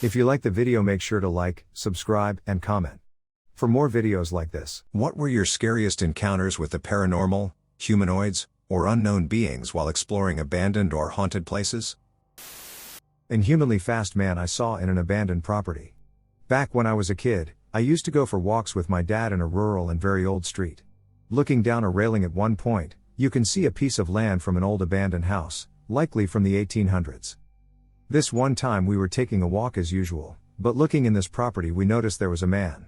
If you like the video, make sure to like, subscribe, and comment for more videos like this. What were your scariest encounters with the paranormal, humanoids, or unknown beings while exploring abandoned or haunted places? Inhumanly fast man I saw in an abandoned property. Back when I was a kid, I used to go for walks with my dad in a rural and very old street. Looking down a railing at one point, you can see a piece of land from an old abandoned house, likely from the 1800s. This one time we were taking a walk as usual, but looking in this property we noticed there was a man.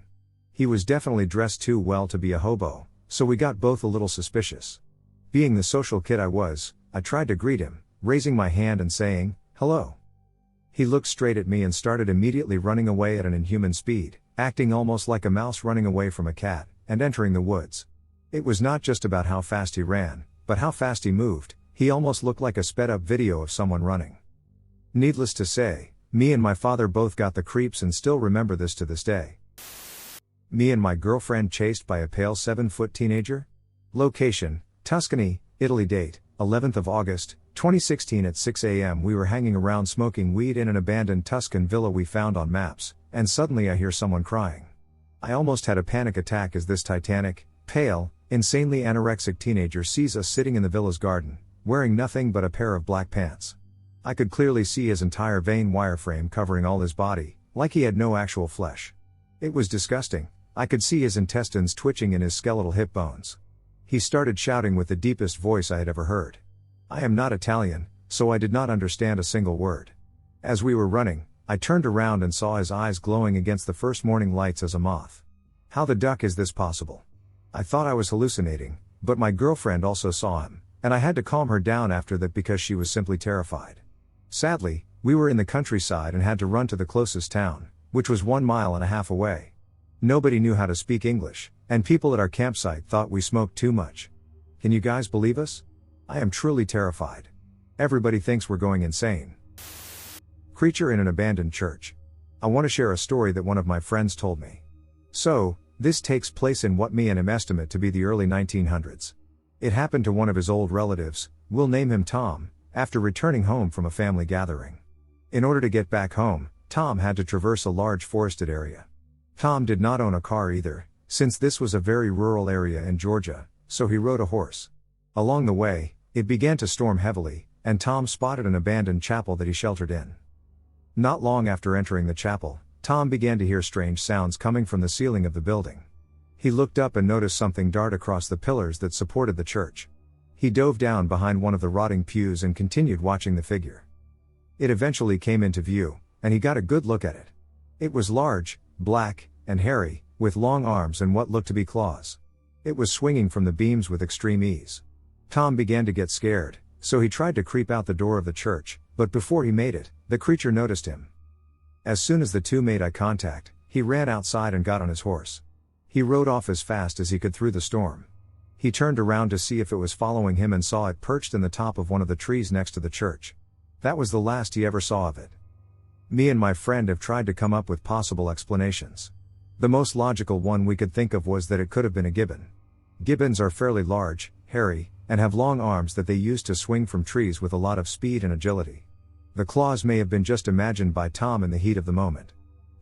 He was definitely dressed too well to be a hobo, so we got both a little suspicious. Being the social kid I was, I tried to greet him, raising my hand and saying, "Hello." He looked straight at me and started immediately running away at an inhuman speed, acting almost like a mouse running away from a cat, and entering the woods. It was not just about how fast he ran, but how fast he moved. He almost looked like a sped up video of someone running. Needless to say, me and my father both got the creeps and still remember this to this day. Me and my girlfriend chased by a pale 7-foot teenager? Location, Tuscany, Italy. Date, 11th of August, 2016 at 6 a.m. We were hanging around smoking weed in an abandoned Tuscan villa we found on maps, and suddenly I hear someone crying. I almost had a panic attack as this titanic, pale, insanely anorexic teenager sees us sitting in the villa's garden, wearing nothing but a pair of black pants. I could clearly see his entire vein wireframe covering all his body, like he had no actual flesh. It was disgusting. I could see his intestines twitching in his skeletal hip bones. He started shouting with the deepest voice I had ever heard. I am not Italian, so I did not understand a single word. As we were running, I turned around and saw his eyes glowing against the first morning lights as a moth. How the duck is this possible? I thought I was hallucinating, but my girlfriend also saw him, and I had to calm her down after that because she was simply terrified. Sadly, we were in the countryside and had to run to the closest town, which was 1.5 miles away. Nobody knew how to speak English, and people at our campsite thought we smoked too much. Can you guys believe us? I am truly terrified. Everybody thinks we're going insane. Creature in an abandoned church. I want to share a story that one of my friends told me. So, this takes place in what me and him estimate to be the early 1900s. It happened to one of his old relatives, we'll name him Tom, after returning home from a family gathering. In order to get back home, Tom had to traverse a large forested area. Tom did not own a car either, since this was a very rural area in Georgia, so he rode a horse. Along the way, it began to storm heavily, and Tom spotted an abandoned chapel that he sheltered in. Not long after entering the chapel, Tom began to hear strange sounds coming from the ceiling of the building. He looked up and noticed something dart across the pillars that supported the church. He dove down behind one of the rotting pews and continued watching the figure. It eventually came into view, and he got a good look at it. It was large, black, and hairy, with long arms and what looked to be claws. It was swinging from the beams with extreme ease. Tom began to get scared, so he tried to creep out the door of the church, but before he made it, the creature noticed him. As soon as the two made eye contact, he ran outside and got on his horse. He rode off as fast as he could through the storm. He turned around to see if it was following him and saw it perched in the top of one of the trees next to the church. That was the last he ever saw of it. Me and my friend have tried to come up with possible explanations. The most logical one we could think of was that it could have been a gibbon. Gibbons are fairly large, hairy, and have long arms that they use to swing from trees with a lot of speed and agility. The claws may have been just imagined by Tom in the heat of the moment.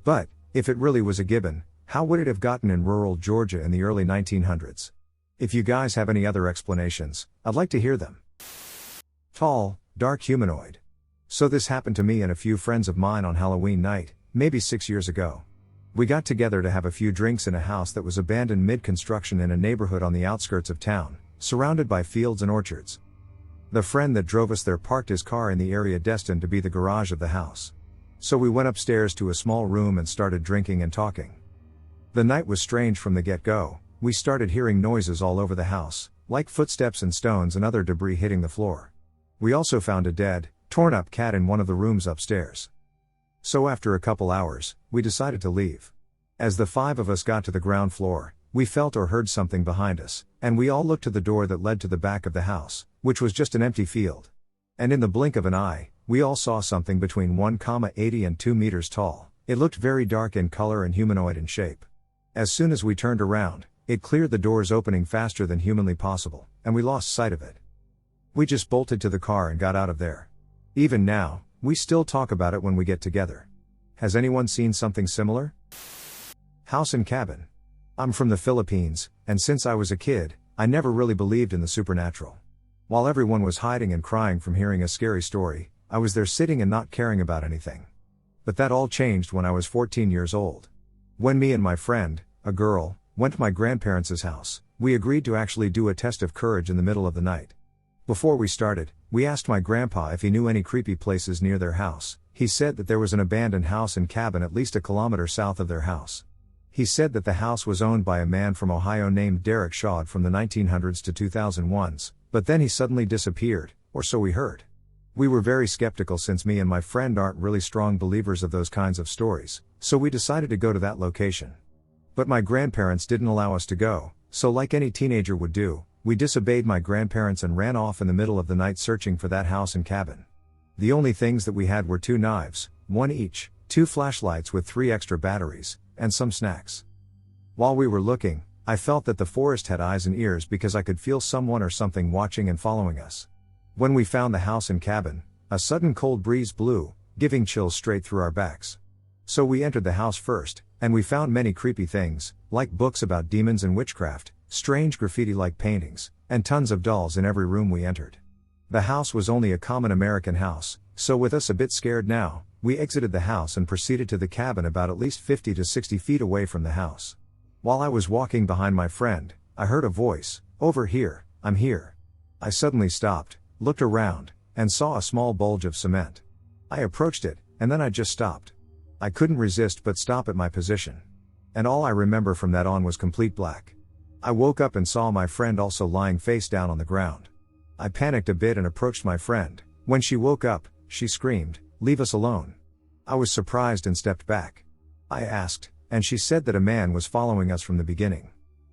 But, if it really was a gibbon, how would it have gotten in rural Georgia in the early 1900s? If you guys have any other explanations, I'd like to hear them. Tall, dark humanoid. So this happened to me and a few friends of mine on Halloween night, maybe 6 years ago. We got together to have a few drinks in a house that was abandoned mid-construction in a neighborhood on the outskirts of town, surrounded by fields and orchards. The friend that drove us there parked his car in the area destined to be the garage of the house. So we went upstairs to a small room and started drinking and talking. The night was strange from the get-go. We started hearing noises all over the house, like footsteps and stones and other debris hitting the floor. We also found a dead, torn-up cat in one of the rooms upstairs. So after a couple hours, we decided to leave. As the 5 of us got to the ground floor, we felt or heard something behind us, and we all looked to the door that led to the back of the house, which was just an empty field. And in the blink of an eye, we all saw something between 1.80 and 2 meters tall. It looked very dark in color and humanoid in shape. As soon as we turned around, it cleared the doors opening faster than humanly possible, and we lost sight of it. We just bolted to the car and got out of there. Even now, we still talk about it when we get together. Has anyone seen something similar? House and cabin. I'm from the Philippines, and since I was a kid, I never really believed in the supernatural. While everyone was hiding and crying from hearing a scary story, I was there sitting and not caring about anything. But that all changed when I was 14 years old. When me and my friend, a girl, went to my grandparents' house, we agreed to actually do a test of courage in the middle of the night. Before we started, we asked my grandpa if he knew any creepy places near their house. He said that there was an abandoned house and cabin at least a kilometer south of their house. He said that the house was owned by a man from Ohio named Derek Shaw from the 1900s to 2001s, but then he suddenly disappeared, or so we heard. We were very skeptical since me and my friend aren't really strong believers of those kinds of stories, so we decided to go to that location. But my grandparents didn't allow us to go, so like any teenager would do, we disobeyed my grandparents and ran off in the middle of the night searching for that house and cabin. The only things that we had were 2 knives, 1 each, 2 flashlights with 3 extra batteries, and some snacks. While we were looking, I felt that the forest had eyes and ears because I could feel someone or something watching and following us. When we found the house and cabin, a sudden cold breeze blew, giving chills straight through our backs. So we entered the house first, and we found many creepy things, like books about demons and witchcraft, strange graffiti-like paintings, and tons of dolls in every room we entered. The house was only a common American house, so with us a bit scared now, we exited the house and proceeded to the cabin about at least 50 to 60 feet away from the house. While I was walking behind my friend, I heard a voice, "Over here, I'm here." I suddenly stopped, looked around, and saw a small bulge of cement. I approached it, and then I just stopped. I couldn't resist but stop at my position. And all I remember from that on was complete black. I woke up and saw my friend also lying face down on the ground. I panicked a bit and approached my friend. When she woke up, she screamed, "Leave us alone." I was surprised and stepped back. I asked, and she said that a man was following us from the beginning.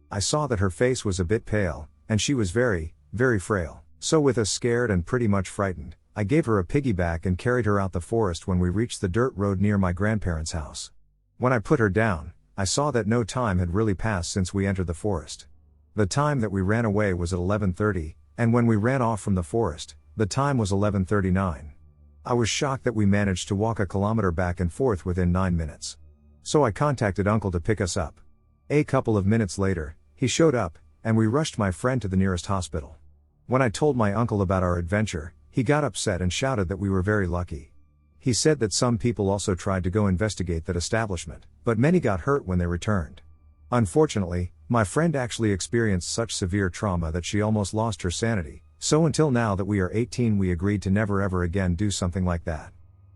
I saw that her face was a bit pale, and she was very, very frail. So with us scared and pretty much frightened, I gave her a piggyback and carried her out the forest when we reached the dirt road near my grandparents' house. When I put her down, I saw that no time had really passed since we entered the forest. The time that we ran away was at 11:30, and when we ran off from the forest, the time was 11:39. I was shocked that we managed to walk a kilometer back and forth within 9 minutes. So I contacted Uncle to pick us up. A couple of minutes later, he showed up, and we rushed my friend to the nearest hospital. When I told my uncle about our adventure, he got upset and shouted that we were very lucky. He said that some people also tried to go investigate that establishment, but many got hurt when they returned. Unfortunately, my friend actually experienced such severe trauma that she almost lost her sanity, so until now that we are 18 we agreed to never ever again do something like that.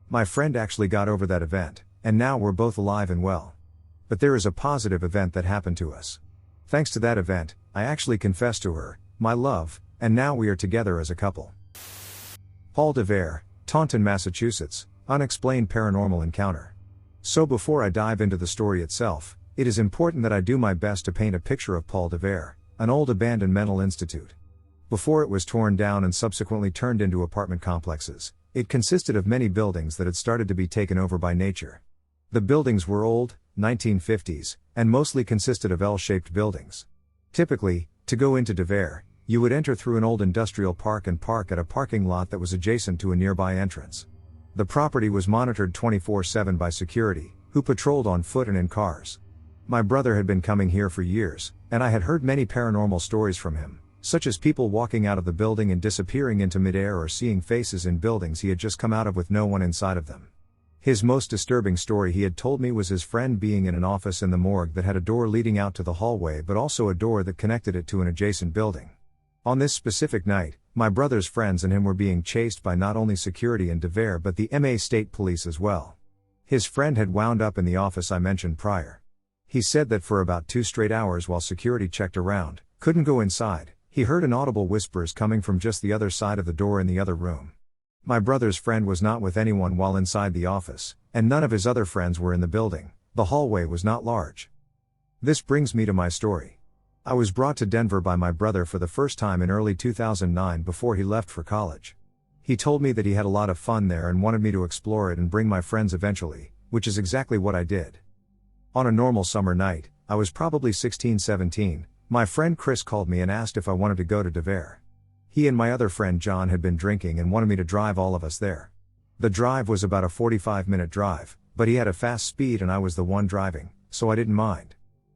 My friend actually got over that event, and now we're both alive and well. But there is a positive event that happened to us. Thanks to that event, I actually confessed to her, my love, and now we are together as a couple. Paul DeVere, Taunton, Massachusetts, unexplained paranormal encounter. So before I dive into the story itself, it is important that I do my best to paint a picture of Paul DeVere, an old abandoned mental institute. Before it was torn down and subsequently turned into apartment complexes, it consisted of many buildings that had started to be taken over by nature. The buildings were old, 1950s, and mostly consisted of L-shaped buildings. Typically, to go into DeVere, you would enter through an old industrial park and park at a parking lot that was adjacent to a nearby entrance. The property was monitored 24/7 by security, who patrolled on foot and in cars. My brother had been coming here for years, and I had heard many paranormal stories from him, such as people walking out of the building and disappearing into midair or seeing faces in buildings he had just come out of with no one inside of them. His most disturbing story he had told me was his friend being in an office in the morgue that had a door leading out to the hallway but also a door that connected it to an adjacent building. On this specific night, my brother's friends and him were being chased by not only security in DeVere but the MA State Police as well. His friend had wound up in the office I mentioned prior. He said that for about 2 straight hours while security checked around, couldn't go inside, he heard inaudible whispers coming from just the other side of the door in the other room. My brother's friend was not with anyone while inside the office, and none of his other friends were in the building. The hallway was not large. This brings me to my story. I was brought to Denver by my brother for the first time in early 2009 before he left for college. He told me that he had a lot of fun there and wanted me to explore it and bring my friends eventually, which is exactly what I did. On a normal summer night, I was probably 16-17, my friend Chris called me and asked if I wanted to go to DeVere. He and my other friend John had been drinking and wanted me to drive all of us there. The drive was about a 45-minute drive, but he had a fast speed and I was the one driving, so I didn't mind.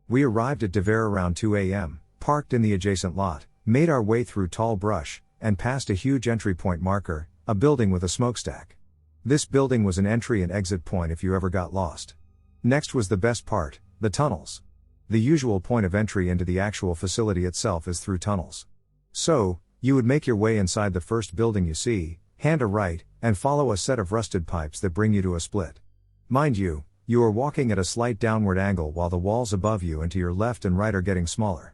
We arrived at Dyer around 2 a.m., parked in the adjacent lot, made our way through tall brush, and passed a huge entry point marker, a building with a smokestack. This building was an entry and exit point if you ever got lost. Next was the best part, the tunnels. The usual point of entry into the actual facility itself is through tunnels. So, you would make your way inside the first building you see, hand a right, and follow a set of rusted pipes that bring you to a split. Mind you, you are walking at a slight downward angle while the walls above you and to your left and right are getting smaller.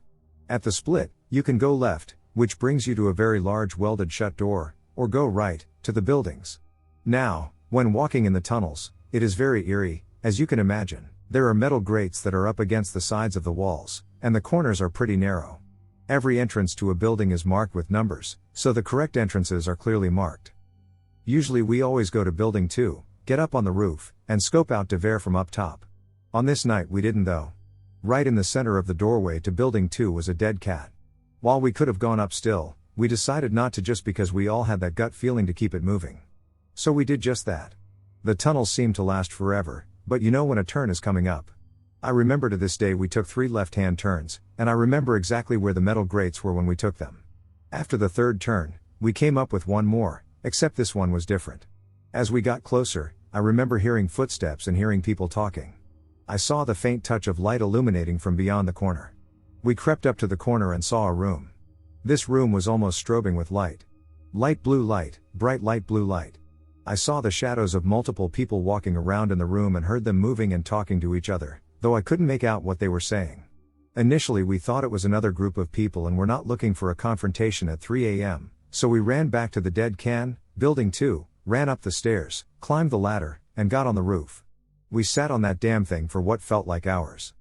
At the split, you can go left, which brings you to a very large welded shut door, or go right, to the buildings. Now, when walking in the tunnels, it is very eerie, as you can imagine. There are metal grates that are up against the sides of the walls, and the corners are pretty narrow. Every entrance to a building is marked with numbers, so the correct entrances are clearly marked. Usually we always go to building 2, get up on the roof, and scope out Dyer from up top. On this night we didn't though. Right in the center of the doorway to building 2 was a dead cat. While we could have gone up still, we decided not to just because we all had that gut feeling to keep it moving. So we did just that. The tunnels seemed to last forever, but you know when a turn is coming up. I remember to this day we took 3 left-hand turns, and I remember exactly where the metal grates were when we took them. After the third turn, we came up with one more, except this one was different. As we got closer, I remember hearing footsteps and hearing people talking. I saw the faint touch of light illuminating from beyond the corner. We crept up to the corner and saw a room. This room was almost strobing with light. Light blue light, bright light blue light. I saw the shadows of multiple people walking around in the room and heard them moving and talking to each other, though I couldn't make out what they were saying. Initially we thought it was another group of people and were not looking for a confrontation at 3 a.m., so we ran back to the dead can, building 2, ran up the stairs, climbed the ladder, and got on the roof. We sat on that damn thing for what felt like hours.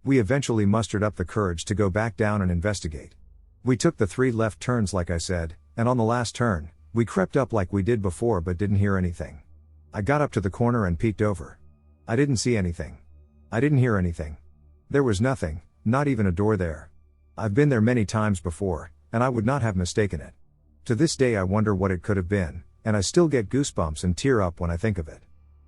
We eventually mustered up the courage to go back down and investigate. We took the 3 left turns like I said, and on the last turn, we crept up like we did before but didn't hear anything. I got up to the corner and peeked over. I didn't see anything. I didn't hear anything. There was nothing, not even a door there. I've been there many times before, and I would not have mistaken it. To this day I wonder what it could have been, and I still get goosebumps and tear up when I think of it.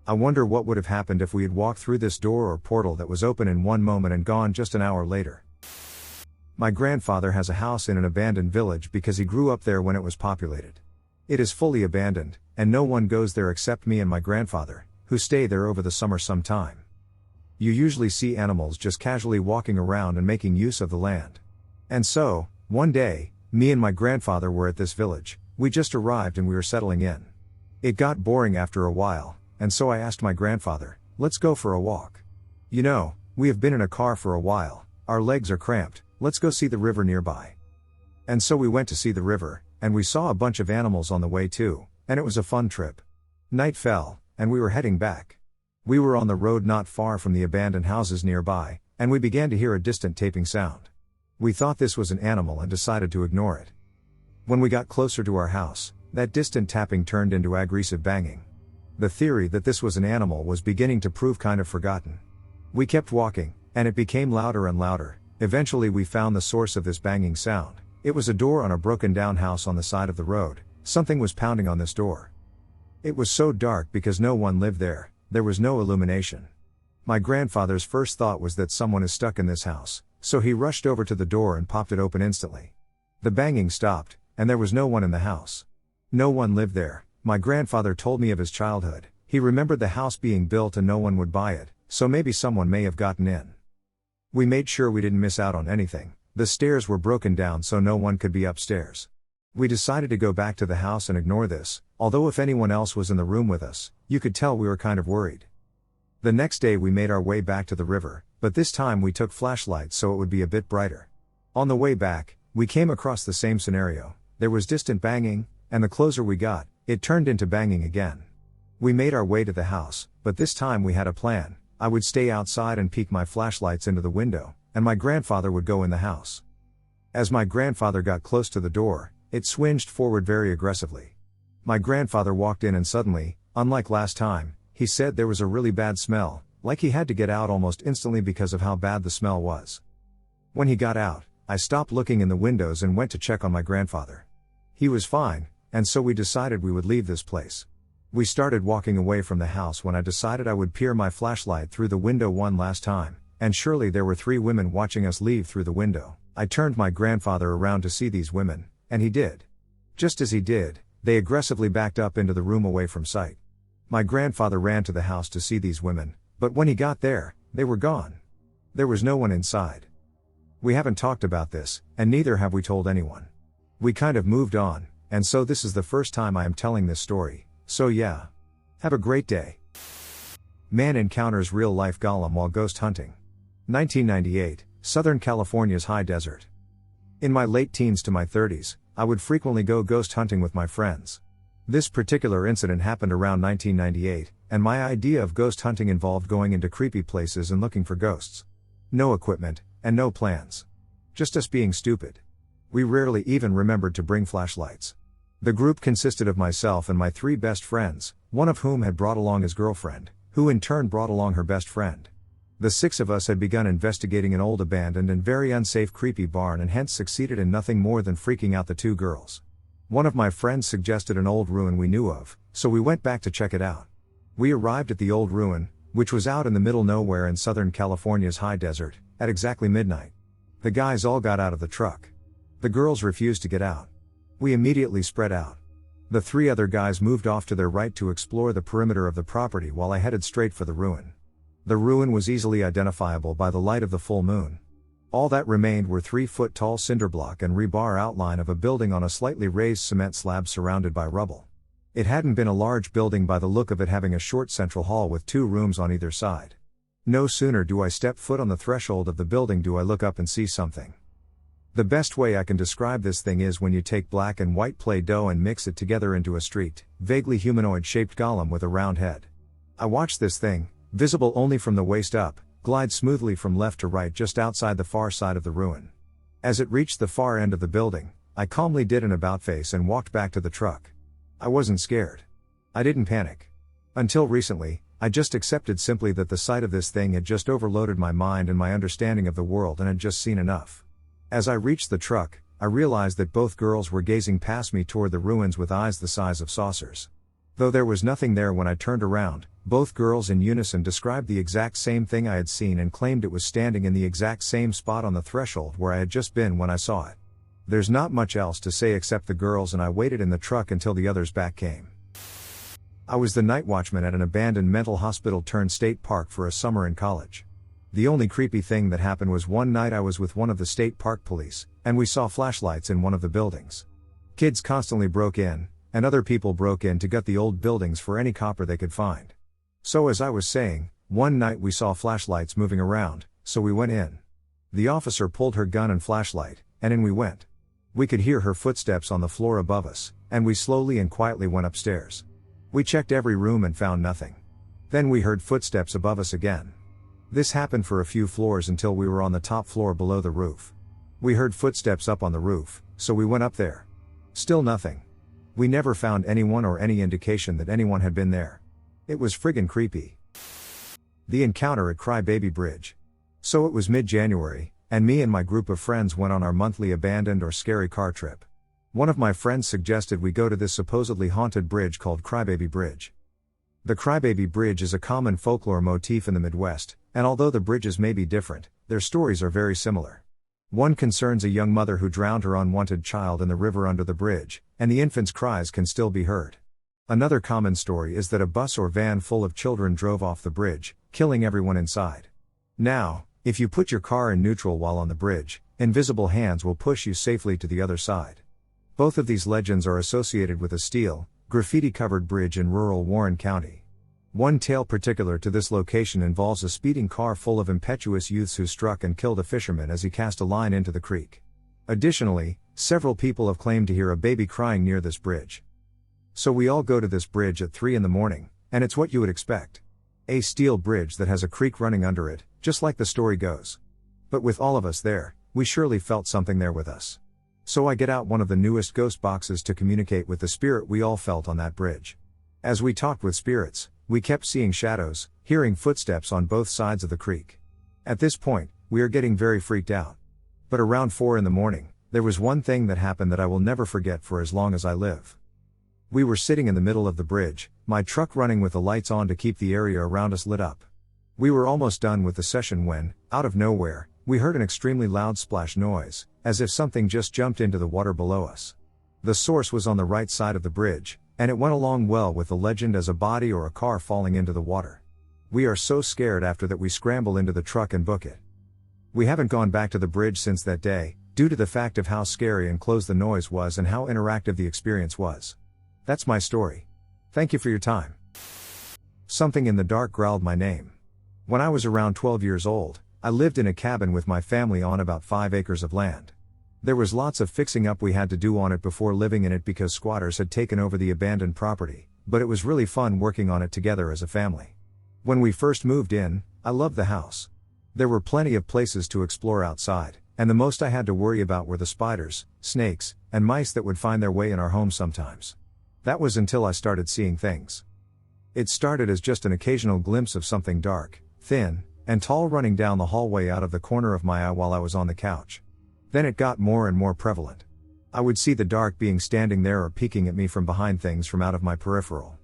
I wonder what would have happened if we had walked through this door or portal that was open in one moment and gone just an hour later. My grandfather has a house in an abandoned village because he grew up there when it was populated. It is fully abandoned, and no one goes there except me and my grandfather, who stay there over the summer sometime. You usually see animals just casually walking around and making use of the land. And so, one day, me and my grandfather were at this village. We just arrived and we were settling in. It got boring after a while, and so I asked my grandfather, let's go for a walk. You know, we have been in a car for a while, our legs are cramped, let's go see the river nearby. And so we went to see the river, and we saw a bunch of animals on the way too, and it was a fun trip. Night fell, and we were heading back. We were on the road not far from the abandoned houses nearby, and we began to hear a distant tapping sound. We thought this was an animal and decided to ignore it. When we got closer to our house, that distant tapping turned into aggressive banging. The theory that this was an animal was beginning to prove kind of forgotten. We kept walking, and it became louder and louder. Eventually we found the source of this banging sound. It was a door on a broken down house on the side of the road. Something was pounding on this door. It was so dark because no one lived there, there was no illumination. My grandfather's first thought was that someone is stuck in this house, so he rushed over to the door and popped it open instantly. The banging stopped, and there was no one in the house. No one lived there. My grandfather told me of his childhood. He remembered the house being built and no one would buy it, so maybe someone may have gotten in. We made sure we didn't miss out on anything. The stairs were broken down so no one could be upstairs. We decided to go back to the house and ignore this, although if anyone else was in the room with us, you could tell we were kind of worried. The next day we made our way back to the river, but this time we took flashlights so it would be a bit brighter. On the way back, we came across the same scenario. There was distant banging, and the closer we got, it turned into banging again. We made our way to the house, but this time we had a plan. I would stay outside and peek my flashlights into the window, and my grandfather would go in the house. As my grandfather got close to the door, it swinged forward very aggressively. My grandfather walked in and suddenly, unlike last time, he said there was a really bad smell, like he had to get out almost instantly because of how bad the smell was. When he got out, I stopped looking in the windows and went to check on my grandfather. He was fine, and so we decided we would leave this place. We started walking away from the house when I decided I would peer my flashlight through the window one last time, and surely there were 3 women watching us leave through the window. I turned my grandfather around to see these women, and he did. Just as he did, they aggressively backed up into the room away from sight. My grandfather ran to the house to see these women, but when he got there, they were gone. There was no one inside. We haven't talked about this, and neither have we told anyone. We kind of moved on, and so this is the first time I am telling this story, so yeah. Have a great day. Man encounters real-life Gollum while ghost hunting. 1998, Southern California's high desert. In my late teens to my 30s, I would frequently go ghost hunting with my friends. This particular incident happened around 1998, and my idea of ghost hunting involved going into creepy places and looking for ghosts. No equipment, and no plans. Just us being stupid. We rarely even remembered to bring flashlights. The group consisted of myself and my 3 best friends, one of whom had brought along his girlfriend, who in turn brought along her best friend. The 6 of us had begun investigating an old abandoned and very unsafe creepy barn and hence succeeded in nothing more than freaking out the 2 girls. One of my friends suggested an old ruin we knew of, so we went back to check it out. We arrived at the old ruin, which was out in the middle nowhere in Southern California's high desert, at exactly midnight. The guys all got out of the truck. The girls refused to get out. We immediately spread out. The 3 other guys moved off to their right to explore the perimeter of the property while I headed straight for the ruin. The ruin was easily identifiable by the light of the full moon. All that remained were 3-foot-tall cinderblock and rebar outline of a building on a slightly raised cement slab surrounded by rubble. It hadn't been a large building by the look of it, having a short central hall with 2 rooms on either side. No sooner do I step foot on the threshold of the building do I look up and see something. The best way I can describe this thing is when you take black and white Play-Doh and mix it together into a streaked, vaguely humanoid-shaped golem with a round head. I watched this thing, visible only from the waist up, glide smoothly from left to right just outside the far side of the ruin. As it reached the far end of the building, I calmly did an about-face and walked back to the truck. I wasn't scared. I didn't panic. Until recently, I just accepted simply that the sight of this thing had just overloaded my mind and my understanding of the world and had just seen enough. As I reached the truck, I realized that both girls were gazing past me toward the ruins with eyes the size of saucers. Though there was nothing there when I turned around, both girls in unison described the exact same thing I had seen and claimed it was standing in the exact same spot on the threshold where I had just been when I saw it. There's not much else to say except the girls and I waited in the truck until the others back came. I was the night watchman at an abandoned mental hospital turned state park for a summer in college. The only creepy thing that happened was one night I was with one of the state park police, and we saw flashlights in one of the buildings. Kids constantly broke in, and other people broke in to gut the old buildings for any copper they could find. So as I was saying, one night we saw flashlights moving around, so we went in. The officer pulled her gun and flashlight, and in we went. We could hear her footsteps on the floor above us, and we slowly and quietly went upstairs. We checked every room and found nothing. Then we heard footsteps above us again. This happened for a few floors until we were on the top floor below the roof. We heard footsteps up on the roof, so we went up there. Still nothing. We never found anyone or any indication that anyone had been there. It was friggin' creepy. The encounter at Crybaby Bridge. So it was mid-January, and me and my group of friends went on our monthly abandoned or scary car trip. One of my friends suggested we go to this supposedly haunted bridge called Crybaby Bridge. The Crybaby Bridge is a common folklore motif in the Midwest, and although the bridges may be different, their stories are very similar. One concerns a young mother who drowned her unwanted child in the river under the bridge, and the infant's cries can still be heard. Another common story is that a bus or van full of children drove off the bridge, killing everyone inside. Now, if you put your car in neutral while on the bridge, invisible hands will push you safely to the other side. Both of these legends are associated with a steel, graffiti-covered bridge in rural Warren County. One tale particular to this location involves a speeding car full of impetuous youths who struck and killed a fisherman as he cast a line into the creek. Additionally, several people have claimed to hear a baby crying near this bridge. So we all go to this bridge at 3 in the morning, and it's what you would expect. A steel bridge that has a creek running under it, just like the story goes. But with all of us there, we surely felt something there with us. So I get out one of the newest ghost boxes to communicate with the spirit we all felt on that bridge. As we talked with spirits, we kept seeing shadows, hearing footsteps on both sides of the creek. At this point, we are getting very freaked out. But around 4 in the morning, there was one thing that happened that I will never forget for as long as I live. We were sitting in the middle of the bridge, my truck running with the lights on to keep the area around us lit up. We were almost done with the session when, out of nowhere, we heard an extremely loud splash noise, as if something just jumped into the water below us. The source was on the right side of the bridge, and it went along well with the legend as a body or a car falling into the water. We are so scared after that we scramble into the truck and book it. We haven't gone back to the bridge since that day, due to the fact of how scary and close the noise was and how interactive the experience was. That's my story. Thank you for your time. Something in the dark growled my name. When I was around 12 years old, I lived in a cabin with my family on about 5 acres of land. There was lots of fixing up we had to do on it before living in it because squatters had taken over the abandoned property, but it was really fun working on it together as a family. When we first moved in, I loved the house. There were plenty of places to explore outside, and the most I had to worry about were the spiders, snakes, and mice that would find their way in our home sometimes. That was until I started seeing things. It started as just an occasional glimpse of something dark, thin, and tall running down the hallway out of the corner of my eye while I was on the couch. Then it got more and more prevalent. I would see the dark being standing there or peeking at me from behind things from out of my peripheral.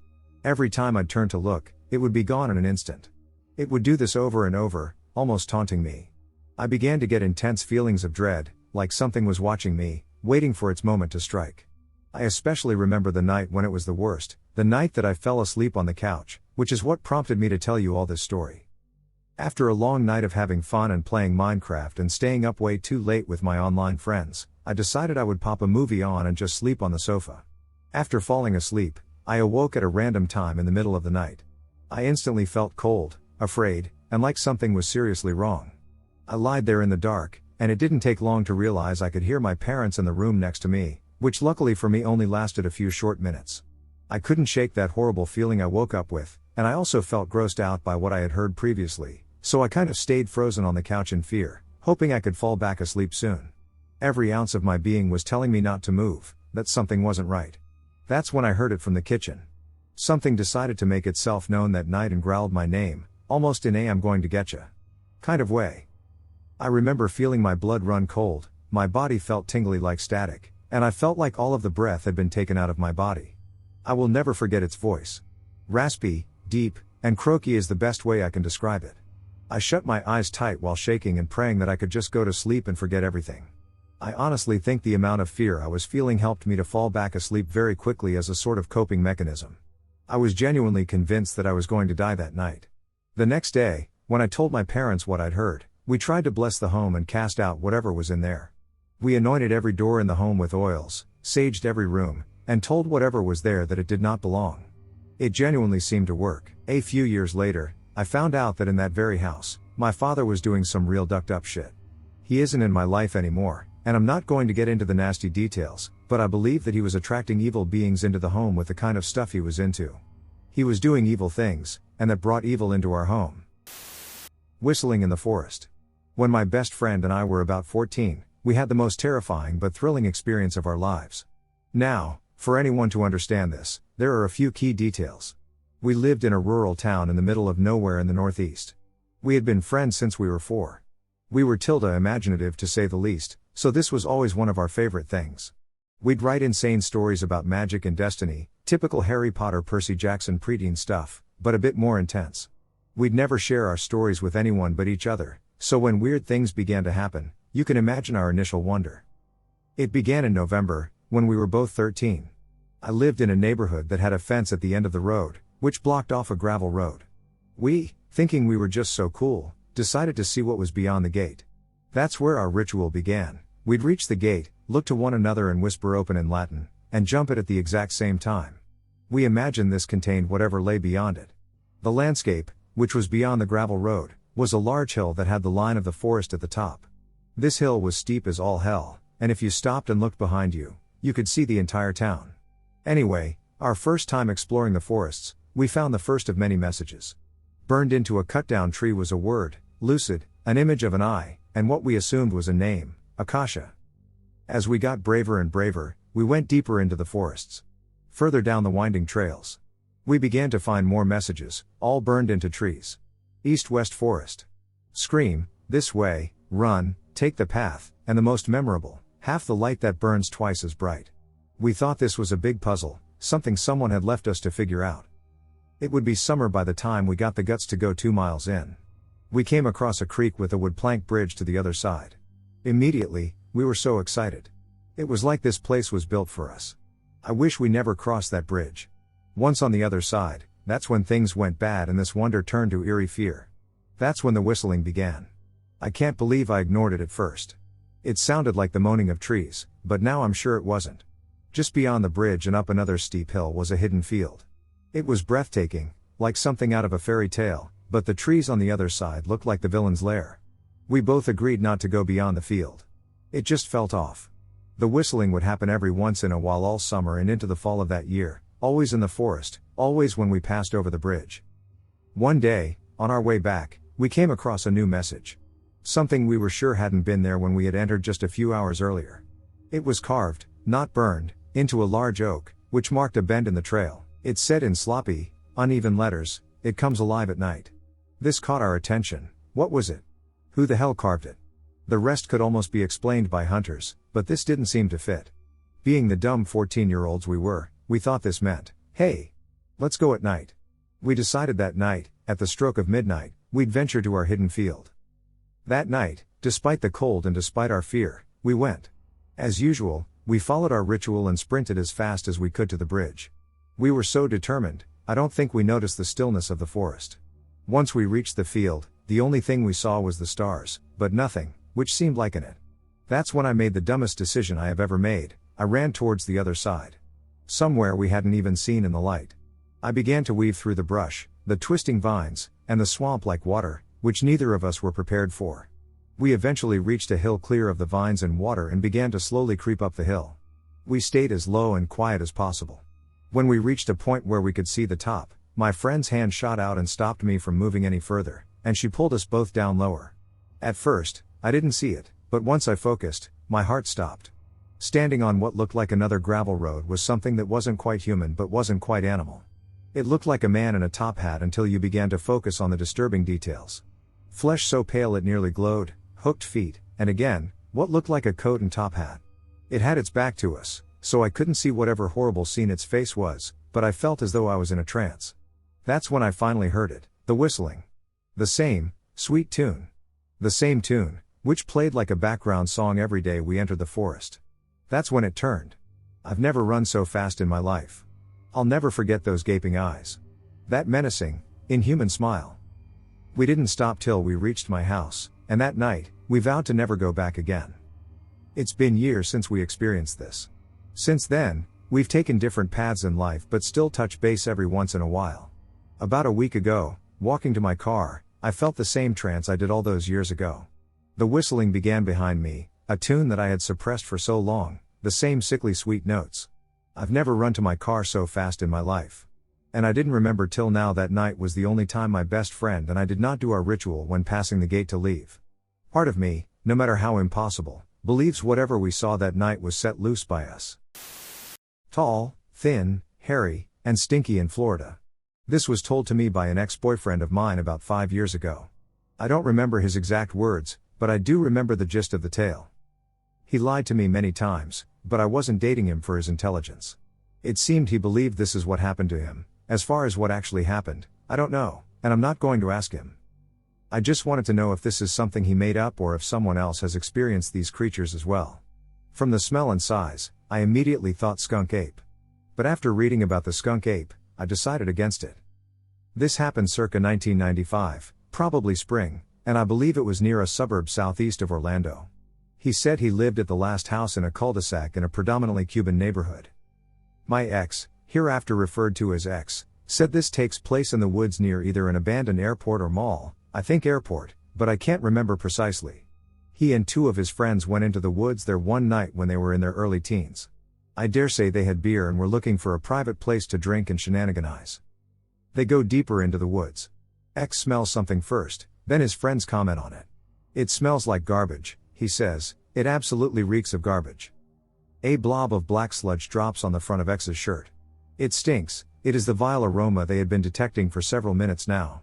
Every time I'd turn to look, it would be gone in an instant. It would do this over and over, almost taunting me. I began to get intense feelings of dread, like something was watching me, waiting for its moment to strike. I especially remember the night when it was the worst, the night that I fell asleep on the couch, which is what prompted me to tell you all this story. After a long night of having fun and playing Minecraft and staying up way too late with my online friends, I decided I would pop a movie on and just sleep on the sofa. After falling asleep, I awoke at a random time in the middle of the night. I instantly felt cold, afraid, and like something was seriously wrong. I lied there in the dark, and it didn't take long to realize I could hear my parents in the room next to me, which luckily for me only lasted a few short minutes. I couldn't shake that horrible feeling I woke up with, and I also felt grossed out by what I had heard previously, so I kind of stayed frozen on the couch in fear, hoping I could fall back asleep soon. Every ounce of my being was telling me not to move, that something wasn't right. That's when I heard it from the kitchen. Something decided to make itself known that night and growled my name, almost in a "I'm going to getcha" kind of way. I remember feeling my blood run cold, my body felt tingly like static, and I felt like all of the breath had been taken out of my body. I will never forget its voice. Raspy, deep, and croaky is the best way I can describe it. I shut my eyes tight while shaking and praying that I could just go to sleep and forget everything. I honestly think the amount of fear I was feeling helped me to fall back asleep very quickly as a sort of coping mechanism. I was genuinely convinced that I was going to die that night. The next day, when I told my parents what I'd heard, we tried to bless the home and cast out whatever was in there. We anointed every door in the home with oils, saged every room, and told whatever was there that it did not belong. It genuinely seemed to work. A few years later, I found out that in that very house, my father was doing some real ducked up shit. He isn't in my life anymore, and I'm not going to get into the nasty details, but I believe that he was attracting evil beings into the home with the kind of stuff he was into. He was doing evil things, and that brought evil into our home. Whistling in the forest. When my best friend and I were about 14, we had the most terrifying but thrilling experience of our lives. Now, for anyone to understand this, there are a few key details. We lived in a rural town in the middle of nowhere in the Northeast. We had been friends since we were 4. We were imaginative to say the least, so this was always one of our favorite things. We'd write insane stories about magic and destiny, typical Harry Potter Percy Jackson preteen stuff, but a bit more intense. We'd never share our stories with anyone but each other, so when weird things began to happen, you can imagine our initial wonder. It began in November, when we were both 13. I lived in a neighborhood that had a fence at the end of the road, which blocked off a gravel road. We, thinking we were just so cool, decided to see what was beyond the gate. That's where our ritual began. We'd reach the gate, look to one another and whisper open in Latin, and jump it at the exact same time. We imagined this contained whatever lay beyond it. The landscape, which was beyond the gravel road, was a large hill that had the line of the forest at the top. This hill was steep as all hell, and if you stopped and looked behind you, you could see the entire town. Anyway, our first time exploring the forests, we found the first of many messages. Burned into a cut-down tree was a word, lucid, an image of an eye, and what we assumed was a name, Akasha. As we got braver and braver, we went deeper into the forests. Further down the winding trails. We began to find more messages, all burned into trees. East-west forest. Scream, this way, run, take the path, and the most memorable, half the light that burns twice as bright. We thought this was a big puzzle, something someone had left us to figure out. It would be summer by the time we got the guts to go 2 miles in. We came across a creek with a wood plank bridge to the other side. Immediately, we were so excited. It was like this place was built for us. I wish we never crossed that bridge. Once on the other side, that's when things went bad and this wonder turned to eerie fear. That's when the whistling began. I can't believe I ignored it at first. It sounded like the moaning of trees, but now I'm sure it wasn't. Just beyond the bridge and up another steep hill was a hidden field. It was breathtaking, like something out of a fairy tale, but the trees on the other side looked like the villain's lair. We both agreed not to go beyond the field. It just felt off. The whistling would happen every once in a while all summer and into the fall of that year, always in the forest, always when we passed over the bridge. One day, on our way back, we came across a new message. Something we were sure hadn't been there when we had entered just a few hours earlier. It was carved, not burned, into a large oak, which marked a bend in the trail. It said in sloppy, uneven letters, "It comes alive at night." This caught our attention. What was it? Who the hell carved it? The rest could almost be explained by hunters, but this didn't seem to fit. Being the dumb 14-year-olds we were, we thought this meant, hey, let's go at night. We decided that night, at the stroke of midnight, we'd venture to our hidden field. That night, despite the cold and despite our fear, we went. As usual, we followed our ritual and sprinted as fast as we could to the bridge. We were so determined, I don't think we noticed the stillness of the forest. Once we reached the field, the only thing we saw was the stars, but nothing, which seemed like it. That's when I made the dumbest decision I have ever made. I ran towards the other side. Somewhere we hadn't even seen in the light. I began to weave through the brush, the twisting vines, and the swamp-like water, which neither of us were prepared for. We eventually reached a hill clear of the vines and water and began to slowly creep up the hill. We stayed as low and quiet as possible. When we reached a point where we could see the top, my friend's hand shot out and stopped me from moving any further, and she pulled us both down lower. At first, I didn't see it, but once I focused, my heart stopped. Standing on what looked like another gravel road was something that wasn't quite human but wasn't quite animal. It looked like a man in a top hat until you began to focus on the disturbing details. Flesh so pale it nearly glowed, hooked feet, and again, what looked like a coat and top hat. It had its back to us, so I couldn't see whatever horrible scene its face was, but I felt as though I was in a trance. That's when I finally heard it, the whistling. The same, sweet tune. The same tune, which played like a background song every day we entered the forest. That's when it turned. I've never run so fast in my life. I'll never forget those gaping eyes. That menacing, inhuman smile. We didn't stop till we reached my house, and that night, we vowed to never go back again. It's been years since we experienced this. Since then, we've taken different paths in life but still touch base every once in a while. About a week ago, walking to my car, I felt the same trance I did all those years ago. The whistling began behind me, a tune that I had suppressed for so long, the same sickly sweet notes. I've never run to my car so fast in my life. And I didn't remember till now that night was the only time my best friend and I did not do our ritual when passing the gate to leave. Part of me, no matter how impossible, believes whatever we saw that night was set loose by us. Tall, thin, hairy, and stinky in Florida. This was told to me by an ex-boyfriend of mine about 5 years ago. I don't remember his exact words, but I do remember the gist of the tale. He lied to me many times, but I wasn't dating him for his intelligence. It seemed he believed this is what happened to him. As far as what actually happened, I don't know, and I'm not going to ask him. I just wanted to know if this is something he made up or if someone else has experienced these creatures as well. From the smell and size, I immediately thought skunk ape. But after reading about the skunk ape, I decided against it. This happened circa 1995, probably spring, and I believe it was near a suburb southeast of Orlando. He said he lived at the last house in a cul-de-sac in a predominantly Cuban neighborhood. My ex, hereafter referred to as X, said this takes place in the woods near either an abandoned airport or mall, I think airport, but I can't remember precisely. He and 2 of his friends went into the woods there one night when they were in their early teens. I dare say they had beer and were looking for a private place to drink and shenaniganize. They go deeper into the woods. X smells something first, then his friends comment on it. It smells like garbage, he says, it absolutely reeks of garbage. A blob of black sludge drops on the front of X's shirt. It stinks, it is the vile aroma they had been detecting for several minutes now.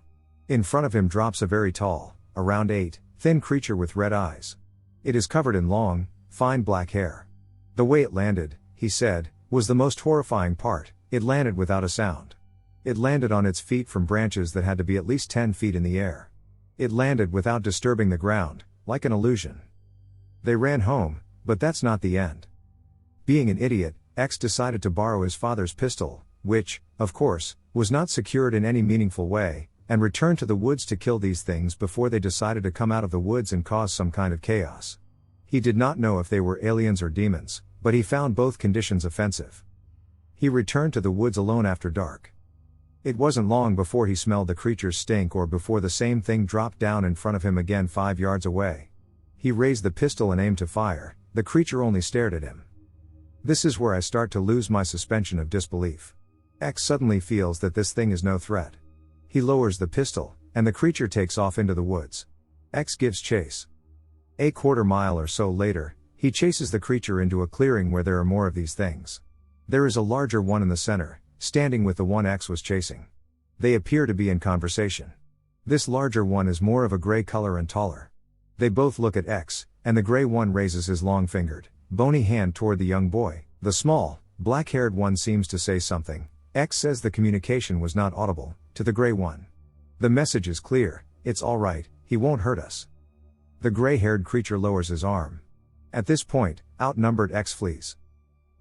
In front of him drops a very tall, around 8, thin creature with red eyes. It is covered in long, fine black hair. The way it landed, he said, was the most horrifying part. It landed without a sound. It landed on its feet from branches that had to be at least 10 feet in the air. It landed without disturbing the ground, like an illusion. They ran home, but that's not the end. Being an idiot, X decided to borrow his father's pistol, which, of course, was not secured in any meaningful way, and returned to the woods to kill these things before they decided to come out of the woods and cause some kind of chaos. He did not know if they were aliens or demons, but he found both conditions offensive. He returned to the woods alone after dark. It wasn't long before he smelled the creature's stink or before the same thing dropped down in front of him again 5 yards away. He raised the pistol and aimed to fire. The creature only stared at him. This is where I start to lose my suspension of disbelief. X suddenly feels that this thing is no threat. He lowers the pistol, and the creature takes off into the woods. X gives chase. A quarter mile or so later, he chases the creature into a clearing where there are more of these things. There is a larger one in the center, standing with the one X was chasing. They appear to be in conversation. This larger one is more of a gray color and taller. They both look at X, and the gray one raises his long-fingered, bony hand toward the young boy. The small, black-haired one seems to say something. X says the communication was not audible to the gray one. The message is clear: it's all right, he won't hurt us. The gray-haired creature lowers his arm. At this point, outnumbered X flees.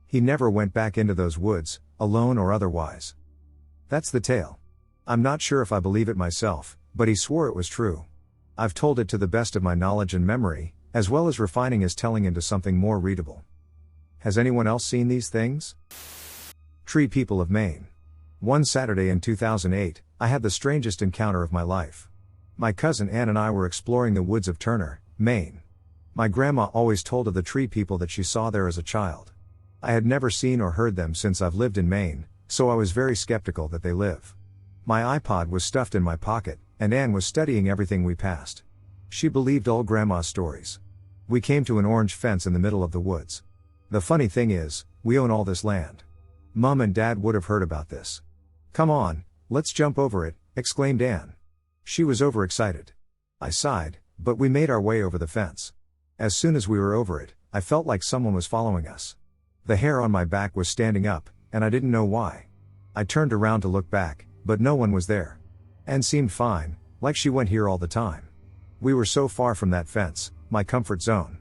He never went back into those woods, alone or otherwise. That's the tale. I'm not sure if I believe it myself, but he swore it was true. I've told it to the best of my knowledge and memory, as well as refining his telling into something more readable. Has anyone else seen these things? Tree people of Maine. One Saturday in 2008, I had the strangest encounter of my life. My cousin Ann and I were exploring the woods of Turner, Maine. My grandma always told of the tree people that she saw there as a child. I had never seen or heard them since I've lived in Maine, so I was very skeptical that they live. My iPod was stuffed in my pocket, and Ann was studying everything we passed. She believed all grandma's stories. We came to an orange fence in the middle of the woods. The funny thing is, we own all this land. Mom and Dad would have heard about this. "Come on, let's jump over it," exclaimed Ann. She was overexcited. I sighed, but we made our way over the fence. As soon as we were over it, I felt like someone was following us. The hair on my back was standing up, and I didn't know why. I turned around to look back, but no one was there. Ann seemed fine, like she went here all the time. We were so far from that fence, my comfort zone.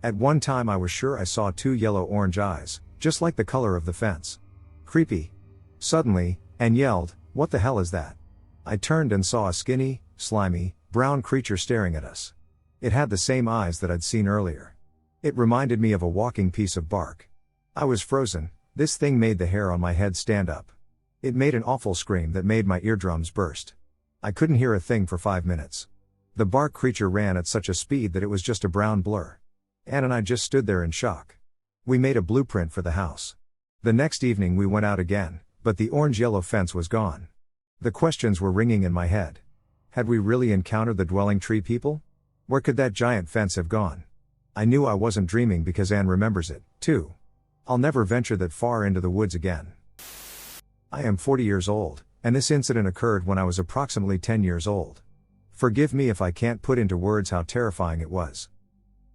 At one time I was sure I saw 2 yellow-orange eyes, just like the color of the fence. Creepy. Suddenly, Ann yelled, "What the hell is that?" I turned and saw a skinny, slimy, brown creature staring at us. It had the same eyes that I'd seen earlier. It reminded me of a walking piece of bark. I was frozen. This thing made the hair on my head stand up. It made an awful scream that made my eardrums burst. I couldn't hear a thing for 5 minutes. The bark creature ran at such a speed that it was just a brown blur. Ann and I just stood there in shock. We made a blueprint for the house. The next evening we went out again, but the orange-yellow fence was gone. The questions were ringing in my head. Had we really encountered the dwelling tree people? Where could that giant fence have gone? I knew I wasn't dreaming because Ann remembers it, too. I'll never venture that far into the woods again. I am 40 years old, and this incident occurred when I was approximately 10 years old. Forgive me if I can't put into words how terrifying it was.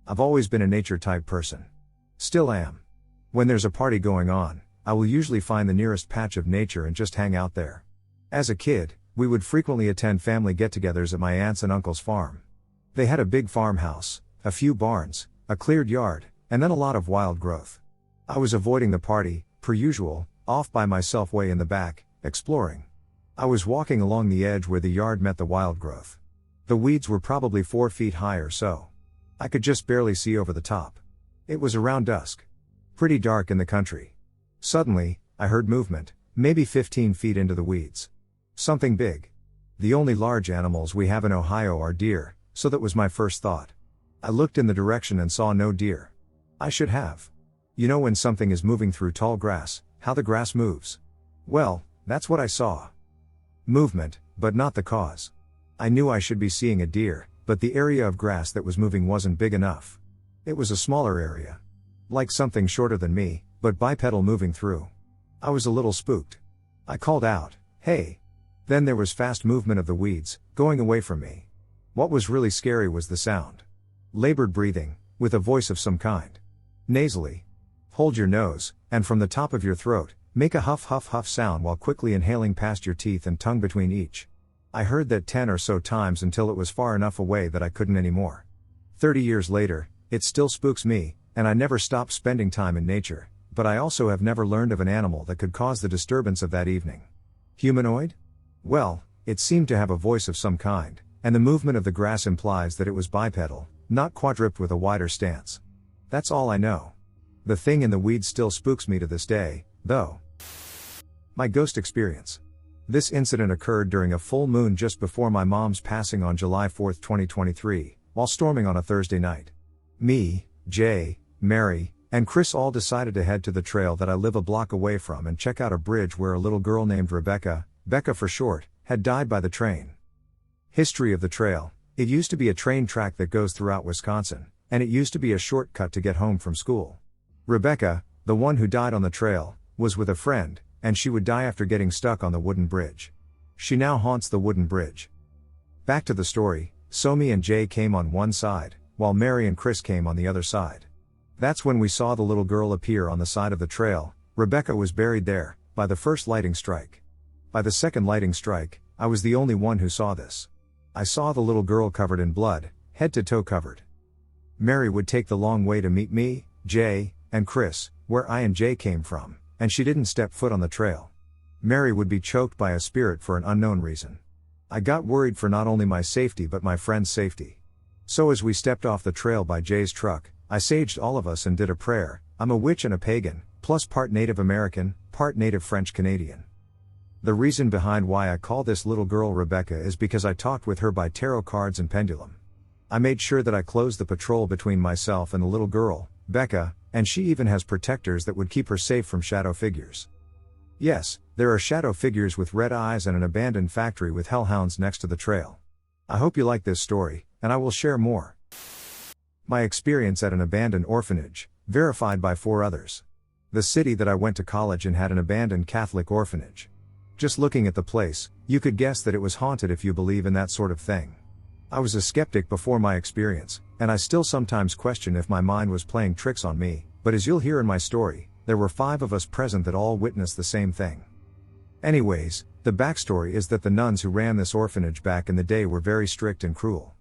I've always been a nature-type person. Still am. When there's a party going on, I will usually find the nearest patch of nature and just hang out there. As a kid, we would frequently attend family get-togethers at my aunt's and uncle's farm. They had a big farmhouse, a few barns, a cleared yard, and then a lot of wild growth. I was avoiding the party, per usual, off by myself way in the back, exploring. I was walking along the edge where the yard met the wild growth. The weeds were probably 4 feet high or so. I could just barely see over the top. It was around dusk. Pretty dark in the country. Suddenly, I heard movement, maybe 15 feet into the weeds. Something big. The only large animals we have in Ohio are deer, so that was my first thought. I looked in the direction and saw no deer. I should have. You know when something is moving through tall grass, how the grass moves? Well, that's what I saw. Movement, but not the cause. I knew I should be seeing a deer, but the area of grass that was moving wasn't big enough. It was a smaller area. Like something shorter than me, but bipedal moving through. I was a little spooked. I called out, "Hey!" Then there was fast movement of the weeds, going away from me. What was really scary was the sound. Labored breathing, with a voice of some kind. Nasally. Hold your nose, and from the top of your throat, Make a huff huff huff sound while quickly inhaling past your teeth and tongue between each. I heard that 10 or so times until it was far enough away that I couldn't anymore. 30 years later, it still spooks me, and I never stopped spending time in nature, but I also have never learned of an animal that could cause the disturbance of that evening. Humanoid? Well, it seemed to have a voice of some kind, and the movement of the grass implies that it was bipedal, not quadruped with a wider stance. That's all I know. The thing in the weeds still spooks me to this day, though. My ghost experience. This incident occurred during a full moon just before my mom's passing on July 4, 2023, while storming on a Thursday night. Me, Jay, Mary, and Chris all decided to head to the trail that I live a block away from and check out a bridge where a little girl named Rebecca, Becca for short, had died by the train. History of the trail. It used to be a train track that goes throughout Wisconsin, and it used to be a shortcut to get home from school. Rebecca, the one who died on the trail, was with a friend, and she would die after getting stuck on the wooden bridge. She now haunts the wooden bridge. Back to the story, Somi and Jay came on one side, while Mary and Chris came on the other side. That's when we saw the little girl appear on the side of the trail. Rebecca was buried there, by the first lighting strike. By the second lighting strike, I was the only one who saw this. I saw the little girl covered in blood, head to toe covered. Mary would take the long way to meet me, Jay, and Chris, where I and Jay came from, and she didn't step foot on the trail. Mary would be choked by a spirit for an unknown reason. I got worried for not only my safety but my friend's safety. So as we stepped off the trail by Jay's truck, I saged all of us and did a prayer. I'm a witch and a pagan, plus part Native American, part Native French Canadian. The reason behind why I call this little girl Rebecca is because I talked with her by tarot cards and pendulum. I made sure that I closed the patrol between myself and the little girl, Becca, and she even has protectors that would keep her safe from shadow figures. Yes, there are shadow figures with red eyes and an abandoned factory with hellhounds next to the trail. I hope you like this story, and I will share more. My experience at an abandoned orphanage, verified by 4 others. The city that I went to college in had an abandoned Catholic orphanage. Just looking at the place, you could guess that it was haunted if you believe in that sort of thing. I was a skeptic before my experience, and I still sometimes question if my mind was playing tricks on me, but as you'll hear in my story, there were 5 of us present that all witnessed the same thing. Anyways, the backstory is that the nuns who ran this orphanage back in the day were very strict and cruel.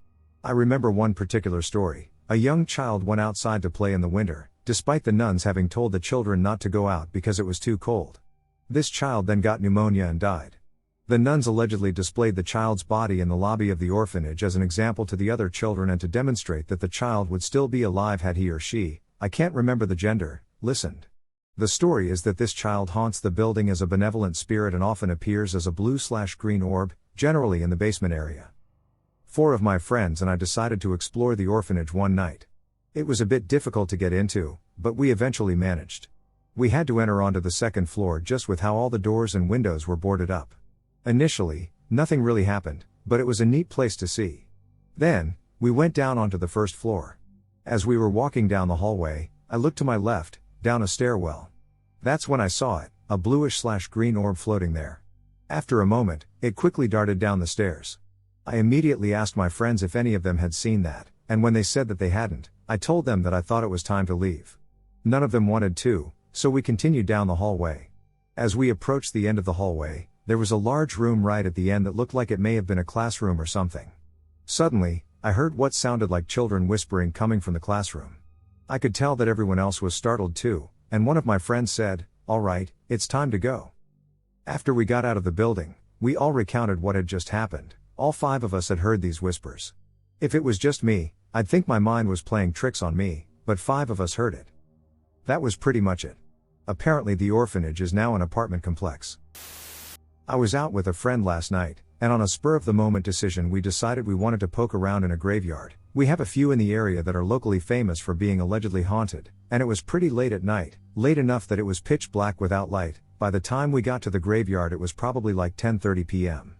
I remember one particular story. A young child went outside to play in the winter, despite the nuns having told the children not to go out because it was too cold. This child then got pneumonia and died. The nuns allegedly displayed the child's body in the lobby of the orphanage as an example to the other children and to demonstrate that the child would still be alive had he or she, I can't remember the gender, listened. The story is that this child haunts the building as a benevolent spirit and often appears as a blue/green orb, generally in the basement area. 4 of my friends and I decided to explore the orphanage one night. It was a bit difficult to get into, but we eventually managed. We had to enter onto the 2nd floor just with how all the doors and windows were boarded up. Initially, nothing really happened, but it was a neat place to see. Then, we went down onto the 1st floor. As we were walking down the hallway, I looked to my left, down a stairwell. That's when I saw it, a bluish/green orb floating there. After a moment, it quickly darted down the stairs. I immediately asked my friends if any of them had seen that, and when they said that they hadn't, I told them that I thought it was time to leave. None of them wanted to, so we continued down the hallway. As we approached the end of the hallway, there was a large room right at the end that looked like it may have been a classroom or something. Suddenly, I heard what sounded like children whispering coming from the classroom. I could tell that everyone else was startled too, and one of my friends said, "All right, it's time to go." After we got out of the building, we all recounted what had just happened. All 5 of us had heard these whispers. If it was just me, I'd think my mind was playing tricks on me, but 5 of us heard it. That was pretty much it. Apparently the orphanage is now an apartment complex. I was out with a friend last night, and on a spur-of-the-moment decision we decided we wanted to poke around in a graveyard. We have a few in the area that are locally famous for being allegedly haunted, and it was pretty late at night, late enough that it was pitch black without light. By the time we got to the graveyard it was probably like 10:30 p.m.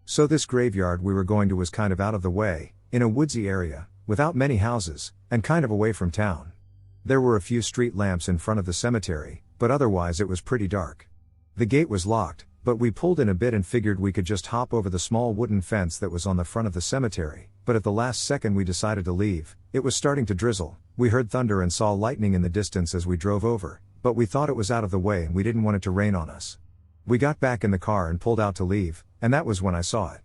So this graveyard we were going to was kind of out of the way, in a woodsy area, without many houses, and kind of away from town. There were a few street lamps in front of the cemetery, but otherwise it was pretty dark. The gate was locked, but we pulled in a bit and figured we could just hop over the small wooden fence that was on the front of the cemetery, but at the last second we decided to leave. It was starting to drizzle, we heard thunder and saw lightning in the distance as we drove over, but we thought it was out of the way and we didn't want it to rain on us. We got back in the car and pulled out to leave, and that was when I saw it.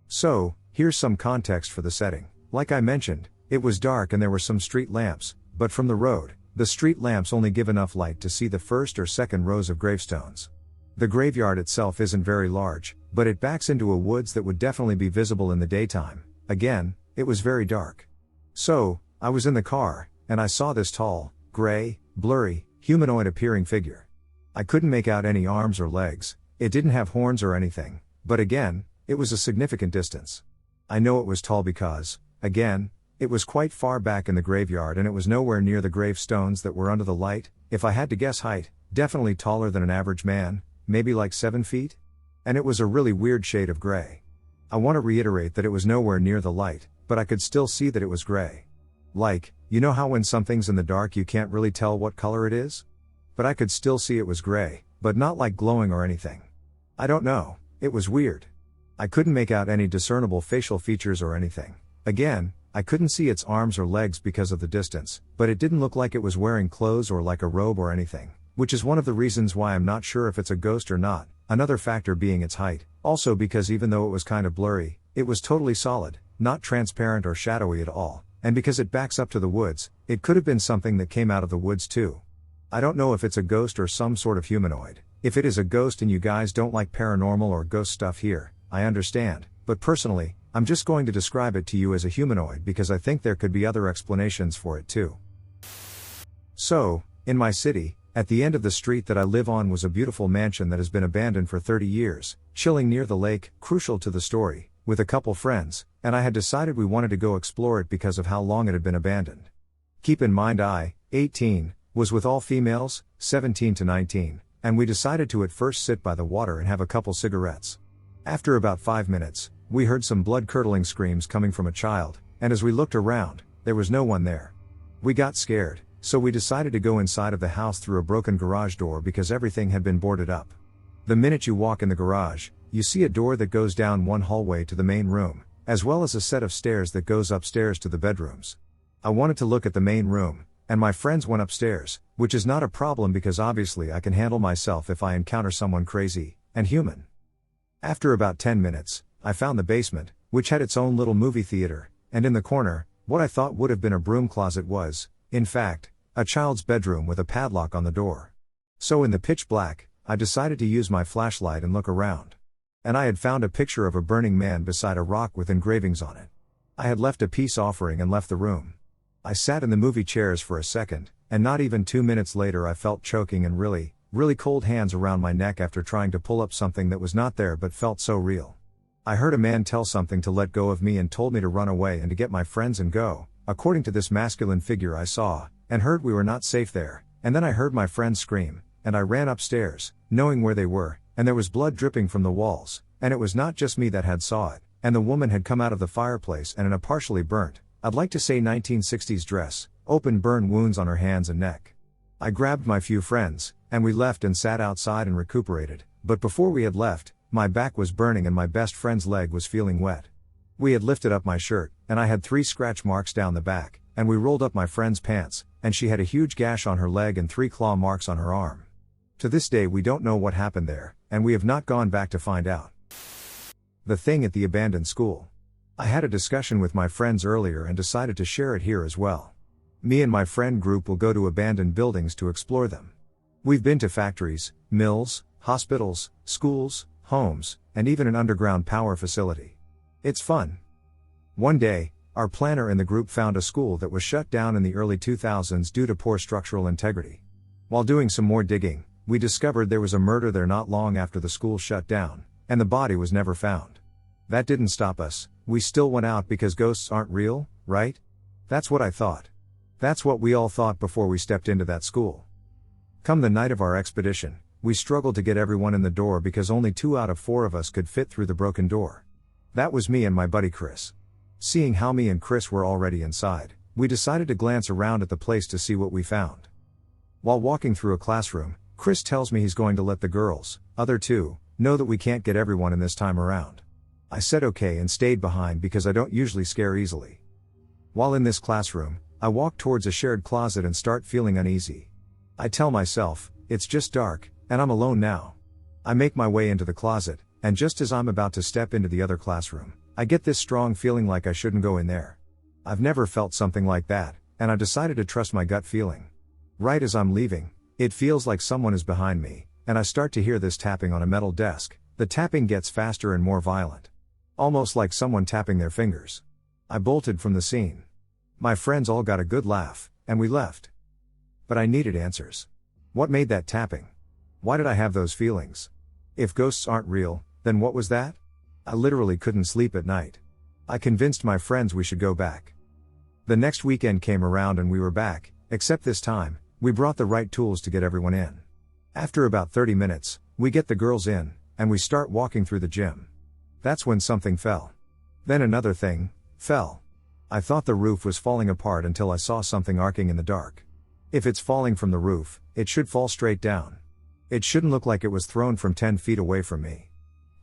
So, here's some context for the setting. Like I mentioned, it was dark and there were some street lamps, but from the road, the street lamps only give enough light to see the first or second rows of gravestones. The graveyard itself isn't very large, but it backs into a woods that would definitely be visible in the daytime. Again, it was very dark. So, I was in the car, and I saw this tall, gray, blurry, humanoid appearing figure. I couldn't make out any arms or legs, it didn't have horns or anything, but again, it was a significant distance. I know it was tall because, again, it was quite far back in the graveyard and it was nowhere near the gravestones that were under the light. If I had to guess height, definitely taller than an average man, maybe like 7 feet? And it was a really weird shade of gray. I want to reiterate that it was nowhere near the light, but I could still see that it was gray. Like, you know how when something's in the dark you can't really tell what color it is? But I could still see it was gray, but not like glowing or anything. I don't know, it was weird. I couldn't make out any discernible facial features or anything. Again, I couldn't see its arms or legs because of the distance, but it didn't look like it was wearing clothes or like a robe or anything, which is one of the reasons why I'm not sure if it's a ghost or not, another factor being its height, also because even though it was kind of blurry, it was totally solid, not transparent or shadowy at all, and because it backs up to the woods, it could have been something that came out of the woods too. I don't know if it's a ghost or some sort of humanoid. If it is a ghost and you guys don't like paranormal or ghost stuff here, I understand, but personally, I'm just going to describe it to you as a humanoid because I think there could be other explanations for it too. So, in my city, at the end of the street that I live on was a beautiful mansion that has been abandoned for 30 years, chilling near the lake, crucial to the story, with a couple friends, and I had decided we wanted to go explore it because of how long it had been abandoned. Keep in mind I, 18, was with all females, 17 to 19, and we decided to at first sit by the water and have a couple cigarettes. After about 5 minutes, we heard some blood-curdling screams coming from a child, and as we looked around, there was no one there. We got scared, so we decided to go inside of the house through a broken garage door because everything had been boarded up. The minute you walk in the garage, you see a door that goes down one hallway to the main room, as well as a set of stairs that goes upstairs to the bedrooms. I wanted to look at the main room, and my friends went upstairs, which is not a problem because obviously I can handle myself if I encounter someone crazy and human. After about 10 minutes, I found the basement, which had its own little movie theater, and in the corner, what I thought would have been a broom closet was, in fact, a child's bedroom with a padlock on the door. So in the pitch black, I decided to use my flashlight and look around. And I had found a picture of a burning man beside a rock with engravings on it. I had left a peace offering and left the room. I sat in the movie chairs for a second, and not even 2 minutes later I felt choking and really cold hands around my neck after trying to pull up something that was not there but felt so real. I heard a man tell something to let go of me and told me to run away and to get my friends and go, according to this masculine figure I saw, and heard we were not safe there, and then I heard my friends scream, and I ran upstairs, knowing where they were, and there was blood dripping from the walls, and it was not just me that had saw it, and the woman had come out of the fireplace and in a partially burnt, I'd like to say 1960s dress, open burn wounds on her hands and neck. I grabbed my few friends, and we left and sat outside and recuperated, but before we had left, my back was burning and my best friend's leg was feeling wet. We had lifted up my shirt, and I had 3 scratch marks down the back, and we rolled up my friend's pants, and she had a huge gash on her leg and 3 claw marks on her arm. To this day we don't know what happened there, and we have not gone back to find out. The thing at the abandoned school. I had a discussion with my friends earlier and decided to share it here as well. Me and my friend group will go to abandoned buildings to explore them. We've been to factories, mills, hospitals, schools, homes, and even an underground power facility. It's fun. One day, our planner in the group found a school that was shut down in the early 2000s due to poor structural integrity. While doing some more digging, we discovered there was a murder there not long after the school shut down, and the body was never found. That didn't stop us, we still went out because ghosts aren't real, right? That's what I thought. That's what we all thought before we stepped into that school. Come the night of our expedition, we struggled to get everyone in the door because only 2 out of 4 of us could fit through the broken door. That was me and my buddy Chris. Seeing how me and Chris were already inside, we decided to glance around at the place to see what we found. While walking through a classroom, Chris tells me he's going to let the girls, other 2, know that we can't get everyone in this time around. I said okay and stayed behind because I don't usually scare easily. While in this classroom, I walk towards a shared closet and start feeling uneasy. I tell myself, it's just dark, and I'm alone now. I make my way into the closet, and just as I'm about to step into the other classroom, I get this strong feeling like I shouldn't go in there. I've never felt something like that, and I decided to trust my gut feeling. Right as I'm leaving, it feels like someone is behind me, and I start to hear this tapping on a metal desk. The tapping gets faster and more violent. Almost like someone tapping their fingers. I bolted from the scene. My friends all got a good laugh, and we left. But I needed answers. What made that tapping? Why did I have those feelings? If ghosts aren't real, then what was that? I literally couldn't sleep at night. I convinced my friends we should go back. The next weekend came around and we were back, except this time, we brought the right tools to get everyone in. After about 30 minutes, we get the girls in, and we start walking through the gym. That's when something fell. Then another thing fell. I thought the roof was falling apart until I saw something arcing in the dark. If it's falling from the roof, it should fall straight down. It shouldn't look like it was thrown from 10 feet away from me.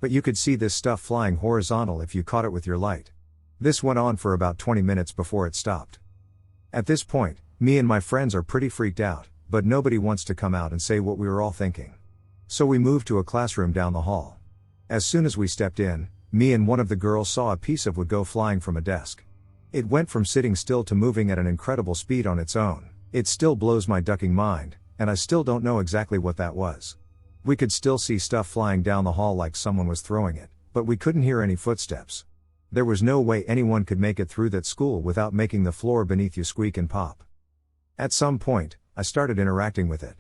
But you could see this stuff flying horizontal if you caught it with your light. This went on for about 20 minutes before it stopped. At this point, me and my friends are pretty freaked out, but nobody wants to come out and say what we were all thinking. So we moved to a classroom down the hall. As soon as we stepped in, me and one of the girls saw a piece of wood go flying from a desk. It went from sitting still to moving at an incredible speed on its own. It still blows my ducking mind, and I still don't know exactly what that was. We could still see stuff flying down the hall like someone was throwing it, but we couldn't hear any footsteps. There was no way anyone could make it through that school without making the floor beneath you squeak and pop. At some point, I started interacting with it.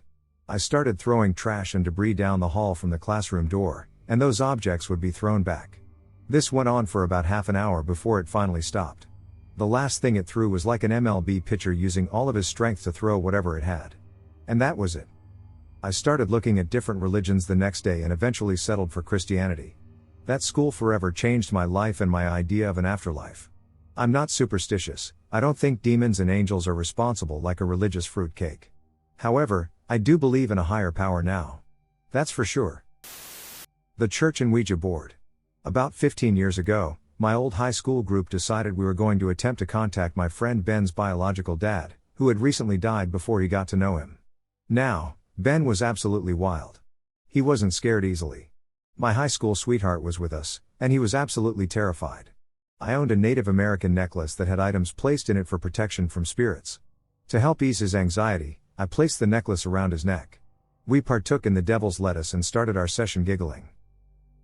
I started throwing trash and debris down the hall from the classroom door, and those objects would be thrown back. This went on for about half an hour before it finally stopped. The last thing it threw was like an MLB pitcher using all of his strength to throw whatever it had. And that was it. I started looking at different religions the next day and eventually settled for Christianity. That school forever changed my life and my idea of an afterlife. I'm not superstitious. I don't think demons and angels are responsible like a religious fruitcake. However, I do believe in a higher power now. That's for sure. The church and Ouija board. About 15 years ago, my old high school group decided we were going to attempt to contact my friend Ben's biological dad, who had recently died before he got to know him. Now, Ben was absolutely wild. He wasn't scared easily. My high school sweetheart was with us, and he was absolutely terrified. I owned a Native American necklace that had items placed in it for protection from spirits. To help ease his anxiety, I placed the necklace around his neck. We partook in the devil's lettuce and started our session giggling.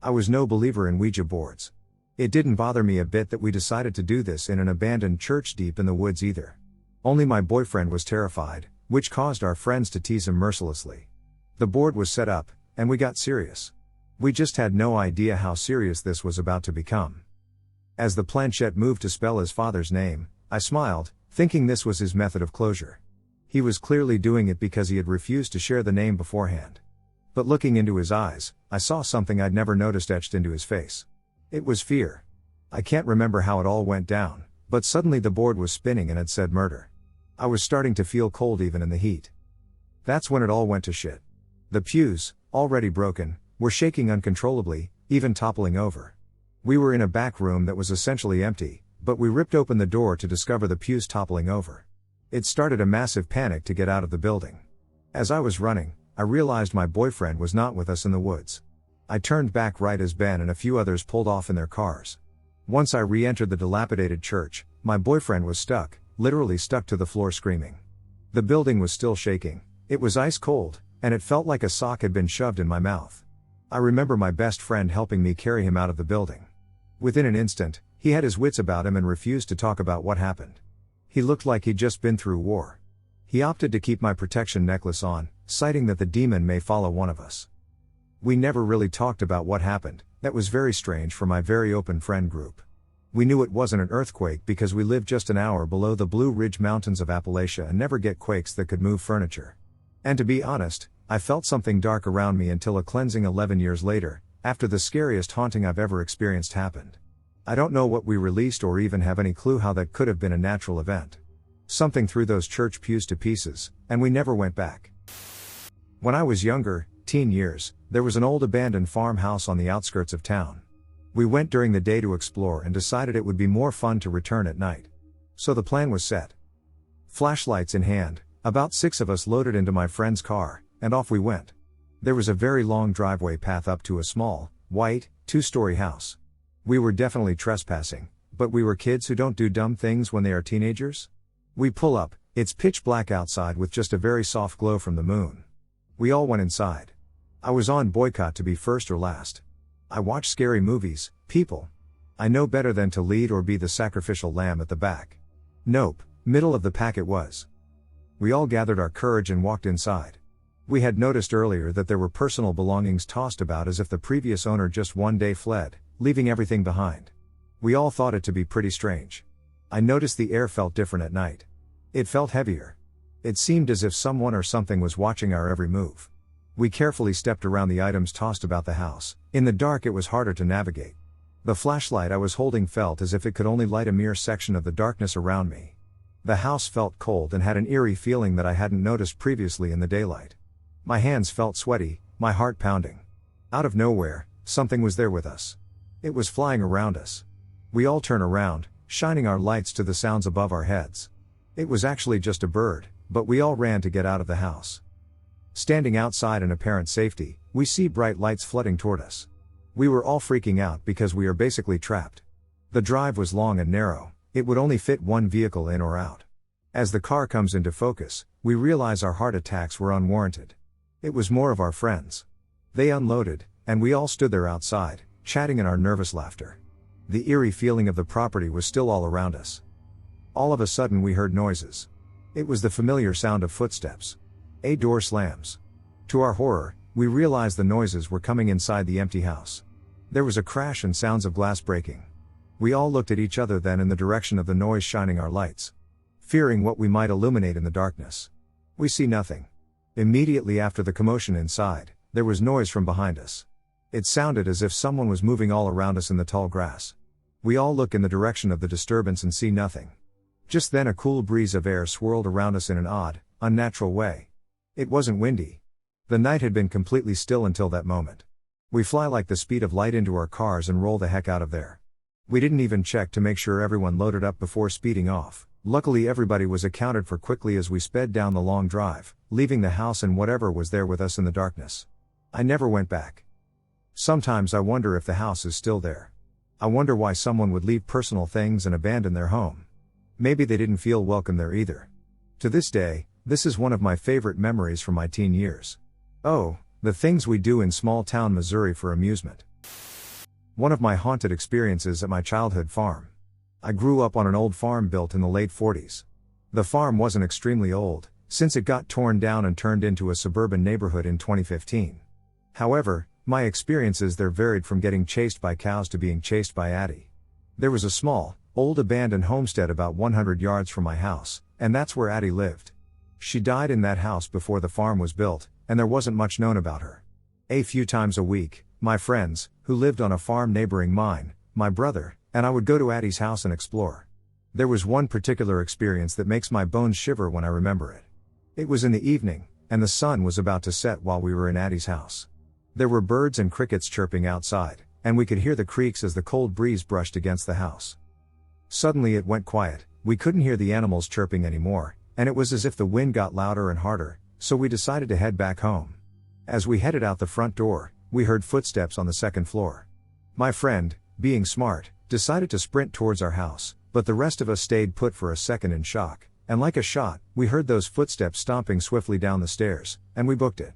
I was no believer in Ouija boards. It didn't bother me a bit that we decided to do this in an abandoned church deep in the woods either. Only my boyfriend was terrified, which caused our friends to tease him mercilessly. The board was set up, and we got serious. We just had no idea how serious this was about to become. As the planchette moved to spell his father's name, I smiled, thinking this was his method of closure. He was clearly doing it because he had refused to share the name beforehand. But looking into his eyes, I saw something I'd never noticed etched into his face. It was fear. I can't remember how it all went down, but suddenly the board was spinning and it said murder. I was starting to feel cold even in the heat. That's when it all went to shit. The pews, already broken, were shaking uncontrollably, even toppling over. We were in a back room that was essentially empty, but we ripped open the door to discover the pews toppling over. It started a massive panic to get out of the building. As I was running, I realized my boyfriend was not with us in the woods. I turned back right as Ben and a few others pulled off in their cars. Once I re-entered the dilapidated church, my boyfriend was stuck, literally stuck to the floor screaming. The building was still shaking, it was ice cold, and it felt like a sock had been shoved in my mouth. I remember my best friend helping me carry him out of the building. Within an instant, he had his wits about him and refused to talk about what happened. He looked like he'd just been through war. He opted to keep my protection necklace on, citing that the demon may follow one of us. We never really talked about what happened. That was very strange for my very open friend group. We knew it wasn't an earthquake because we lived just an hour below the Blue Ridge Mountains of Appalachia and never get quakes that could move furniture. And to be honest, I felt something dark around me until a cleansing 11 years later, after the scariest haunting I've ever experienced happened. I don't know what we released or even have any clue how that could have been a natural event. Something threw those church pews to pieces, and we never went back. When I was younger, teen years, there was an old abandoned farmhouse on the outskirts of town. We went during the day to explore and decided it would be more fun to return at night. So the plan was set. Flashlights in hand, About 6 of us loaded into my friend's car, and off we went. There was a very long driveway path up to a small, white, 2-story house. We were definitely trespassing, but we were kids who don't do dumb things when they are teenagers. We pull up, it's pitch black outside with just a very soft glow from the moon. We all went inside. I was on boycott to be first or last. I watch scary movies, people. I know better than to lead or be the sacrificial lamb at the back. Nope, middle of the pack it was. We all gathered our courage and walked inside. We had noticed earlier that there were personal belongings tossed about as if the previous owner just one day fled, leaving everything behind. We all thought it to be pretty strange. I noticed the air felt different at night. It felt heavier. It seemed as if someone or something was watching our every move. We carefully stepped around the items tossed about the house. In the dark it was harder to navigate. The flashlight I was holding felt as if it could only light a mere section of the darkness around me. The house felt cold and had an eerie feeling that I hadn't noticed previously in the daylight. My hands felt sweaty, my heart pounding. Out of nowhere, something was there with us. It was flying around us. We all turn around, shining our lights to the sounds above our heads. It was actually just a bird, but we all ran to get out of the house. Standing outside in apparent safety, we see bright lights flooding toward us. We were all freaking out because we are basically trapped. The drive was long and narrow, it would only fit one vehicle in or out. As the car comes into focus, we realize our heart attacks were unwarranted. It was more of our friends. They unloaded, and we all stood there outside, chatting in our nervous laughter. The eerie feeling of the property was still all around us. All of a sudden we heard noises. It was the familiar sound of footsteps. A door slams. To our horror, we realized the noises were coming inside the empty house. There was a crash and sounds of glass breaking. We all looked at each other then in the direction of the noise, shining our lights, fearing what we might illuminate in the darkness. We see nothing. Immediately after the commotion inside, there was noise from behind us. It sounded as if someone was moving all around us in the tall grass. We all look in the direction of the disturbance and see nothing. Just then a cool breeze of air swirled around us in an odd, unnatural way. It wasn't windy. The night had been completely still until that moment. We fly like the speed of light into our cars and roll the heck out of there. We didn't even check to make sure everyone loaded up before speeding off. Luckily everybody was accounted for quickly as we sped down the long drive, leaving the house and whatever was there with us in the darkness. I never went back. Sometimes I wonder if the house is still there. I wonder why someone would leave personal things and abandon their home. Maybe they didn't feel welcome there either. To this day, this is one of my favorite memories from my teen years. Oh, the things we do in small town Missouri for amusement. One of my haunted experiences at my childhood farm. I grew up on an old farm built in the late 40s. The farm wasn't extremely old, since it got torn down and turned into a suburban neighborhood in 2015. However, my experiences there varied from getting chased by cows to being chased by Addy. There was a small, old abandoned homestead about 100 yards from my house, and that's where Addy lived. She died in that house before the farm was built, and there wasn't much known about her. A few times a week, my friends, who lived on a farm neighboring mine, my brother, and I would go to Addy's house and explore. There was one particular experience that makes my bones shiver when I remember it. It was in the evening, and the sun was about to set while we were in Addy's house. There were birds and crickets chirping outside, and we could hear the creaks as the cold breeze brushed against the house. Suddenly it went quiet, we couldn't hear the animals chirping anymore, and it was as if the wind got louder and harder, so we decided to head back home. As we headed out the front door, we heard footsteps on the second floor. My friend, being smart, decided to sprint towards our house, but the rest of us stayed put for a second in shock, and like a shot, we heard those footsteps stomping swiftly down the stairs, and we booked it.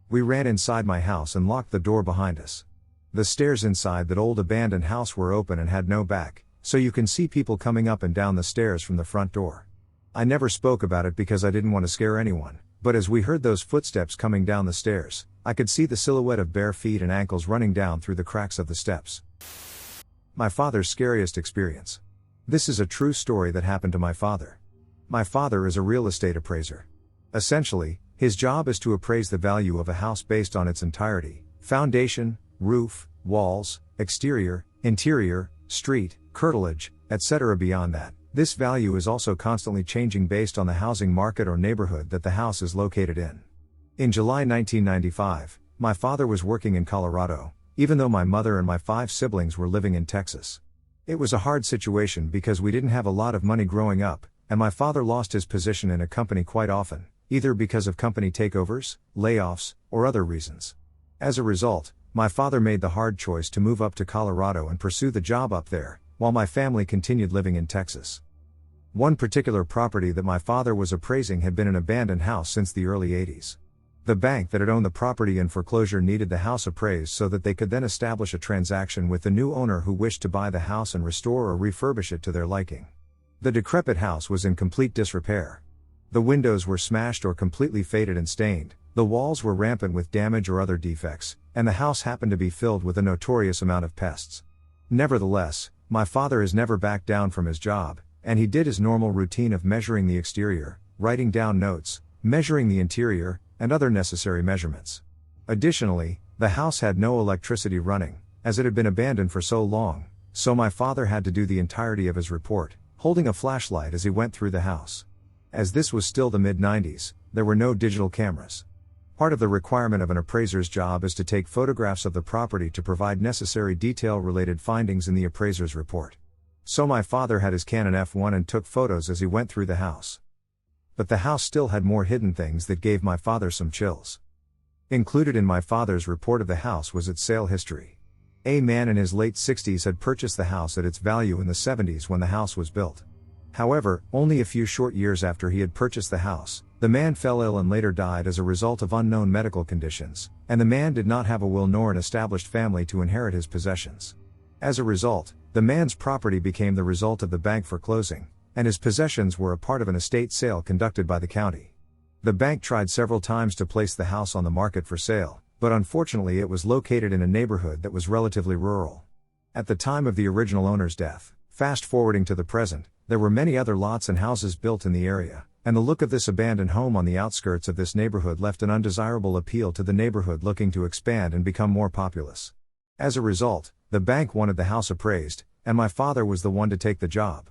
We ran inside my house and locked the door behind us. The stairs inside that old abandoned house were open and had no back, so you can see people coming up and down the stairs from the front door. I never spoke about it because I didn't want to scare anyone, but as we heard those footsteps coming down the stairs, I could see the silhouette of bare feet and ankles running down through the cracks of the steps. My father's scariest experience. This is a true story that happened to my father. My father is a real estate appraiser. Essentially, his job is to appraise the value of a house based on its entirety: foundation, roof, walls, exterior, interior, street, curtilage, etc. Beyond that, this value is also constantly changing based on the housing market or neighborhood that the house is located in. In July 1995, my father was working in Colorado, even though my mother and my 5 siblings were living in Texas. It was a hard situation because we didn't have a lot of money growing up, and my father lost his position in a company quite often, either because of company takeovers, layoffs, or other reasons. As a result, my father made the hard choice to move up to Colorado and pursue the job up there, while my family continued living in Texas. One particular property that my father was appraising had been an abandoned house since the early 80s. The bank that had owned the property in foreclosure needed the house appraised so that they could then establish a transaction with the new owner who wished to buy the house and restore or refurbish it to their liking. The decrepit house was in complete disrepair. The windows were smashed or completely faded and stained, the walls were rampant with damage or other defects, and the house happened to be filled with a notorious amount of pests. Nevertheless, my father has never backed down from his job, and he did his normal routine of measuring the exterior, writing down notes, measuring the interior, and other necessary measurements. Additionally, the house had no electricity running, as it had been abandoned for so long, so my father had to do the entirety of his report, holding a flashlight as he went through the house. As this was still the mid-90s, there were no digital cameras. Part of the requirement of an appraiser's job is to take photographs of the property to provide necessary detail-related findings in the appraiser's report. So my father had his Canon F1 and took photos as he went through the house. But the house still had more hidden things that gave my father some chills. Included in my father's report of the house was its sale history. A man in his late 60s had purchased the house at its value in the 70s when the house was built. However, only a few short years after he had purchased the house, the man fell ill and later died as a result of unknown medical conditions, and the man did not have a will nor an established family to inherit his possessions. As a result, the man's property became the result of the bank foreclosing, and his possessions were a part of an estate sale conducted by the county. The bank tried several times to place the house on the market for sale, but unfortunately it was located in a neighborhood that was relatively rural. At the time of the original owner's death, fast forwarding to the present, there were many other lots and houses built in the area, and the look of this abandoned home on the outskirts of this neighborhood left an undesirable appeal to the neighborhood looking to expand and become more populous. As a result, the bank wanted the house appraised, and my father was the one to take the job.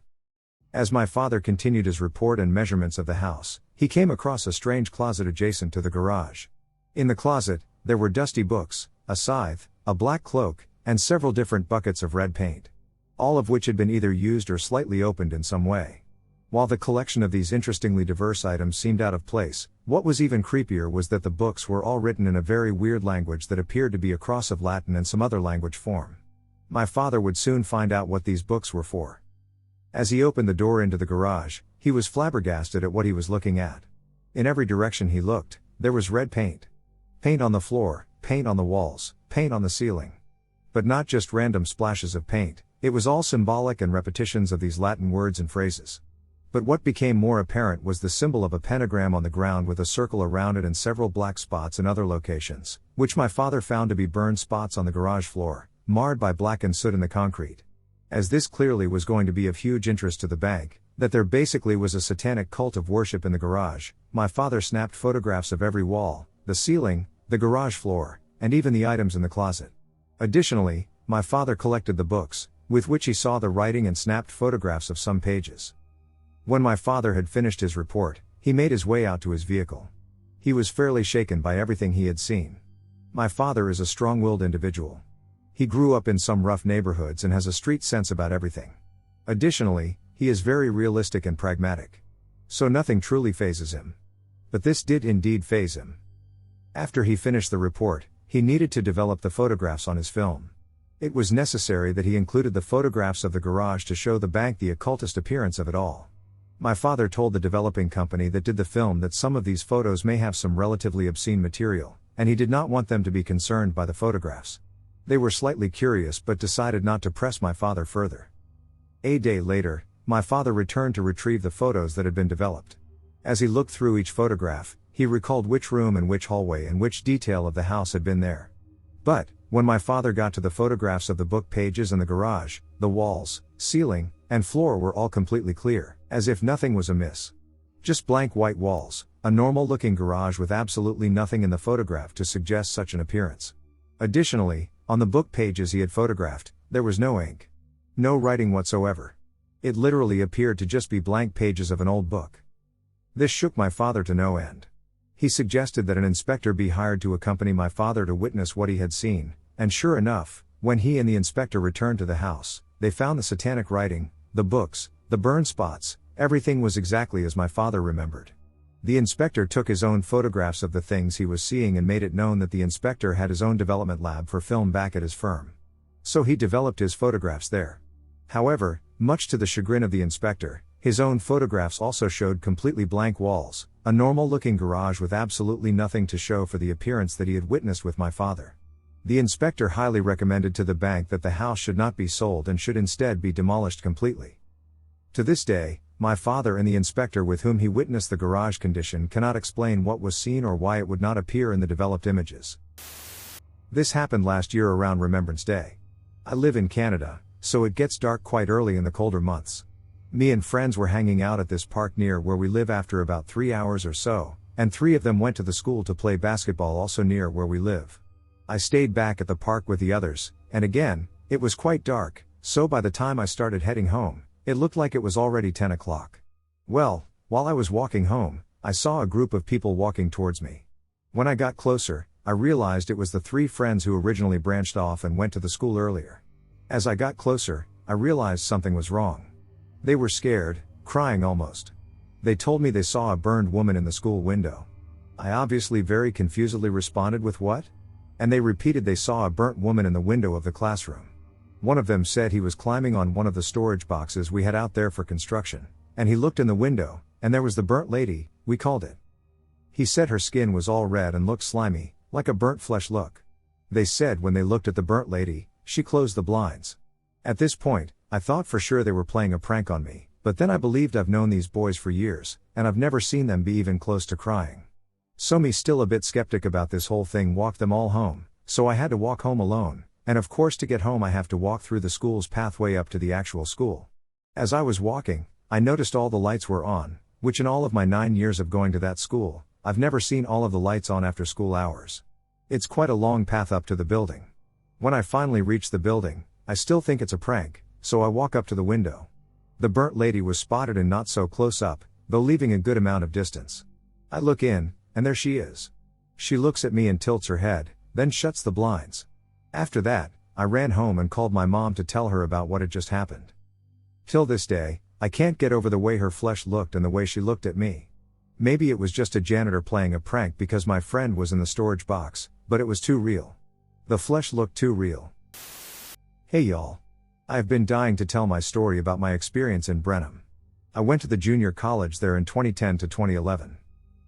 As my father continued his report and measurements of the house, he came across a strange closet adjacent to the garage. In the closet, there were dusty books, a scythe, a black cloak, and several different buckets of red paint, all of which had been either used or slightly opened in some way. While the collection of these interestingly diverse items seemed out of place, what was even creepier was that the books were all written in a very weird language that appeared to be a cross of Latin and some other language form. My father would soon find out what these books were for. As he opened the door into the garage, he was flabbergasted at what he was looking at. In every direction he looked, there was red paint. Paint on the floor, paint on the walls, paint on the ceiling. But not just random splashes of paint, it was all symbolic and repetitions of these Latin words and phrases. But what became more apparent was the symbol of a pentagram on the ground with a circle around it and several black spots in other locations, which my father found to be burned spots on the garage floor, marred by blackened soot in the concrete. As this clearly was going to be of huge interest to the bank, that there basically was a satanic cult of worship in the garage, my father snapped photographs of every wall, the ceiling, the garage floor, and even the items in the closet. Additionally, my father collected the books, with which he saw the writing and snapped photographs of some pages. When my father had finished his report, he made his way out to his vehicle. He was fairly shaken by everything he had seen. My father is a strong-willed individual. He grew up in some rough neighborhoods and has a street sense about everything. Additionally, he is very realistic and pragmatic. So nothing truly phases him. But this did indeed faze him. After he finished the report, he needed to develop the photographs on his film. It was necessary that he included the photographs of the garage to show the bank the occultist appearance of it all. My father told the developing company that did the film that some of these photos may have some relatively obscene material, and he did not want them to be concerned by the photographs. They were slightly curious but decided not to press my father further. A day later, my father returned to retrieve the photos that had been developed. As he looked through each photograph, he recalled which room and which hallway and which detail of the house had been there. But, when my father got to the photographs of the book pages and the garage, the walls, ceiling, and floor were all completely clear, as if nothing was amiss. Just blank white walls, a normal-looking garage with absolutely nothing in the photograph to suggest such an appearance. Additionally, on the book pages he had photographed, there was no ink. No writing whatsoever. It literally appeared to just be blank pages of an old book. This shook my father to no end. He suggested that an inspector be hired to accompany my father to witness what he had seen, and sure enough, when he and the inspector returned to the house, they found the satanic writing, the books, the burn spots, everything was exactly as my father remembered. The inspector took his own photographs of the things he was seeing and made it known that the inspector had his own development lab for film back at his firm. So he developed his photographs there. However, much to the chagrin of the inspector, his own photographs also showed completely blank walls, a normal-looking garage with absolutely nothing to show for the appearance that he had witnessed with my father. The inspector highly recommended to the bank that the house should not be sold and should instead be demolished completely. To this day, my father and the inspector with whom he witnessed the garage condition cannot explain what was seen or why it would not appear in the developed images. This happened last year around Remembrance Day. I live in Canada, so it gets dark quite early in the colder months. Me and friends were hanging out at this park near where we live after about 3 hours or so, and 3 of them went to the school to play basketball also near where we live. I stayed back at the park with the others, and again, it was quite dark, so by the time I started heading home, it looked like it was already 10 o'clock. Well, while I was walking home, I saw a group of people walking towards me. When I got closer, I realized it was the 3 friends who originally branched off and went to the school earlier. As I got closer, I realized something was wrong. They were scared, crying almost. They told me they saw a burned woman in the school window. I obviously very confusedly responded with what? And they repeated they saw a burnt woman in the window of the classroom. One of them said he was climbing on one of the storage boxes we had out there for construction, and he looked in the window, and there was the burnt lady, we called it. He said her skin was all red and looked slimy, like a burnt flesh look. They said when they looked at the burnt lady, she closed the blinds. At this point, I thought for sure they were playing a prank on me, but then I believed I've known these boys for years, and I've never seen them be even close to crying. So me still a bit skeptic about this whole thing walked them all home, so I had to walk home alone. And of course to get home I have to walk through the school's pathway up to the actual school. As I was walking, I noticed all the lights were on, which in all of my 9 years of going to that school, I've never seen all of the lights on after school hours. It's quite a long path up to the building. When I finally reach the building, I still think it's a prank, so I walk up to the window. The burnt lady was spotted and not so close up, though leaving a good amount of distance. I look in, and there she is. She looks at me and tilts her head, then shuts the blinds. After that, I ran home and called my mom to tell her about what had just happened. Till this day, I can't get over the way her flesh looked and the way she looked at me. Maybe it was just a janitor playing a prank because my friend was in the storage box, but it was too real. The flesh looked too real. Hey y'all. I've been dying to tell my story about my experience in Brenham. I went to the junior college there in 2010 to 2011.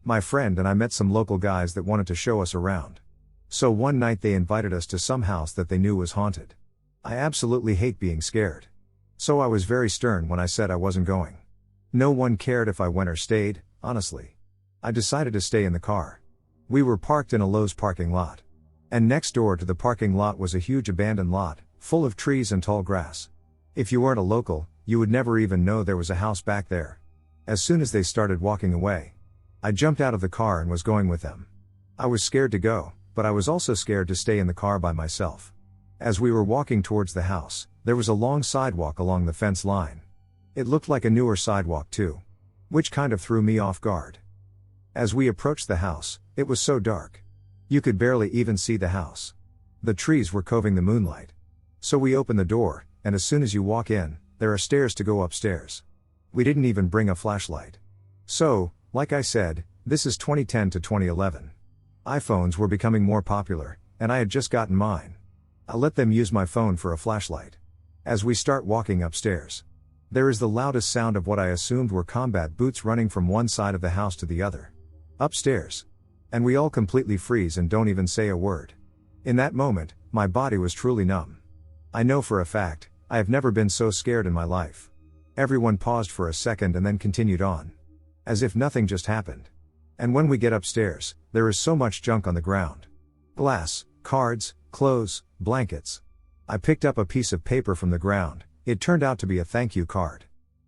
My friend and I met some local guys that wanted to show us around. So one night they invited us to some house that they knew was haunted. I absolutely hate being scared. So I was very stern when I said I wasn't going. No one cared if I went or stayed, honestly. I decided to stay in the car. We were parked in a Lowe's parking lot. And next door to the parking lot was a huge abandoned lot, full of trees and tall grass. If you weren't a local, you would never even know there was a house back there. As soon as they started walking away, I jumped out of the car and was going with them. I was scared to go, but I was also scared to stay in the car by myself. As we were walking towards the house, there was a long sidewalk along the fence line. It looked like a newer sidewalk too, which kind of threw me off guard. As we approached the house, it was so dark. You could barely even see the house. The trees were covering the moonlight. So we opened the door, and as soon as you walk in, there are stairs to go upstairs. We didn't even bring a flashlight. So, like I said, this is 2010 to 2011. iPhones were becoming more popular, and I had just gotten mine. I let them use my phone for a flashlight. As we start walking upstairs, there is the loudest sound of what I assumed were combat boots running from one side of the house to the other. Upstairs. And we all completely freeze and don't even say a word. In that moment, my body was truly numb. I know for a fact, I have never been so scared in my life. Everyone paused for a second and then continued on. As if nothing just happened. And when we get upstairs, there is so much junk on the ground. Glass, cards, clothes, blankets. I picked up a piece of paper from the ground. It turned out to be a thank you card.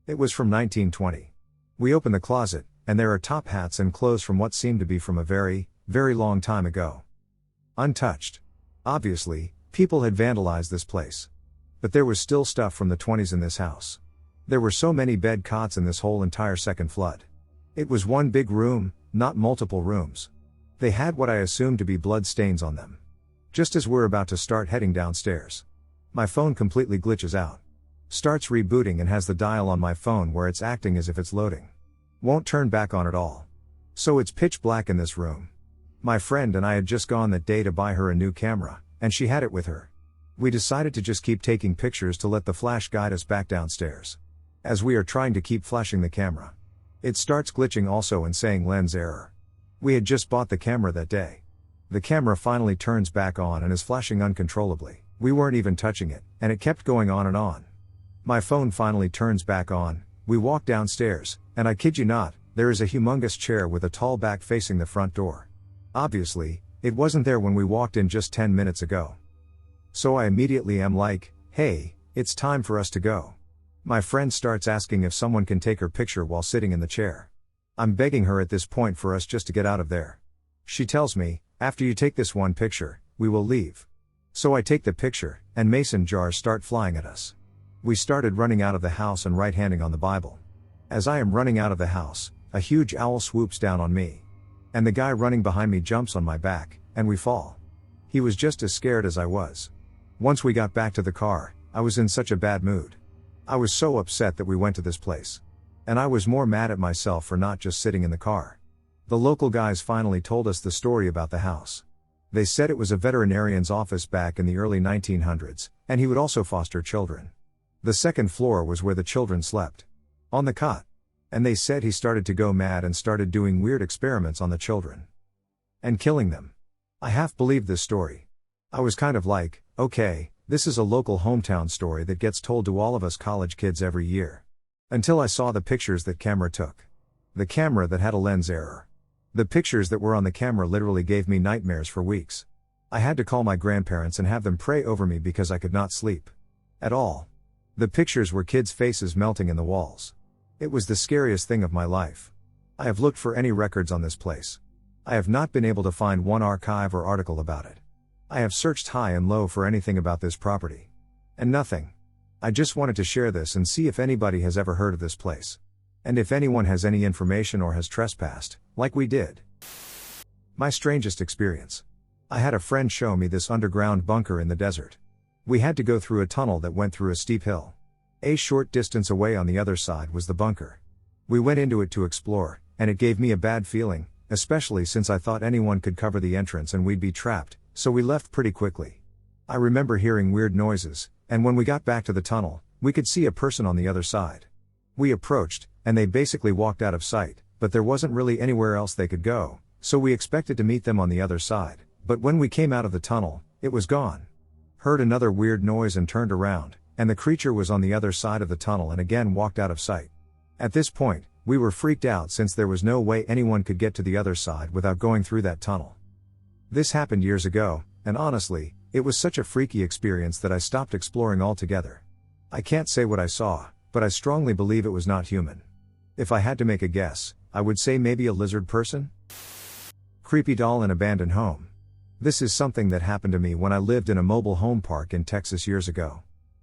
It was from 1920. We opened the closet, and there are top hats and clothes from what seemed to be from a very, very long time ago. Untouched. Obviously, people had vandalized this place. But there was still stuff from the 20s in this house. There were so many bed cots in this whole entire second flood. It was one big room, not multiple rooms. They had what I assumed to be blood stains on them. Just as we're about to start heading downstairs, my phone completely glitches out. Starts rebooting and has the dial on my phone where it's acting as if it's loading. Won't turn back on at all. So it's pitch black in this room. My friend and I had just gone that day to buy her a new camera, and she had it with her. We decided to just keep taking pictures to let the flash guide us back downstairs. As we are trying to keep flashing the camera, it starts glitching also and saying lens error. We had just bought the camera that day. The camera finally turns back on and is flashing uncontrollably. We weren't even touching it, and it kept going on and on. My phone finally turns back on, we walk downstairs, and I kid you not, there is a humongous chair with a tall back facing the front door. Obviously, it wasn't there when we walked in just 10 minutes ago. So I immediately am like, hey, it's time for us to go. My friend starts asking if someone can take her picture while sitting in the chair. I'm begging her at this point for us just to get out of there. She tells me, after you take this one picture, we will leave. So I take the picture, and mason jars start flying at us. We started running out of the house and right-handing on the Bible. As I am running out of the house, a huge owl swoops down on me. And the guy running behind me jumps on my back, and we fall. He was just as scared as I was. Once we got back to the car, I was in such a bad mood. I was so upset that we went to this place. And I was more mad at myself for not just sitting in the car. The local guys finally told us the story about the house. They said it was a veterinarian's office back in the early 1900s, and he would also foster children. The second floor was where the children slept. On the cot. And they said he started to go mad and started doing weird experiments on the children. And killing them. I half believed this story. I was kind of like, okay, this is a local hometown story that gets told to all of us college kids every year. Until I saw the pictures that camera took. The camera that had a lens error. The pictures that were on the camera literally gave me nightmares for weeks. I had to call my grandparents and have them pray over me because I could not sleep. At all. The pictures were kids' faces melting in the walls. It was the scariest thing of my life. I have looked for any records on this place. I have not been able to find one archive or article about it. I have searched high and low for anything about this property. And nothing. I just wanted to share this and see if anybody has ever heard of this place. And if anyone has any information or has trespassed, like we did. My strangest experience. I had a friend show me this underground bunker in the desert. We had to go through a tunnel that went through a steep hill. A short distance away on the other side was the bunker. We went into it to explore, and it gave me a bad feeling, especially since I thought anyone could cover the entrance and we'd be trapped, so we left pretty quickly. I remember hearing weird noises, and when we got back to the tunnel, we could see a person on the other side. We approached, and they basically walked out of sight, but there wasn't really anywhere else they could go, so we expected to meet them on the other side, but when we came out of the tunnel, it was gone. Heard another weird noise and turned around, and the creature was on the other side of the tunnel and again walked out of sight. At this point, we were freaked out since there was no way anyone could get to the other side without going through that tunnel. This happened years ago, and honestly, it was such a freaky experience that I stopped exploring altogether. I can't say what I saw, but I strongly believe it was not human. If I had to make a guess, I would say maybe a lizard person? Creepy doll in abandoned home. This is something that happened to me when I lived in a mobile home park in Texas years ago.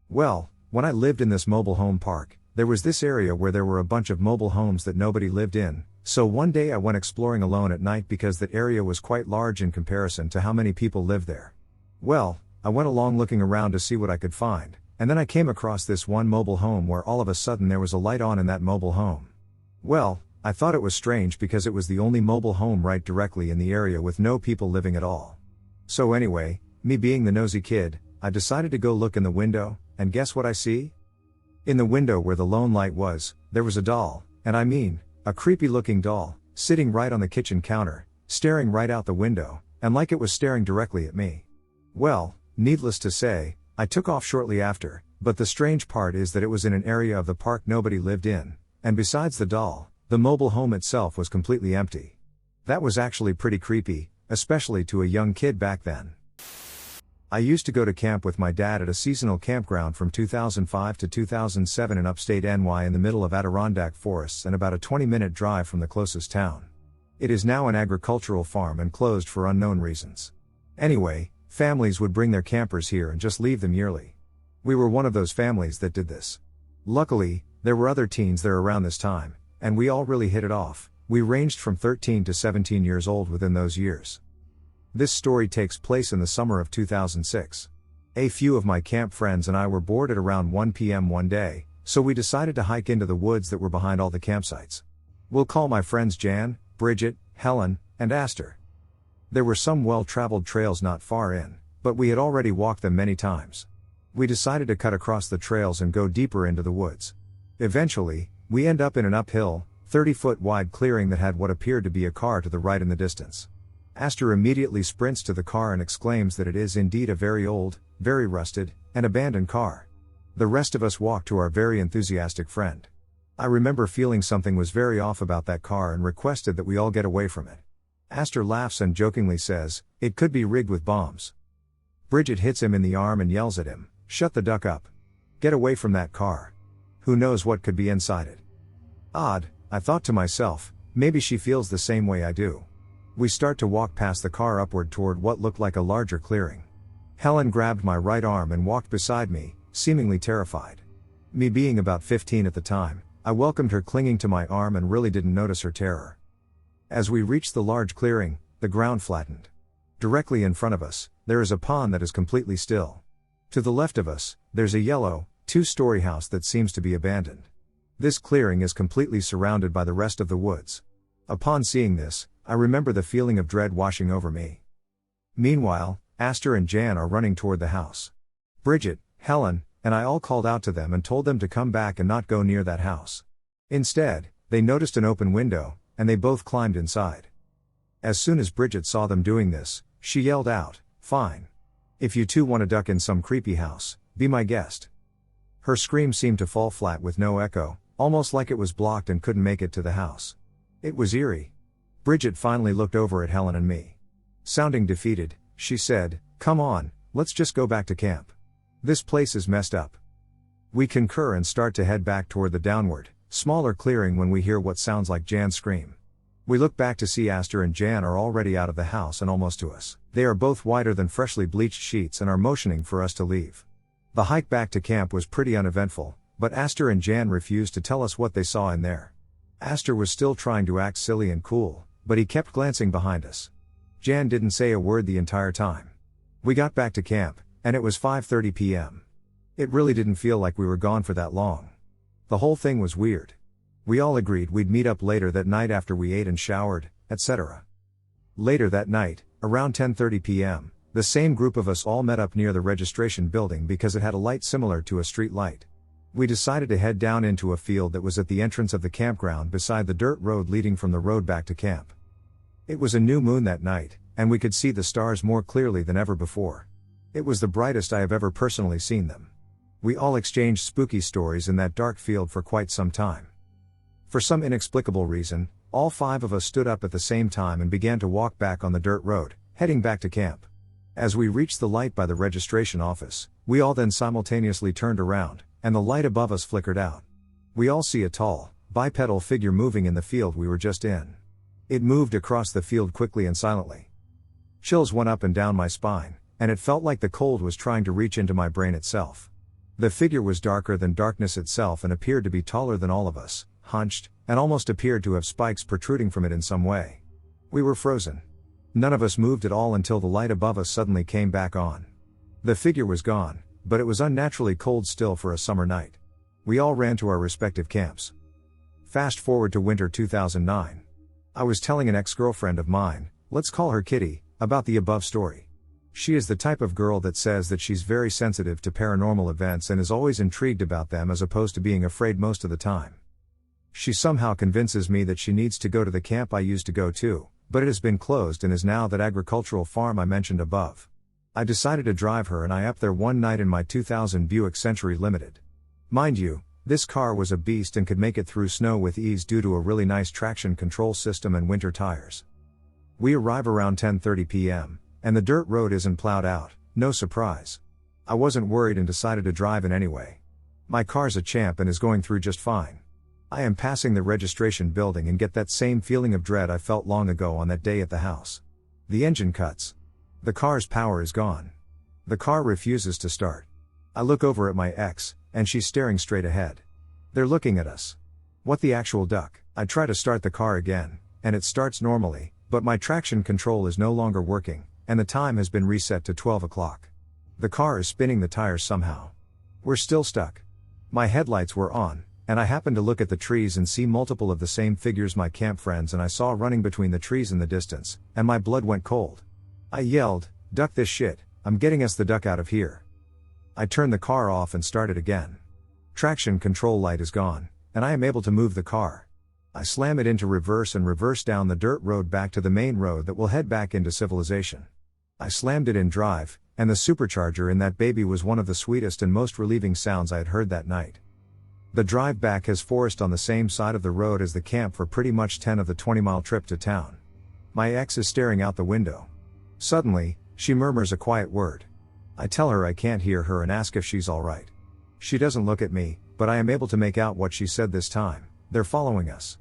Well, when I lived in this mobile home park, there was this area where there were a bunch of mobile homes that nobody lived in, so one day I went exploring alone at night because that area was quite large in comparison to how many people lived there. Well, I went along looking around to see what I could find, and then I came across this one mobile home where all of a sudden there was a light on in that mobile home. Well, I thought it was strange because it was the only mobile home right directly in the area with no people living at all. So anyway, me being the nosy kid, I decided to go look in the window, and guess what I see? In the window where the lone light was, there was a doll, and I mean, a creepy looking doll, sitting right on the kitchen counter, staring right out the window, and like it was staring directly at me. Well, needless to say, I took off shortly after, but the strange part is that it was in an area of the park nobody lived in, and besides the doll, the mobile home itself was completely empty. That was actually pretty creepy, especially to a young kid back then. I used to go to camp with my dad at a seasonal campground from 2005 to 2007 in upstate NY in the middle of Adirondack forests and about a 20-minute drive from the closest town. It is now an agricultural farm and closed for unknown reasons. Anyway, families would bring their campers here and just leave them yearly. We were one of those families that did this. Luckily, there were other teens there around this time, and we all really hit it off. We ranged from 13 to 17 years old within those years. This story takes place in the summer of 2006. A few of my camp friends and I were bored at around 1 p.m. one day, so we decided to hike into the woods that were behind all the campsites. We'll call my friends Jan, Bridget, Helen, and Astor. There were some well-traveled trails not far in, but we had already walked them many times. We decided to cut across the trails and go deeper into the woods. Eventually, we end up in an uphill, 30-foot wide clearing that had what appeared to be a car to the right in the distance. Astor immediately sprints to the car and exclaims that it is indeed a very old, very rusted, and abandoned car. The rest of us walk to our very enthusiastic friend. I remember feeling something was very off about that car and requested that we all get away from it. Astor laughs and jokingly says, "It could be rigged with bombs." Bridget hits him in the arm and yells at him, "Shut the duck up. Get away from that car. Who knows what could be inside it?" Odd, I thought to myself, maybe she feels the same way I do. We start to walk past the car upward toward what looked like a larger clearing. Helen grabbed my right arm and walked beside me, seemingly terrified. Me being about 15 at the time, I welcomed her clinging to my arm and really didn't notice her terror. As we reached the large clearing, the ground flattened. Directly in front of us, there is a pond that is completely still. To the left of us, there's a yellow, two-story house that seems to be abandoned. This clearing is completely surrounded by the rest of the woods. Upon seeing this, I remember the feeling of dread washing over me. Meanwhile, Astor and Jan are running toward the house. Bridget, Helen, and I all called out to them and told them to come back and not go near that house. Instead, they noticed an open window, and they both climbed inside. As soon as Bridget saw them doing this, she yelled out, "Fine. If you two want to duck in some creepy house, be my guest." Her scream seemed to fall flat with no echo, almost like it was blocked and couldn't make it to the house. It was eerie. Bridget finally looked over at Helen and me. Sounding defeated, she said, "Come on, let's just go back to camp. This place is messed up." We concur and start to head back toward the downward, smaller clearing when we hear what sounds like Jan's scream. We look back to see Astor and Jan are already out of the house and almost to us. They are both whiter than freshly bleached sheets and are motioning for us to leave. The hike back to camp was pretty uneventful, but Astor and Jan refused to tell us what they saw in there. Astor was still trying to act silly and cool, but he kept glancing behind us. Jan didn't say a word the entire time. We got back to camp, and it was 5:30 p.m. It really didn't feel like we were gone for that long. The whole thing was weird. We all agreed we'd meet up later that night after we ate and showered, etc. Later that night, around 10:30 p.m., the same group of us all met up near the registration building because it had a light similar to a street light. We decided to head down into a field that was at the entrance of the campground beside the dirt road leading from the road back to camp. It was a new moon that night, and we could see the stars more clearly than ever before. It was the brightest I have ever personally seen them. We all exchanged spooky stories in that dark field for quite some time. For some inexplicable reason, all five of us stood up at the same time and began to walk back on the dirt road, heading back to camp. As we reached the light by the registration office, we all then simultaneously turned around, and the light above us flickered out. We all see a tall, bipedal figure moving in the field we were just in. It moved across the field quickly and silently. Chills went up and down my spine, and it felt like the cold was trying to reach into my brain itself. The figure was darker than darkness itself and appeared to be taller than all of us, hunched, and almost appeared to have spikes protruding from it in some way. We were frozen. None of us moved at all until the light above us suddenly came back on. The figure was gone, but it was unnaturally cold still for a summer night. We all ran to our respective camps. Fast forward to winter 2009. I was telling an ex-girlfriend of mine, let's call her Kitty, about the above story. She is the type of girl that says that she's very sensitive to paranormal events and is always intrigued about them as opposed to being afraid most of the time. She somehow convinces me that she needs to go to the camp I used to go to, but it has been closed and is now that agricultural farm I mentioned above. I decided to drive her and I up there one night in my 2000 Buick Century Limited. Mind you, this car was a beast and could make it through snow with ease due to a really nice traction control system and winter tires. We arrive around 10:30 p.m., and the dirt road isn't plowed out, no surprise. I wasn't worried and decided to drive in anyway. My car's a champ and is going through just fine. I am passing the registration building and get that same feeling of dread I felt long ago on that day at the house. The engine cuts. The car's power is gone. The car refuses to start. I look over at my ex, and she's staring straight ahead. They're looking at us. What the actual duck? I try to start the car again, and it starts normally, but my traction control is no longer working, and the time has been reset to 12 o'clock. The car is spinning the tires somehow. We're still stuck. My headlights were on, and I happened to look at the trees and see multiple of the same figures my camp friends and I saw running between the trees in the distance, and my blood went cold. I yelled, "Duck this shit, I'm getting us the duck out of here." I turned the car off and started again. Traction control light is gone, and I am able to move the car. I slam it into reverse and reverse down the dirt road back to the main road that will head back into civilization. I slammed it in drive, and the supercharger in that baby was one of the sweetest and most relieving sounds I had heard that night. The drive back has forest on the same side of the road as the camp for pretty much 10 of the 20-mile trip to town. My ex is staring out the window. Suddenly, she murmurs a quiet word. I tell her I can't hear her and ask if she's alright. She doesn't look at me, but I am able to make out what she said this time. They're following us.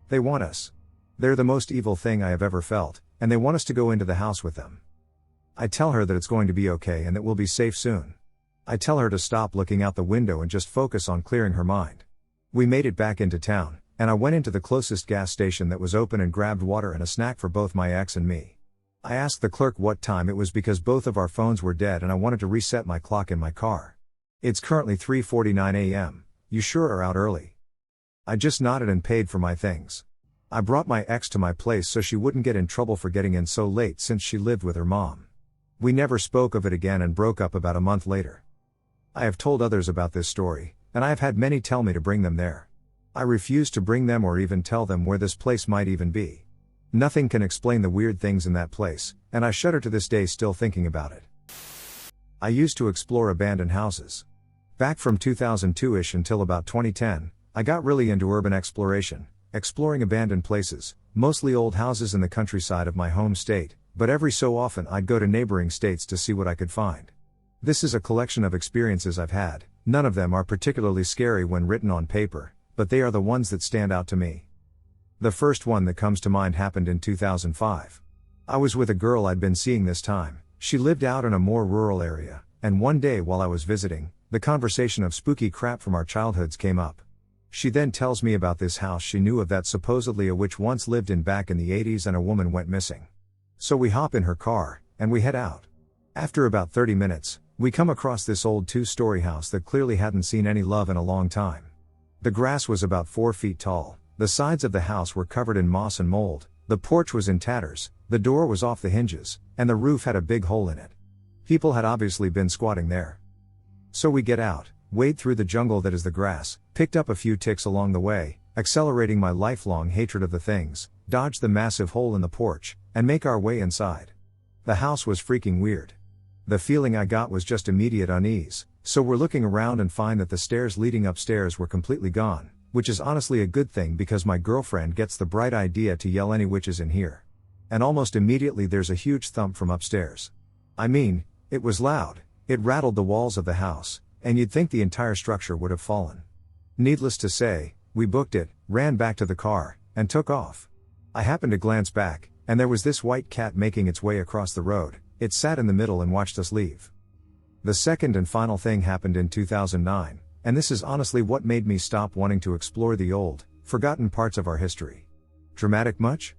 They want us. They're the most evil thing I have ever felt, and they want us to go into the house with them. I tell her that it's going to be okay and that we'll be safe soon. I tell her to stop looking out the window and just focus on clearing her mind. We made it back into town, and I went into the closest gas station that was open and grabbed water and a snack for both my ex and me. I asked the clerk what time it was because both of our phones were dead and I wanted to reset my clock in my car. It's currently 3:49 a.m. You sure are out early. I just nodded and paid for my things. I brought my ex to my place so she wouldn't get in trouble for getting in so late since she lived with her mom. We never spoke of it again and broke up about a month later. I have told others about this story, and I have had many tell me to bring them there. I refuse to bring them or even tell them where this place might even be. Nothing can explain the weird things in that place, and I shudder to this day still thinking about it. I used to explore abandoned houses. Back from 2002-ish until about 2010, I got really into urban exploration, exploring abandoned places, mostly old houses in the countryside of my home state, but every so often I'd go to neighboring states to see what I could find. This is a collection of experiences I've had. None of them are particularly scary when written on paper, but they are the ones that stand out to me. The first one that comes to mind happened in 2005. I was with a girl I'd been seeing this time. She lived out in a more rural area, and one day while I was visiting, the conversation of spooky crap from our childhoods came up. She then tells me about this house she knew of that supposedly a witch once lived in back in the 80s and a woman went missing. So we hop in her car, and we head out. After about 30 minutes, we come across this old 2-story house that clearly hadn't seen any love in a long time. The grass was about 4 feet tall, the sides of the house were covered in moss and mold, the porch was in tatters, the door was off the hinges, and the roof had a big hole in it. People had obviously been squatting there. So we get out, wade through the jungle that is the grass, picked up a few ticks along the way, accelerating my lifelong hatred of the things, dodged the massive hole in the porch, and make our way inside. The house was freaking weird. The feeling I got was just immediate unease, so we're looking around and find that the stairs leading upstairs were completely gone, which is honestly a good thing because my girlfriend gets the bright idea to yell any witches in here. And almost immediately there's a huge thump from upstairs. I mean, it was loud, it rattled the walls of the house, and you'd think the entire structure would have fallen. Needless to say, we booked it, ran back to the car, and took off. I happened to glance back, and there was this white cat making its way across the road. It sat in the middle and watched us leave. The second and final thing happened in 2009, and this is honestly what made me stop wanting to explore the old, forgotten parts of our history. Dramatic much?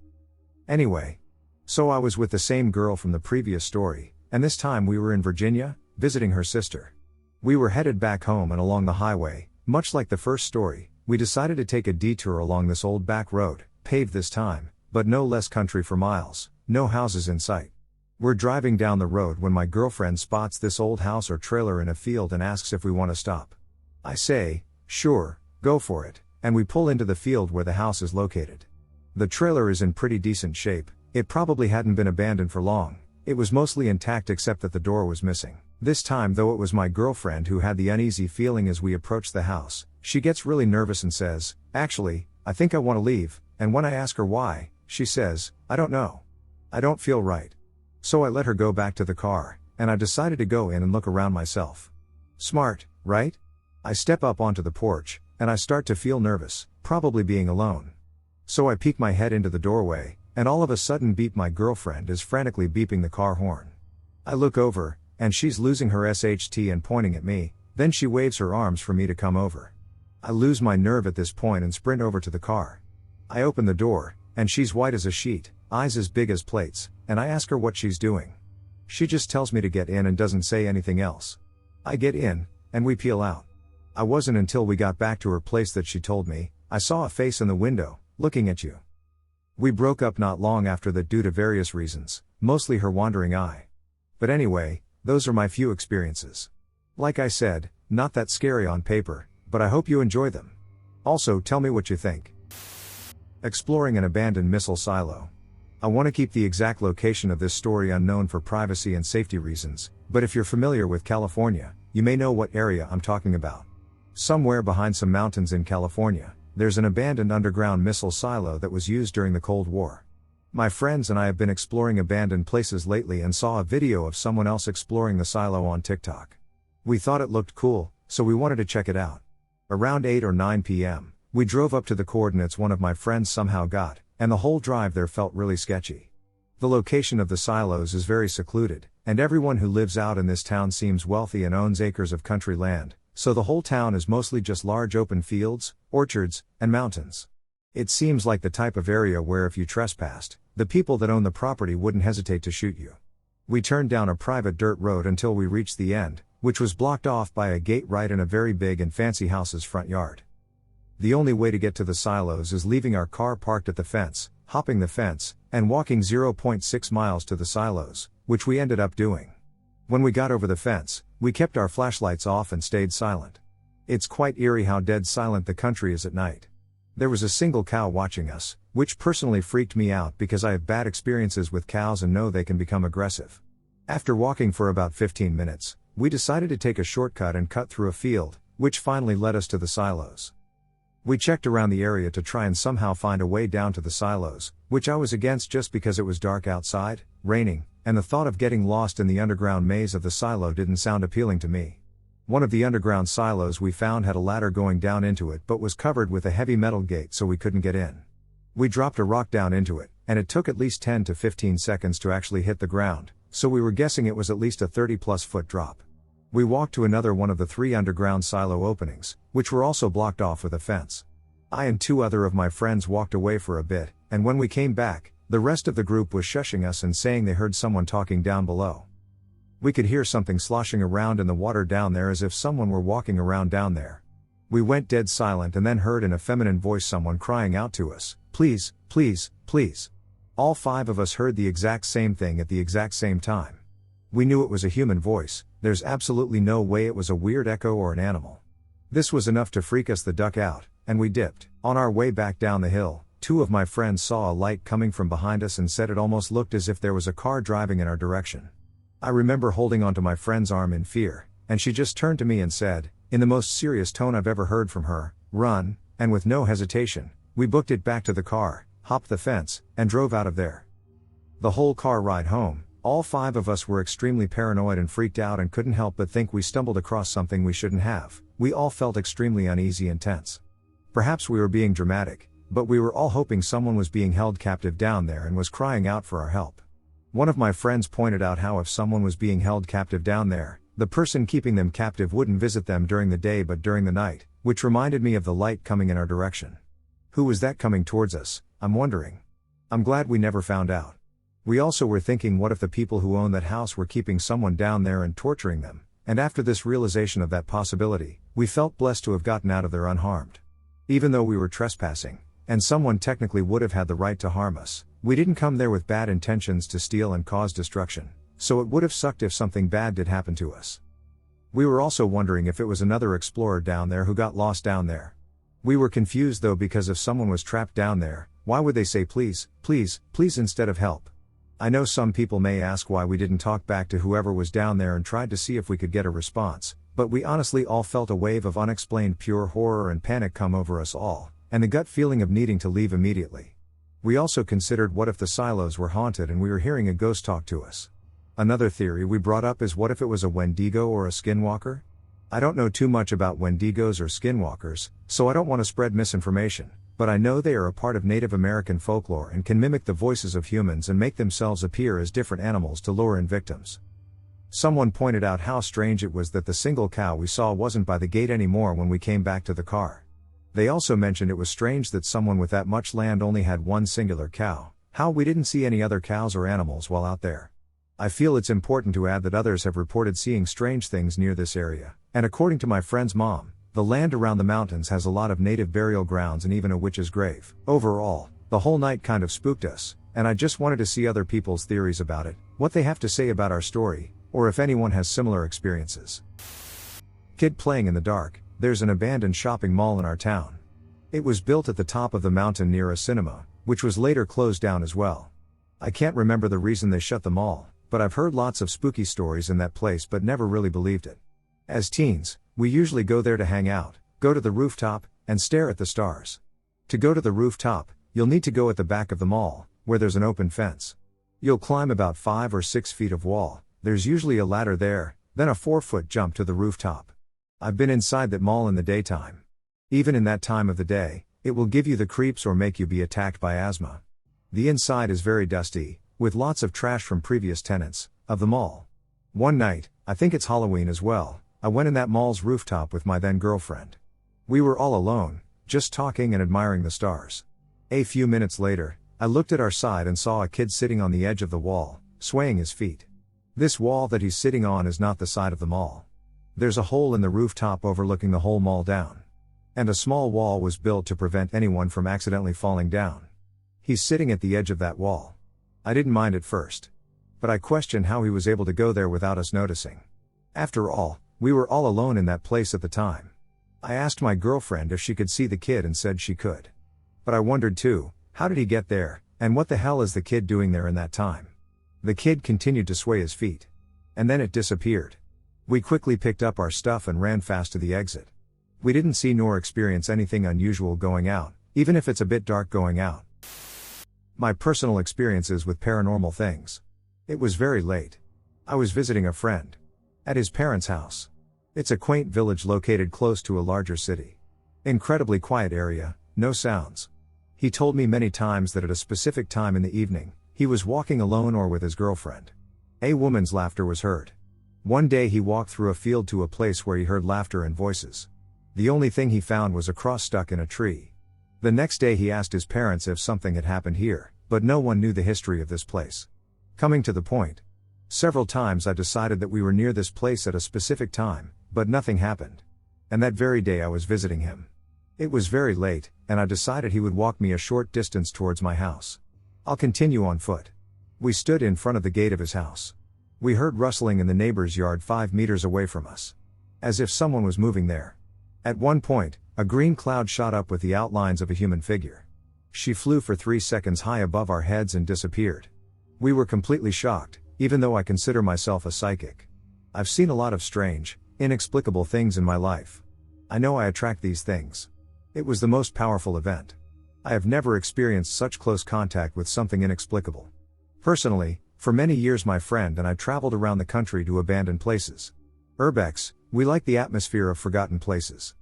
Anyway. So I was with the same girl from the previous story, and this time we were in Virginia, visiting her sister. We were headed back home and along the highway, much like the first story, we decided to take a detour along this old back road, paved this time, but no less country for miles, no houses in sight. We're driving down the road when my girlfriend spots this old house or trailer in a field and asks if we want to stop. I say, sure, go for it, and we pull into the field where the house is located. The trailer is in pretty decent shape, it probably hadn't been abandoned for long, it was mostly intact except that the door was missing. This time though it was my girlfriend who had the uneasy feeling as we approached the house. She gets really nervous and says, actually, I think I want to leave, and when I ask her why, she says, I don't know. I don't feel right. So I let her go back to the car, and I decided to go in and look around myself. Smart, right? I step up onto the porch, and I start to feel nervous, probably being alone. So I peek my head into the doorway, and all of a sudden beep my girlfriend is frantically beeping the car horn. I look over, and she's losing her SHT and pointing at me, then she waves her arms for me to come over. I lose my nerve at this point and sprint over to the car. I open the door, and she's white as a sheet, eyes as big as plates, and I ask her what she's doing. She just tells me to get in and doesn't say anything else. I get in, and we peel out. I wasn't until we got back to her place that she told me, "I saw a face in the window, looking at you." We broke up not long after that due to various reasons, mostly her wandering eye. But anyway, those are my few experiences. Like I said, not that scary on paper, but I hope you enjoy them. Also, tell me what you think. Exploring an abandoned missile silo. I want to keep the exact location of this story unknown for privacy and safety reasons, but if you're familiar with California, you may know what area I'm talking about. Somewhere behind some mountains in California, there's an abandoned underground missile silo that was used during the Cold War. My friends and I have been exploring abandoned places lately and saw a video of someone else exploring the silo on TikTok. We thought it looked cool, so we wanted to check it out. Around 8 or 9 p.m., we drove up to the coordinates one of my friends somehow got, and the whole drive there felt really sketchy. The location of the silos is very secluded, and everyone who lives out in this town seems wealthy and owns acres of country land, so the whole town is mostly just large open fields, orchards, and mountains. It seems like the type of area where if you trespassed, the people that own the property wouldn't hesitate to shoot you. We turned down a private dirt road until we reached the end, which was blocked off by a gate right in a very big and fancy house's front yard. The only way to get to the silos is leaving our car parked at the fence, hopping the fence, and walking 0.6 miles to the silos, which we ended up doing. When we got over the fence, we kept our flashlights off and stayed silent. It's quite eerie how dead silent the country is at night. There was a single cow watching us, which personally freaked me out because I have bad experiences with cows and know they can become aggressive. After walking for about 15 minutes, we decided to take a shortcut and cut through a field, which finally led us to the silos. We checked around the area to try and somehow find a way down to the silos, which I was against just because it was dark outside, raining, and the thought of getting lost in the underground maze of the silo didn't sound appealing to me. One of the underground silos we found had a ladder going down into it but was covered with a heavy metal gate so we couldn't get in. We dropped a rock down into it, and it took at least 10 to 15 seconds to actually hit the ground, so we were guessing it was at least a 30+ foot drop. We walked to another one of the 3 underground silo openings, which were also blocked off with a fence. I and 2 other of my friends walked away for a bit, and when we came back, the rest of the group was shushing us and saying they heard someone talking down below. We could hear something sloshing around in the water down there as if someone were walking around down there. We went dead silent and then heard in a feminine voice someone crying out to us, "Please, please, please." All 5 of us heard the exact same thing at the exact same time. We knew it was a human voice, there's absolutely no way it was a weird echo or an animal. This was enough to freak us the duck out, and we dipped. On our way back down the hill, 2 of my friends saw a light coming from behind us and said it almost looked as if there was a car driving in our direction. I remember holding onto my friend's arm in fear, and she just turned to me and said, in the most serious tone I've ever heard from her, "Run," and with no hesitation, we booked it back to the car, hopped the fence, and drove out of there. The whole car ride home, all 5 of us were extremely paranoid and freaked out and couldn't help but think we stumbled across something we shouldn't have. We all felt extremely uneasy and tense. Perhaps we were being dramatic, but we were all hoping someone was being held captive down there and was crying out for our help. One of my friends pointed out how if someone was being held captive down there, the person keeping them captive wouldn't visit them during the day but during the night, which reminded me of the light coming in our direction. Who was that coming towards us, I'm wondering. I'm glad we never found out. We also were thinking, what if the people who own that house were keeping someone down there and torturing them, and after this realization of that possibility, we felt blessed to have gotten out of there unharmed. Even though we were trespassing, and someone technically would have had the right to harm us, we didn't come there with bad intentions to steal and cause destruction, so it would have sucked if something bad did happen to us. We were also wondering if it was another explorer down there who got lost down there. We were confused though, because if someone was trapped down there, why would they say please, please, please instead of help? I know some people may ask why we didn't talk back to whoever was down there and tried to see if we could get a response, but we honestly all felt a wave of unexplained pure horror and panic come over us all, and the gut feeling of needing to leave immediately. We also considered what if the silos were haunted and we were hearing a ghost talk to us. Another theory we brought up is what if it was a Wendigo or a skinwalker? I don't know too much about Wendigos or skinwalkers, so I don't want to spread misinformation, but I know they are a part of Native American folklore and can mimic the voices of humans and make themselves appear as different animals to lure in victims. Someone pointed out how strange it was that the single cow we saw wasn't by the gate anymore when we came back to the car. They also mentioned it was strange that someone with that much land only had one singular cow, how we didn't see any other cows or animals while out there. I feel it's important to add that others have reported seeing strange things near this area, and according to my friend's mom, The land around the mountains has a lot of native burial grounds and even a witch's grave. Overall, the whole night kind of spooked us, and I just wanted to see other people's theories about it, what they have to say about our story, or if anyone has similar experiences. Kid playing in the dark. There's an abandoned shopping mall in our town. It was built at the top of the mountain near a cinema, which was later closed down as well. I can't remember the reason they shut the mall, but I've heard lots of spooky stories in that place but never really believed it. As teens, we usually go there to hang out, go to the rooftop, and stare at the stars. To go to the rooftop, you'll need to go at the back of the mall, where there's an open fence. You'll climb about 5 or 6 feet of wall, there's usually a ladder there, then a 4-foot jump to the rooftop. I've been inside that mall in the daytime. Even in that time of the day, it will give you the creeps or make you be attacked by asthma. The inside is very dusty, with lots of trash from previous tenants of the mall. One night, I think it's Halloween as well, I went in that mall's rooftop with my then girlfriend. We were all alone, just talking and admiring the stars. A few minutes later, I looked at our side and saw a kid sitting on the edge of the wall, swaying his feet. This wall that he's sitting on is not the side of the mall. There's a hole in the rooftop overlooking the whole mall down. And a small wall was built to prevent anyone from accidentally falling down. He's sitting at the edge of that wall. I didn't mind at first. But I questioned how he was able to go there without us noticing. After all, we were all alone in that place at the time. I asked my girlfriend if she could see the kid and said she could. But I wondered too, how did he get there, and what the hell is the kid doing there in that time? The kid continued to sway his feet. And then it disappeared. We quickly picked up our stuff and ran fast to the exit. We didn't see nor experience anything unusual going out, even if it's a bit dark going out. My personal experiences with paranormal things. It was very late. I was visiting a friend. At his parents' house. It's a quaint village located close to a larger city. Incredibly quiet area, no sounds. He told me many times that at a specific time in the evening, he was walking alone or with his girlfriend. A woman's laughter was heard. One day he walked through a field to a place where he heard laughter and voices. The only thing he found was a cross stuck in a tree. The next day he asked his parents if something had happened here, but no one knew the history of this place. Coming to the point. Several times I decided that we were near this place at a specific time, but nothing happened. And that very day I was visiting him. It was very late, and I decided he would walk me a short distance towards my house. I'll continue on foot. We stood in front of the gate of his house. We heard rustling in the neighbor's yard 5 meters away from us. As if someone was moving there. At one point, a green cloud shot up with the outlines of a human figure. She flew for 3 seconds high above our heads and disappeared. We were completely shocked, even though I consider myself a psychic. I've seen a lot of strange, inexplicable things in my life. I know I attract these things. It was the most powerful event. I have never experienced such close contact with something inexplicable. Personally, for many years my friend and I traveled around the country to abandoned places. Urbex, we like the atmosphere of forgotten places.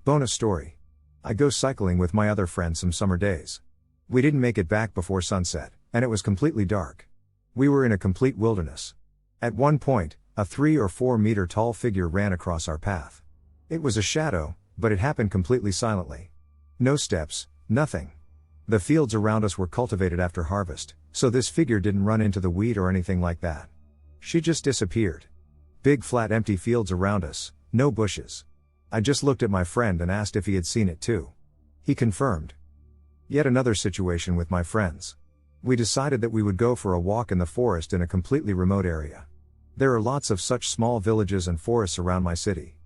Bonus story. I go cycling with my other friends some summer days. We didn't make it back before sunset, and it was completely dark. We were in a complete wilderness. At one point, a 3 or 4 meter tall figure ran across our path. It was a shadow, but it happened completely silently. No steps, nothing. The fields around us were cultivated after harvest, so this figure didn't run into the weed or anything like that. She just disappeared. Big flat empty fields around us, no bushes. I just looked at my friend and asked if he had seen it too. He confirmed. Yet another situation with my friends. We decided that we would go for a walk in the forest in a completely remote area. There are lots of such small villages and forests around my city.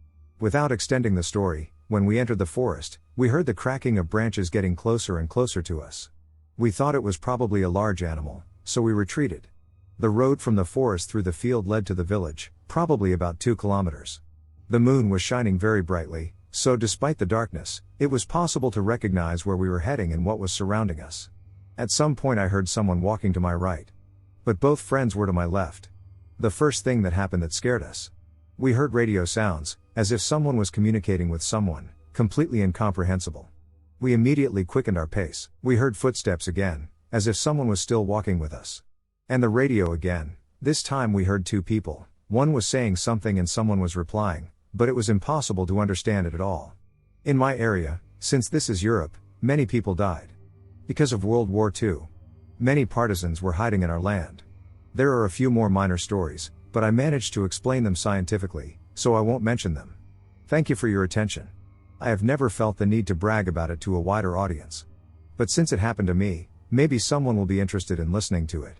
Without extending the story, when we entered the forest, we heard the cracking of branches getting closer and closer to us. We thought it was probably a large animal, so we retreated. The road from the forest through the field led to the village, probably about 2 kilometers. The moon was shining very brightly, so despite the darkness, it was possible to recognize where we were heading and what was surrounding us. At some point I heard someone walking to my right. But both friends were to my left. The first thing that happened that scared us. We heard radio sounds, as if someone was communicating with someone, completely incomprehensible. We immediately quickened our pace. We heard footsteps again, as if someone was still walking with us. And the radio again. This time we heard 2 people. One was saying something and someone was replying, but it was impossible to understand it at all. In my area, since this is Europe, many people died. Because of World War II. Many partisans were hiding in our land. There are a few more minor stories, but I managed to explain them scientifically, so I won't mention them. Thank you for your attention. I have never felt the need to brag about it to a wider audience. But since it happened to me, maybe someone will be interested in listening to it.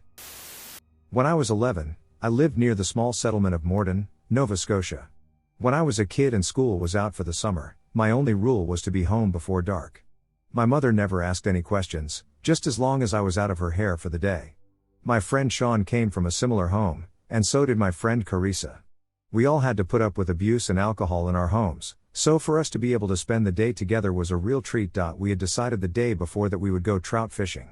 When I was 11, I lived near the small settlement of Morden, Nova Scotia. When I was a kid and school was out for the summer, my only rule was to be home before dark. My mother never asked any questions, just as long as I was out of her hair for the day. My friend Sean came from a similar home, and so did my friend Carissa. We all had to put up with abuse and alcohol in our homes, so for us to be able to spend the day together was a real treat. We had decided the day before that we would go trout fishing.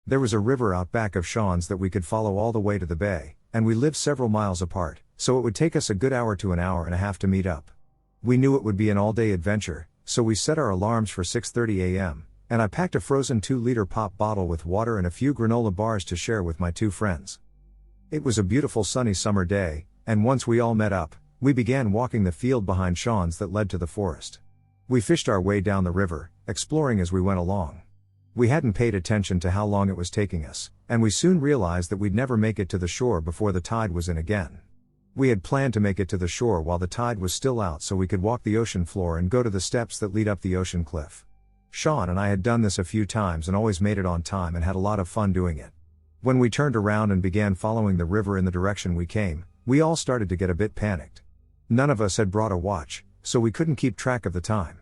There was a river out back of Sean's that we could follow all the way to the bay, and we lived several miles apart, so it would take us a good hour to an hour and a half to meet up. We knew it would be an all-day adventure, so we set our alarms for 6:30 a.m., and I packed a frozen 2-liter pop bottle with water and a few granola bars to share with my 2 friends. It was a beautiful sunny summer day, and once we all met up, we began walking the field behind Sean's that led to the forest. We fished our way down the river, exploring as we went along. We hadn't paid attention to how long it was taking us, and we soon realized that we'd never make it to the shore before the tide was in again. We had planned to make it to the shore while the tide was still out so we could walk the ocean floor and go to the steps that lead up the ocean cliff. Sean and I had done this a few times and always made it on time and had a lot of fun doing it. When we turned around and began following the river in the direction we came, we all started to get a bit panicked. None of us had brought a watch, so we couldn't keep track of the time.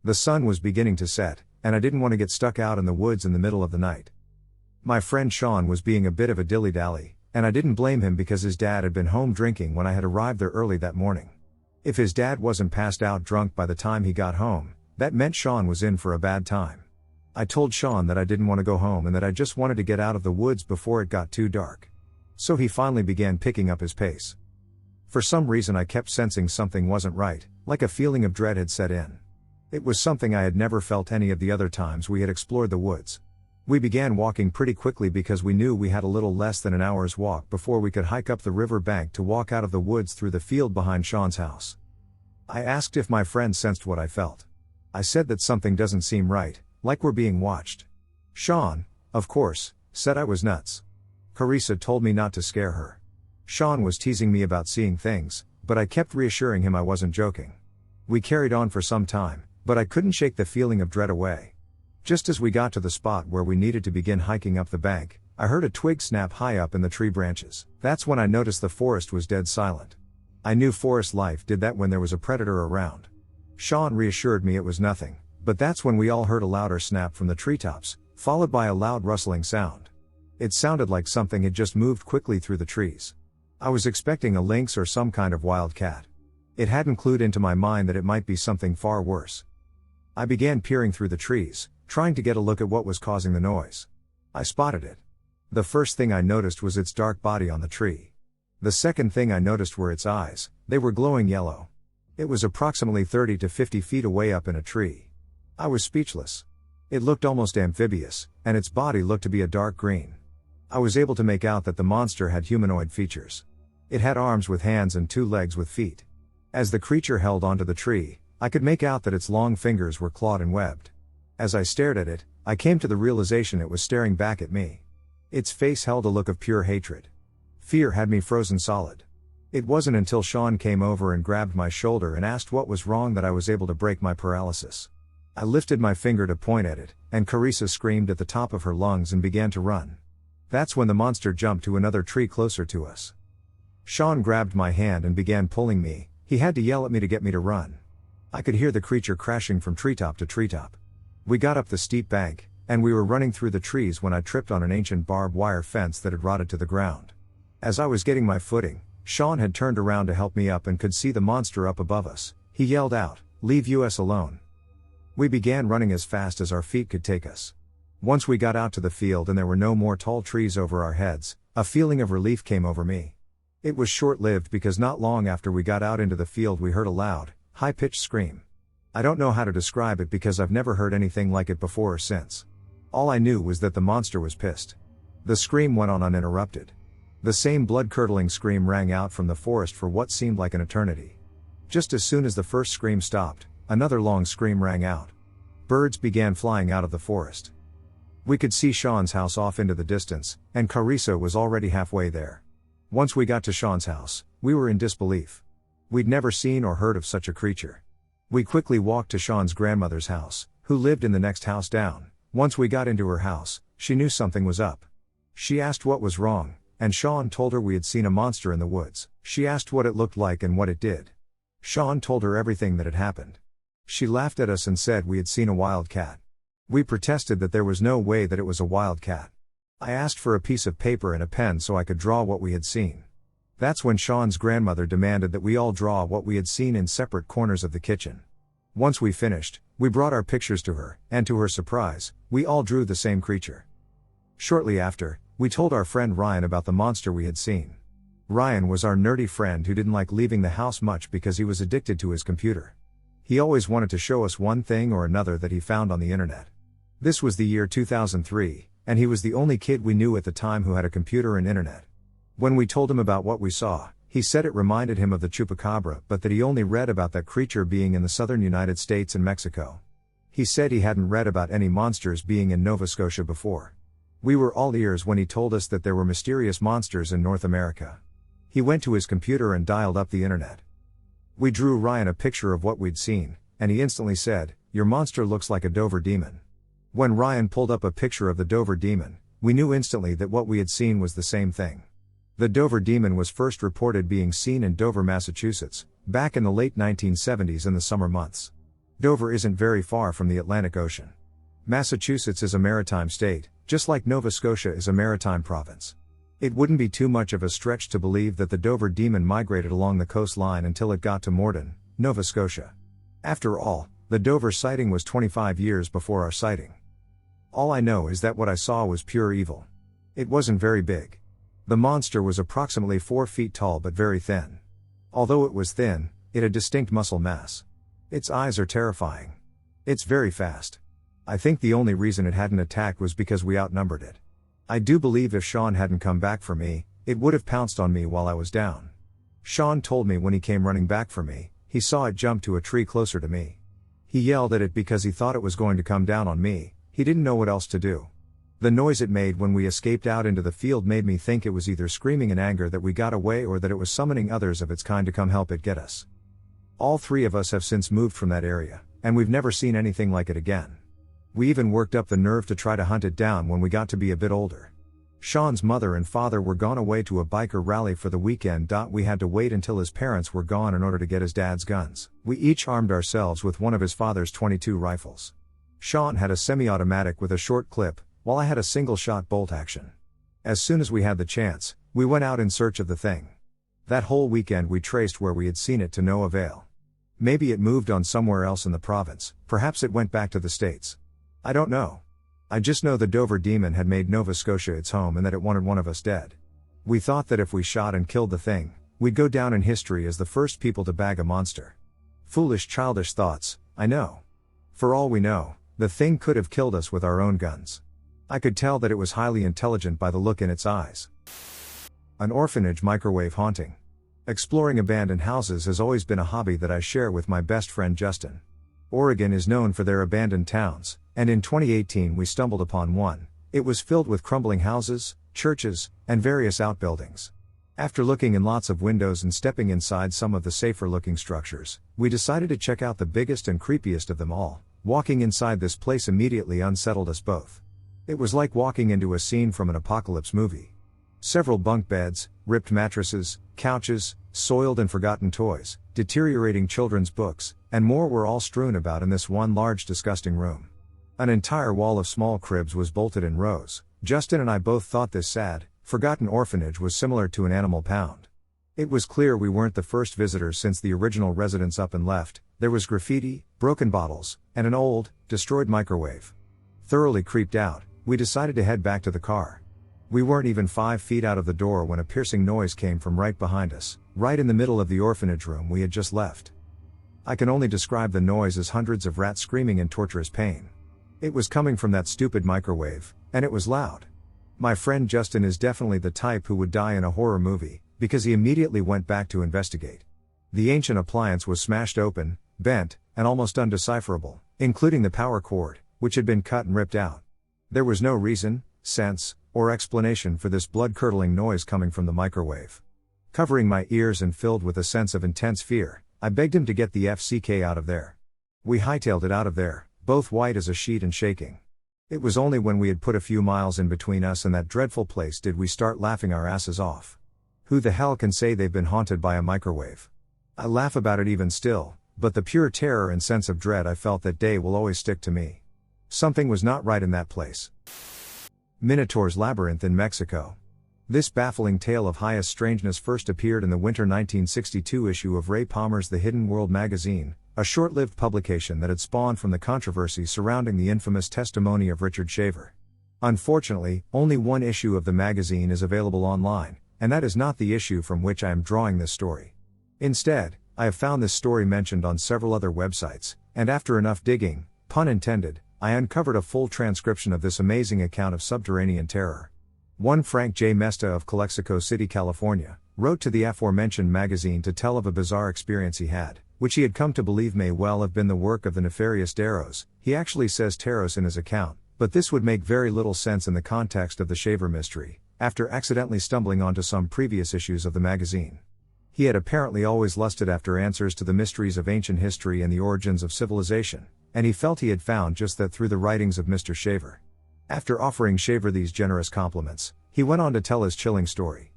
The sun was beginning to set, and I didn't want to get stuck out in the woods in the middle of the night. My friend Sean was being a bit of a dilly-dally, and I didn't blame him because his dad had been home drinking when I had arrived there early that morning. If his dad wasn't passed out drunk by the time he got home, that meant Sean was in for a bad time. I told Sean that I didn't want to go home and that I just wanted to get out of the woods before it got too dark. So he finally began picking up his pace. For some reason I kept sensing something wasn't right, like a feeling of dread had set in. It was something I had never felt any of the other times we had explored the woods. We began walking pretty quickly because we knew we had a little less than an hour's walk before we could hike up the river bank to walk out of the woods through the field behind Sean's house. I asked if my friend sensed what I felt. I said that something doesn't seem right, like we're being watched. Sean, of course, said I was nuts. Carissa told me not to scare her. Sean was teasing me about seeing things, but I kept reassuring him I wasn't joking. We carried on for some time, but I couldn't shake the feeling of dread away. Just as we got to the spot where we needed to begin hiking up the bank, I heard a twig snap high up in the tree branches. That's when I noticed the forest was dead silent. I knew forest life did that when there was a predator around. Sean reassured me it was nothing, but that's when we all heard a louder snap from the treetops, followed by a loud rustling sound. It sounded like something had just moved quickly through the trees. I was expecting a lynx or some kind of wild cat. It hadn't clued into my mind that it might be something far worse. I began peering through the trees, trying to get a look at what was causing the noise. I spotted it. The first thing I noticed was its dark body on the tree. The second thing I noticed were its eyes. They were glowing yellow. It was approximately 30 to 50 feet away up in a tree. I was speechless. It looked almost amphibious, and its body looked to be a dark green. I was able to make out that the monster had humanoid features. It had arms with hands and 2 legs with feet. As the creature held onto the tree, I could make out that its long fingers were clawed and webbed. As I stared at it, I came to the realization it was staring back at me. Its face held a look of pure hatred. Fear had me frozen solid. It wasn't until Sean came over and grabbed my shoulder and asked what was wrong that I was able to break my paralysis. I lifted my finger to point at it, and Carissa screamed at the top of her lungs and began to run. That's when the monster jumped to another tree closer to us. Sean grabbed my hand and began pulling me. He had to yell at me to get me to run. I could hear the creature crashing from treetop to treetop. We got up the steep bank, and we were running through the trees when I tripped on an ancient barbed wire fence that had rotted to the ground. As I was getting my footing, Sean had turned around to help me up and could see the monster up above us. He yelled out, "Leave us alone." We began running as fast as our feet could take us. Once we got out to the field and there were no more tall trees over our heads, a feeling of relief came over me. It was short-lived because not long after we got out into the field we heard a loud, high-pitched scream. I don't know how to describe it because I've never heard anything like it before or since. All I knew was that the monster was pissed. The scream went on uninterrupted. The same blood-curdling scream rang out from the forest for what seemed like an eternity. Just as soon as the first scream stopped, another long scream rang out. Birds began flying out of the forest. We could see Sean's house off into the distance, and Carissa was already halfway there. Once we got to Sean's house, we were in disbelief. We'd never seen or heard of such a creature. We quickly walked to Sean's grandmother's house, who lived in the next house down. Once we got into her house, she knew something was up. She asked what was wrong, and Sean told her we had seen a monster in the woods. She asked what it looked like and what it did. Sean told her everything that had happened. She laughed at us and said we had seen a wild cat. We protested that there was no way that it was a wild cat. I asked for a piece of paper and a pen so I could draw what we had seen. That's when Sean's grandmother demanded that we all draw what we had seen in separate corners of the kitchen. Once we finished, we brought our pictures to her, and to her surprise, we all drew the same creature. Shortly after, we told our friend Ryan about the monster we had seen. Ryan was our nerdy friend who didn't like leaving the house much because he was addicted to his computer. He always wanted to show us one thing or another that he found on the internet. This was the year 2003, and he was the only kid we knew at the time who had a computer and internet. When we told him about what we saw, he said it reminded him of the chupacabra, but that he only read about that creature being in the southern United States and Mexico. He said he hadn't read about any monsters being in Nova Scotia before. We were all ears when he told us that there were mysterious monsters in North America. He went to his computer and dialed up the internet. We drew Ryan a picture of what we'd seen, and he instantly said, "Your monster looks like a Dover demon." When Ryan pulled up a picture of the Dover demon, we knew instantly that what we had seen was the same thing. The Dover demon was first reported being seen in Dover, Massachusetts, back in the late 1970s in the summer months. Dover isn't very far from the Atlantic Ocean. Massachusetts is a maritime state, just like Nova Scotia is a maritime province. It wouldn't be too much of a stretch to believe that the Dover demon migrated along the coastline until it got to Morden, Nova Scotia. After all, the Dover sighting was 25 years before our sighting. All I know is that what I saw was pure evil. It wasn't very big. The monster was approximately 4 feet tall but very thin. Although it was thin, it had distinct muscle mass. Its eyes are terrifying. It's very fast. I think the only reason it hadn't attacked was because we outnumbered it. I do believe if Sean hadn't come back for me, it would have pounced on me while I was down. Sean told me when he came running back for me, he saw it jump to a tree closer to me. He yelled at it because he thought it was going to come down on me. He didn't know what else to do. The noise it made when we escaped out into the field made me think it was either screaming in anger that we got away or that it was summoning others of its kind to come help it get us. All 3 of us have since moved from that area, and we've never seen anything like it again. We even worked up the nerve to try to hunt it down when we got to be a bit older. Sean's mother and father were gone away to a biker rally for the weekend. We had to wait until his parents were gone in order to get his dad's guns. We each armed ourselves with one of his father's .22 rifles. Sean had a semi-automatic with a short clip, while I had a single-shot bolt action. As soon as we had the chance, we went out in search of the thing. That whole weekend we traced where we had seen it to no avail. Maybe it moved on somewhere else in the province, perhaps it went back to the States. I don't know. I just know the Dover demon had made Nova Scotia its home and that it wanted one of us dead. We thought that if we shot and killed the thing, we'd go down in history as the first people to bag a monster. Foolish, childish thoughts, I know. For all we know, the thing could have killed us with our own guns. I could tell that it was highly intelligent by the look in its eyes. An orphanage microwave haunting. Exploring abandoned houses has always been a hobby that I share with my best friend Justin. Oregon is known for their abandoned towns, and in 2018 we stumbled upon one. It was filled with crumbling houses, churches, and various outbuildings. After looking in lots of windows and stepping inside some of the safer looking structures, we decided to check out the biggest and creepiest of them all. Walking inside this place immediately unsettled us both. It was like walking into a scene from an apocalypse movie. Several bunk beds, ripped mattresses, couches, soiled and forgotten toys, deteriorating children's books, and more were all strewn about in this one large disgusting room. An entire wall of small cribs was bolted in rows. Justin and I both thought this sad, forgotten orphanage was similar to an animal pound. It was clear we weren't the first visitors since the original residents up and left. There was graffiti, broken bottles, and an old, destroyed microwave. Thoroughly creeped out, we decided to head back to the car. We weren't even 5 feet out of the door when a piercing noise came from right behind us, right in the middle of the orphanage room we had just left. I can only describe the noise as hundreds of rats screaming in torturous pain. It was coming from that stupid microwave, and it was loud. My friend Justin is definitely the type who would die in a horror movie, because he immediately went back to investigate. The ancient appliance was smashed open, bent, and almost undecipherable, including the power cord, which had been cut and ripped out. There was no reason, sense, or explanation for this blood-curdling noise coming from the microwave. Covering my ears and filled with a sense of intense fear, I begged him to get the FCK out of there. We hightailed it out of there, both white as a sheet and shaking. It was only when we had put a few miles in between us and that dreadful place did we start laughing our asses off. Who the hell can say they've been haunted by a microwave? I laugh about it even still, but the pure terror and sense of dread I felt that day will always stick to me. Something was not right in that place. Minotaur's Labyrinth in Mexico. This baffling tale of highest strangeness first appeared in the winter 1962 issue of Ray Palmer's The Hidden World magazine, a short-lived publication that had spawned from the controversy surrounding the infamous testimony of Richard Shaver. Unfortunately, only one issue of the magazine is available online, and that is not the issue from which I am drawing this story. Instead, I have found this story mentioned on several other websites, and after enough digging, pun intended, I uncovered a full transcription of this amazing account of subterranean terror. One Frank J. Mesta of Calexico City, California, wrote to the aforementioned magazine to tell of a bizarre experience he had, which he had come to believe may well have been the work of the nefarious Darrows. He actually says Taros in his account, but this would make very little sense in the context of the Shaver mystery, after accidentally stumbling onto some previous issues of the magazine. He had apparently always lusted after answers to the mysteries of ancient history and the origins of civilization, and he felt he had found just that through the writings of Mr. Shaver. After offering Shaver these generous compliments, he went on to tell his chilling story.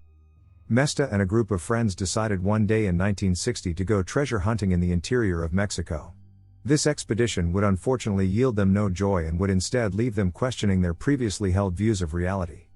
Mesta and a group of friends decided one day in 1960 to go treasure hunting in the interior of Mexico. This expedition would unfortunately yield them no joy and would instead leave them questioning their previously held views of reality.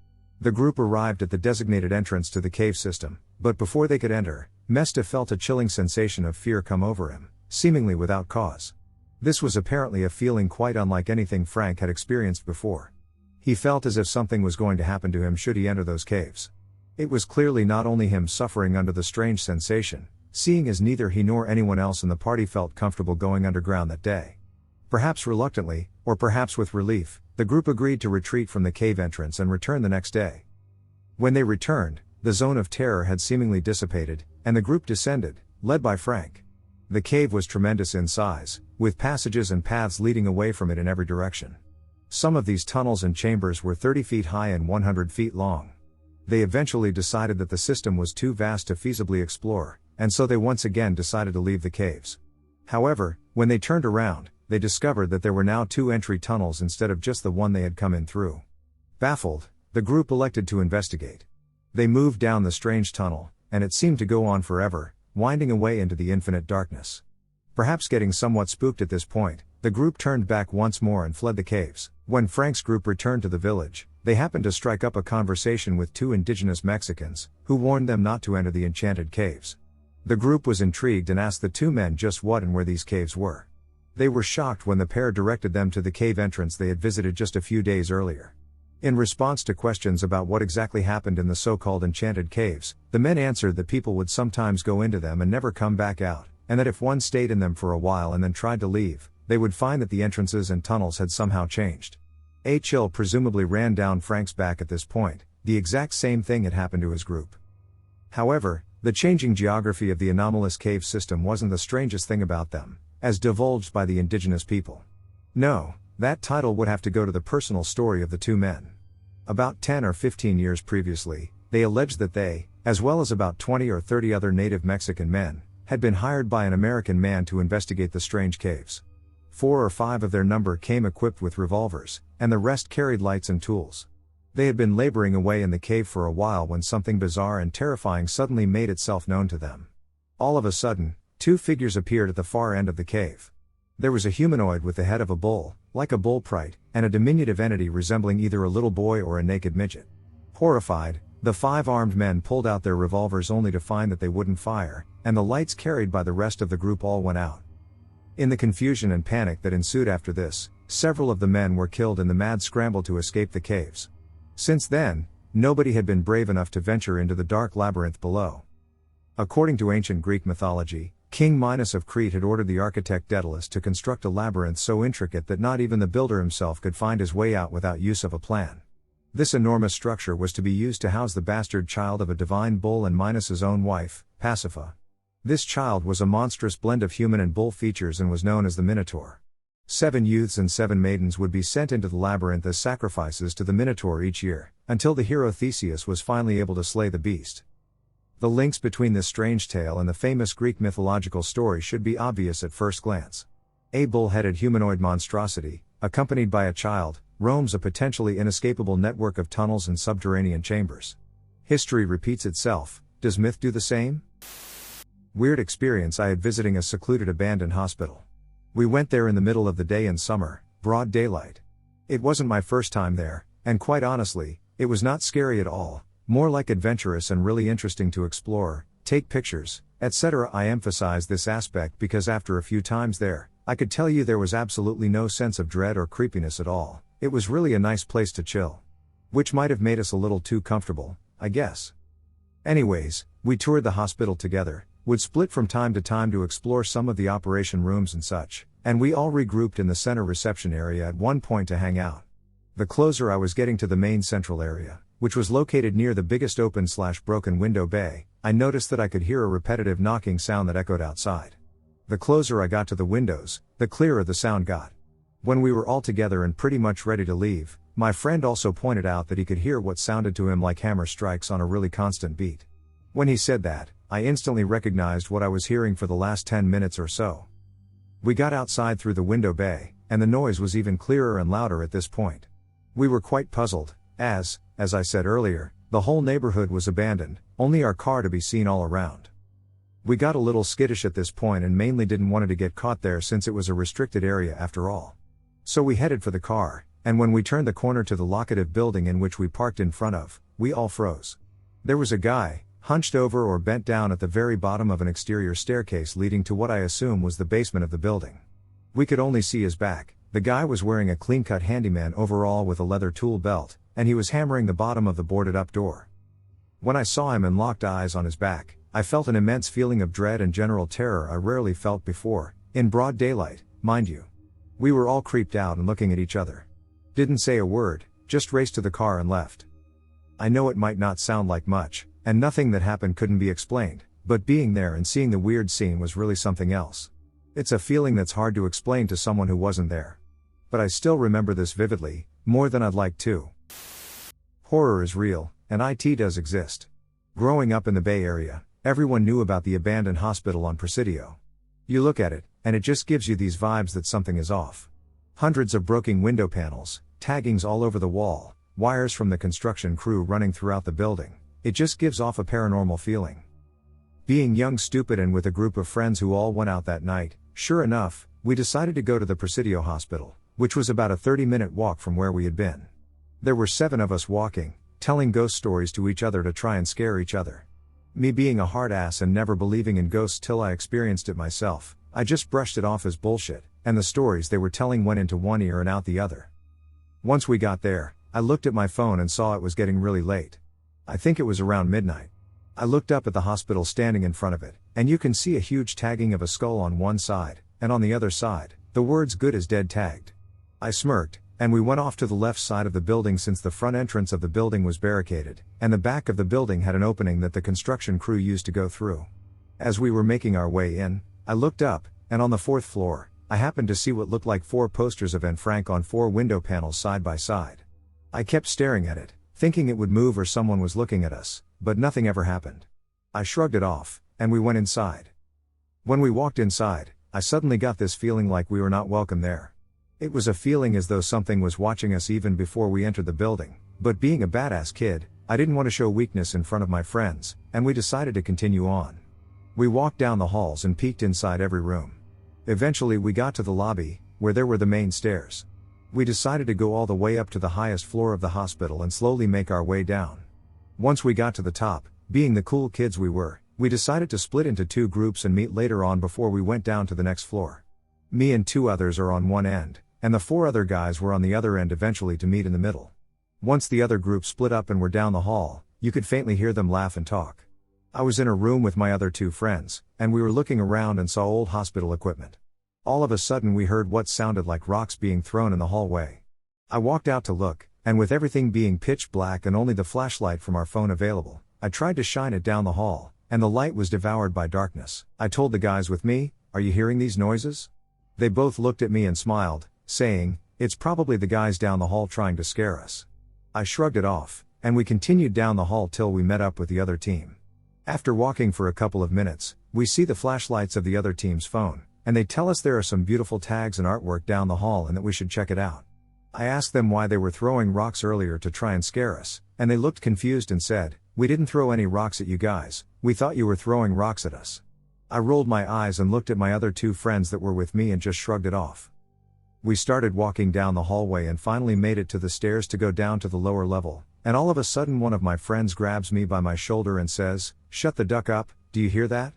The group arrived at the designated entrance to the cave system, but before they could enter, Mesta felt a chilling sensation of fear come over him, seemingly without cause. This was apparently a feeling quite unlike anything Frank had experienced before. He felt as if something was going to happen to him should he enter those caves. It was clearly not only him suffering under the strange sensation, seeing as neither he nor anyone else in the party felt comfortable going underground that day. Perhaps reluctantly, or perhaps with relief, the group agreed to retreat from the cave entrance and return the next day. When they returned, the zone of terror had seemingly dissipated, and the group descended, led by Frank. The cave was tremendous in size, with passages and paths leading away from it in every direction. Some of these tunnels and chambers were 30 feet high and 100 feet long. They eventually decided that the system was too vast to feasibly explore, and so they once again decided to leave the caves. However, when they turned around, they discovered that there were now 2 entry tunnels instead of just the one they had come in through. Baffled, the group elected to investigate. They moved down the strange tunnel, and it seemed to go on forever, winding away into the infinite darkness. Perhaps getting somewhat spooked at this point, the group turned back once more and fled the caves. When Frank's group returned to the village, they happened to strike up a conversation with 2 indigenous Mexicans, who warned them not to enter the enchanted caves. The group was intrigued and asked the 2 men just what and where these caves were. They were shocked when the pair directed them to the cave entrance they had visited just a few days earlier. In response to questions about what exactly happened in the so-called enchanted caves, the men answered that people would sometimes go into them and never come back out, and that if one stayed in them for a while and then tried to leave, they would find that the entrances and tunnels had somehow changed. A chill presumably ran down Frank's back at this point. The exact same thing had happened to his group. However, the changing geography of the anomalous cave system wasn't the strangest thing about them, as divulged by the indigenous people. No, that title would have to go to the personal story of the 2 men. About 10 or 15 years previously, they alleged that they, as well as about 20 or 30 other native Mexican men, had been hired by an American man to investigate the strange caves. 4 or 5 of their number came equipped with revolvers, and the rest carried lights and tools. They had been laboring away in the cave for a while when something bizarre and terrifying suddenly made itself known to them. All of a sudden, 2 figures appeared at the far end of the cave. There was a humanoid with the head of a bull, like a bullprite, and a diminutive entity resembling either a little boy or a naked midget. Horrified, the 5 armed men pulled out their revolvers only to find that they wouldn't fire, and the lights carried by the rest of the group all went out. In the confusion and panic that ensued after this, several of the men were killed in the mad scramble to escape the caves. Since then, nobody had been brave enough to venture into the dark labyrinth below. According to ancient Greek mythology, King Minos of Crete had ordered the architect Daedalus to construct a labyrinth so intricate that not even the builder himself could find his way out without use of a plan. This enormous structure was to be used to house the bastard child of a divine bull and Minos's own wife, Pasiphae. This child was a monstrous blend of human and bull features and was known as the Minotaur. 7 youths and 7 maidens would be sent into the labyrinth as sacrifices to the Minotaur each year, until the hero Theseus was finally able to slay the beast. The links between this strange tale and the famous Greek mythological story should be obvious at first glance. A bull-headed humanoid monstrosity, accompanied by a child, roams a potentially inescapable network of tunnels and subterranean chambers. History repeats itself, does myth do the same? Weird experience I had visiting a secluded abandoned hospital. We went there in the middle of the day in summer, broad daylight. It wasn't my first time there, and quite honestly, it was not scary at all, more like adventurous and really interesting to explore, take pictures, etc. I emphasize this aspect because after a few times there, I could tell you there was absolutely no sense of dread or creepiness at all. It was really a nice place to chill. Which might have made us a little too comfortable, I guess. Anyways, we toured the hospital together, would split from time to time to explore some of the operation rooms and such, and we all regrouped in the center reception area at one point to hang out. The closer I was getting to the main central area, which was located near the biggest open/broken window bay, I noticed that I could hear a repetitive knocking sound that echoed outside. The closer I got to the windows, the clearer the sound got. When we were all together and pretty much ready to leave, my friend also pointed out that he could hear what sounded to him like hammer strikes on a really constant beat. When he said that, I instantly recognized what I was hearing for the last 10 minutes or so. We got outside through the window bay, and the noise was even clearer and louder at this point. We were quite puzzled, as I said earlier, the whole neighborhood was abandoned, only our car to be seen all around. We got a little skittish at this point and mainly didn't want to get caught there since it was a restricted area after all. So we headed for the car, and when we turned the corner to the locative building in which we parked in front of, we all froze. There was a guy, hunched over or bent down at the very bottom of an exterior staircase leading to what I assume was the basement of the building. We could only see his back. The guy was wearing a clean-cut handyman overall with a leather tool belt, and he was hammering the bottom of the boarded-up door. When I saw him and locked eyes on his back, I felt an immense feeling of dread and general terror I rarely felt before, in broad daylight, mind you. We were all creeped out and looking at each other. Didn't say a word, just raced to the car and left. I know it might not sound like much, and nothing that happened couldn't be explained, but being there and seeing the weird scene was really something else. It's a feeling that's hard to explain to someone who wasn't there. But I still remember this vividly, more than I'd like to. Horror is real, and it does exist. Growing up in the Bay Area, everyone knew about the abandoned hospital on Presidio. You look at it, and it just gives you these vibes that something is off. Hundreds of broken window panels, taggings all over the wall, wires from the construction crew running throughout the building. It just gives off a paranormal feeling. Being young, stupid, and with a group of friends who all went out that night, sure enough, we decided to go to the Presidio Hospital, which was about a 30-minute walk from where we had been. There were 7 of us walking, telling ghost stories to each other to try and scare each other. Me being a hard ass and never believing in ghosts till I experienced it myself, I just brushed it off as bullshit, and the stories they were telling went into one ear and out the other. Once we got there, I looked at my phone and saw it was getting really late. I think it was around midnight. I looked up at the hospital standing in front of it, and you can see a huge tagging of a skull on one side, and on the other side, the words "good as dead" tagged. I smirked, and we went off to the left side of the building since the front entrance of the building was barricaded, and the back of the building had an opening that the construction crew used to go through. As we were making our way in, I looked up, and on the 4th floor, I happened to see what looked like 4 posters of Anne Frank on 4 window panels side by side. I kept staring at it, thinking it would move or someone was looking at us, but nothing ever happened. I shrugged it off, and we went inside. When we walked inside, I suddenly got this feeling like we were not welcome there. It was a feeling as though something was watching us even before we entered the building, but being a badass kid, I didn't want to show weakness in front of my friends, and we decided to continue on. We walked down the halls and peeked inside every room. Eventually we got to the lobby, where there were the main stairs. We decided to go all the way up to the highest floor of the hospital and slowly make our way down. Once we got to the top, being the cool kids we were, we decided to split into 2 groups and meet later on before we went down to the next floor. Me and 2 others are on one end, and the 4 other guys were on the other end eventually to meet in the middle. Once the other group split up and were down the hall, you could faintly hear them laugh and talk. I was in a room with my other 2 friends, and we were looking around and saw old hospital equipment. All of a sudden we heard what sounded like rocks being thrown in the hallway. I walked out to look, and with everything being pitch black and only the flashlight from our phone available, I tried to shine it down the hall, and the light was devoured by darkness. I told the guys with me, "Are you hearing these noises?" They both looked at me and smiled, saying, "It's probably the guys down the hall trying to scare us." I shrugged it off, and we continued down the hall till we met up with the other team. After walking for a couple of minutes, we see the flashlights of the other team's phone, and they tell us there are some beautiful tags and artwork down the hall and that we should check it out. I asked them why they were throwing rocks earlier to try and scare us, and they looked confused and said, "We didn't throw any rocks at you guys, we thought you were throwing rocks at us." I rolled my eyes and looked at my other two friends that were with me and just shrugged it off. We started walking down the hallway and finally made it to the stairs to go down to the lower level, and all of a sudden one of my friends grabs me by my shoulder and says, "Shut the duck up, do you hear that?"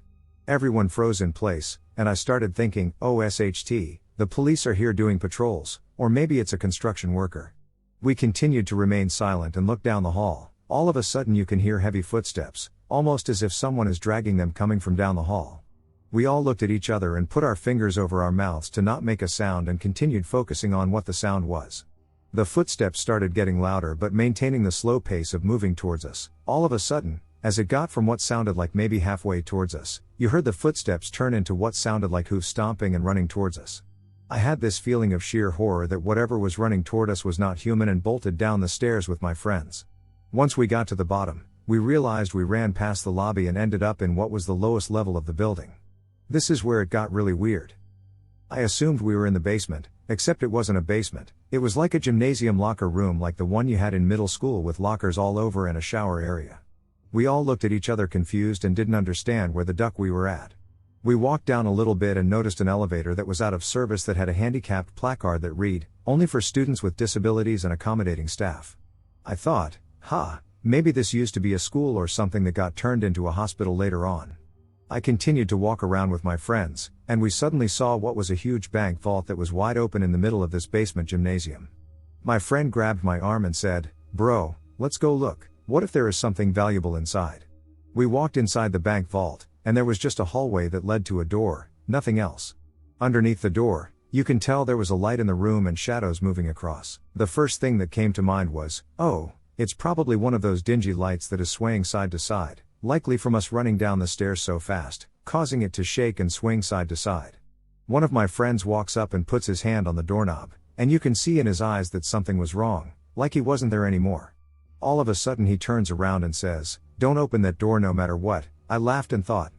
Everyone froze in place, and I started thinking, oh SHT, the police are here doing patrols, or maybe it's a construction worker. We continued to remain silent and look down the hall. All of a sudden you can hear heavy footsteps, almost as if someone is dragging them coming from down the hall. We all looked at each other and put our fingers over our mouths to not make a sound and continued focusing on what the sound was. The footsteps started getting louder but maintaining the slow pace of moving towards us. All of a sudden, as it got from what sounded like maybe halfway towards us, you heard the footsteps turn into what sounded like hoof stomping and running towards us. I had this feeling of sheer horror that whatever was running toward us was not human and bolted down the stairs with my friends. Once we got to the bottom, we realized we ran past the lobby and ended up in what was the lowest level of the building. This is where it got really weird. I assumed we were in the basement, except it wasn't a basement. It was like a gymnasium locker room like the one you had in middle school with lockers all over and a shower area. We all looked at each other confused and didn't understand where the duck we were at. We walked down a little bit and noticed an elevator that was out of service that had a handicapped placard that read, "Only for students with disabilities and accommodating staff." I thought, maybe this used to be a school or something that got turned into a hospital later on. I continued to walk around with my friends, and we suddenly saw what was a huge bank vault that was wide open in the middle of this basement gymnasium. My friend grabbed my arm and said, "Bro, let's go look, what if there is something valuable inside?" We walked inside the bank vault, and there was just a hallway that led to a door, nothing else. Underneath the door, you can tell there was a light in the room and shadows moving across. The first thing that came to mind was, oh, it's probably one of those dingy lights that is swaying side to side, likely from us running down the stairs so fast, causing it to shake and swing side to side. One of my friends walks up and puts his hand on the doorknob, and you can see in his eyes that something was wrong, like he wasn't there anymore. All of a sudden he turns around and says, "Don't open that door no matter what." I laughed and thought,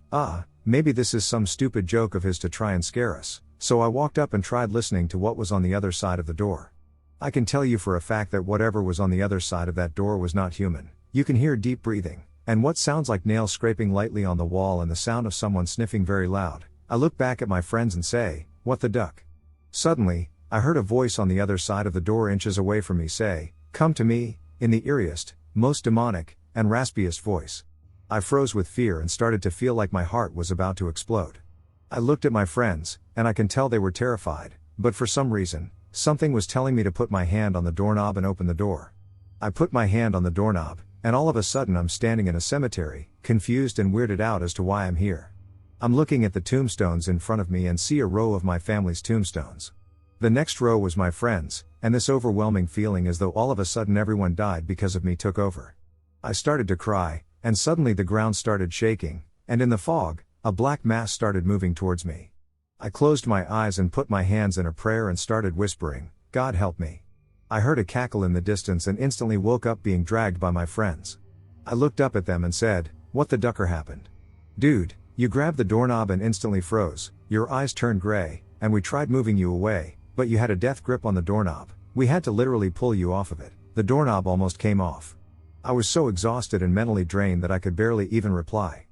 maybe this is some stupid joke of his to try and scare us, so I walked up and tried listening to what was on the other side of the door. I can tell you for a fact that whatever was on the other side of that door was not human. You can hear deep breathing, and what sounds like nails scraping lightly on the wall and the sound of someone sniffing very loud. I look back at my friends and say, "What the duck?" Suddenly, I heard a voice on the other side of the door inches away from me say, "Come to me," in the eeriest, most demonic, and raspiest voice. I froze with fear and started to feel like my heart was about to explode. I looked at my friends, and I can tell they were terrified, but for some reason, something was telling me to put my hand on the doorknob and open the door. I put my hand on the doorknob, and all of a sudden I'm standing in a cemetery, confused and weirded out as to why I'm here. I'm looking at the tombstones in front of me and see a row of my family's tombstones. The next row was my friends, and this overwhelming feeling as though all of a sudden everyone died because of me took over. I started to cry, and suddenly the ground started shaking, and in the fog, a black mass started moving towards me. I closed my eyes and put my hands in a prayer and started whispering, "God help me." I heard a cackle in the distance and instantly woke up being dragged by my friends. I looked up at them and said, "What the ducker happened? Dude, you grabbed the doorknob and instantly froze, your eyes turned gray, and we tried moving you away, but you had a death grip on the doorknob. We had to literally pull you off of it. The doorknob almost came off." I was so exhausted and mentally drained that I could barely even reply.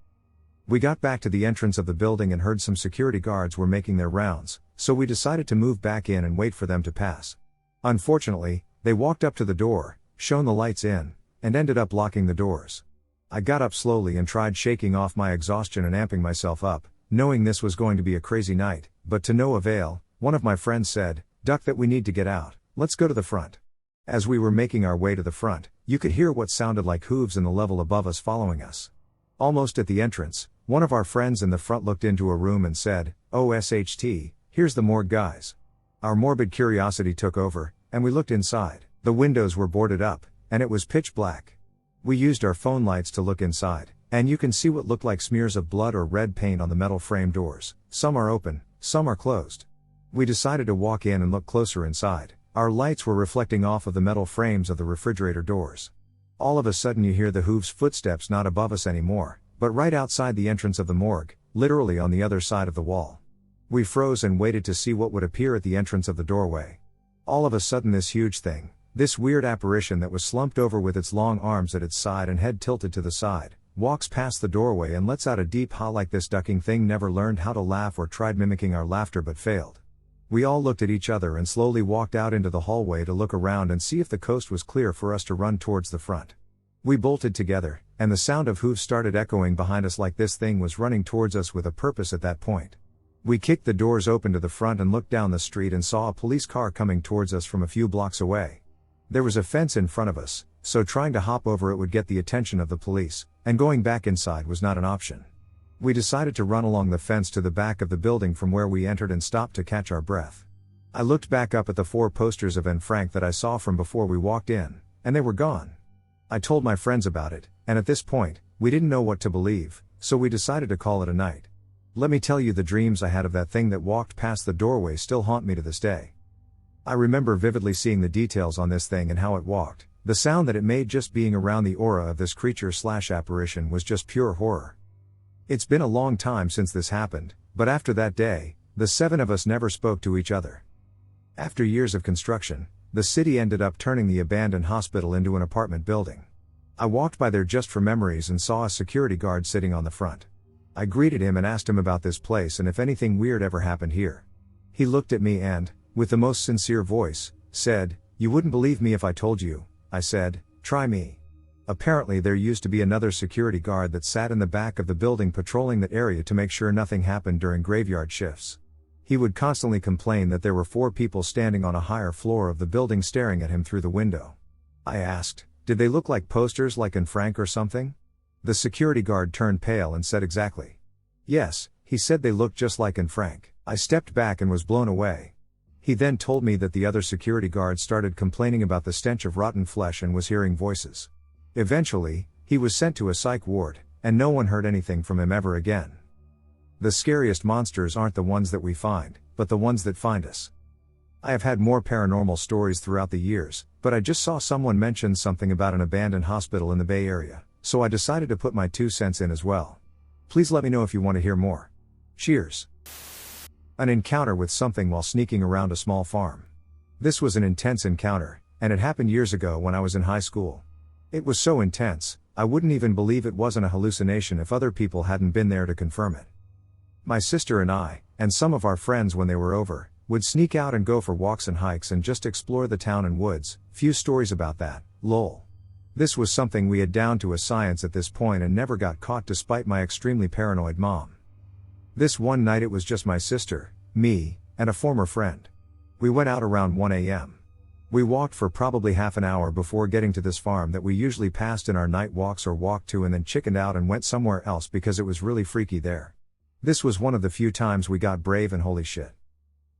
We got back to the entrance of the building and heard some security guards were making their rounds, so we decided to move back in and wait for them to pass. Unfortunately, they walked up to the door, shone the lights in, and ended up locking the doors. I got up slowly and tried shaking off my exhaustion and amping myself up, knowing this was going to be a crazy night, but to no avail. One of my friends said, "Duck that we need to get out, let's go to the front." As we were making our way to the front, you could hear what sounded like hooves in the level above us following us. Almost at the entrance, one of our friends in the front looked into a room and said, "Oh SHT, here's the morgue guys." Our morbid curiosity took over, and we looked inside. The windows were boarded up, and it was pitch black. We used our phone lights to look inside, and you can see what looked like smears of blood or red paint on the metal frame doors. Some are open, some are closed. We decided to walk in and look closer inside. Our lights were reflecting off of the metal frames of the refrigerator doors. All of a sudden you hear the hooves footsteps not above us anymore, but but right outside the entrance of the morgue, literally on the other side of the wall. We froze and waited to see what would appear at the entrance of the doorway. All of a sudden this huge thing, this weird apparition that was slumped over with its long arms at its side and head tilted to the side, walks past the doorway and lets out a deep ha like this ducking thing never learned how to laugh or tried mimicking our laughter but failed. We all looked at each other and slowly walked out into the hallway to look around and see if the coast was clear for us to run towards the front. We bolted together, and the sound of hooves started echoing behind us like this thing was running towards us with a purpose at that point. We kicked the doors open to the front and looked down the street and saw a police car coming towards us from a few blocks away. There was a fence in front of us, so trying to hop over it would get the attention of the police, and going back inside was not an option. We decided to run along the fence to the back of the building from where we entered and stopped to catch our breath. I looked back up at the 4 posters of Anne Frank that I saw from before we walked in, and they were gone. I told my friends about it, and at this point, we didn't know what to believe, so we decided to call it a night. Let me tell you, the dreams I had of that thing that walked past the doorway still haunt me to this day. I remember vividly seeing the details on this thing and how it walked. The sound that it made just being around the aura of this creature/apparition was just pure horror. It's been a long time since this happened, but after that day, the 7 of us never spoke to each other. After years of construction, the city ended up turning the abandoned hospital into an apartment building. I walked by there just for memories and saw a security guard sitting on the front. I greeted him and asked him about this place and if anything weird ever happened here. He looked at me and, with the most sincere voice, said, "You wouldn't believe me if I told you." I said, "Try me." Apparently there used to be another security guard that sat in the back of the building patrolling that area to make sure nothing happened during graveyard shifts. He would constantly complain that there were 4 people standing on a higher floor of the building staring at him through the window. I asked, "Did they look like posters like in Frank or something?" The security guard turned pale and said exactly. "Yes," he said, "they looked just like in Frank." I stepped back and was blown away. He then told me that the other security guards started complaining about the stench of rotten flesh and was hearing voices. Eventually, he was sent to a psych ward, and no one heard anything from him ever again. The scariest monsters aren't the ones that we find, but the ones that find us. I have had more paranormal stories throughout the years, but I just saw someone mention something about an abandoned hospital in the Bay Area, so I decided to put my 2 cents in as well. Please let me know if you want to hear more. Cheers. An encounter with something while sneaking around a small farm. This was an intense encounter, and it happened years ago when I was in high school. It was so intense, I wouldn't even believe it wasn't a hallucination if other people hadn't been there to confirm it. My sister and I, and some of our friends when they were over, would sneak out and go for walks and hikes and just explore the town and woods. Few stories about that, lol. This was something we had down to a science at this point and never got caught despite my extremely paranoid mom. This one night it was just my sister, me, and a former friend. We went out around 1 a.m. We walked for probably half an hour before getting to this farm that we usually passed in our night walks or walked to and then chickened out and went somewhere else because it was really freaky there. This was one of the few times we got brave and holy shit.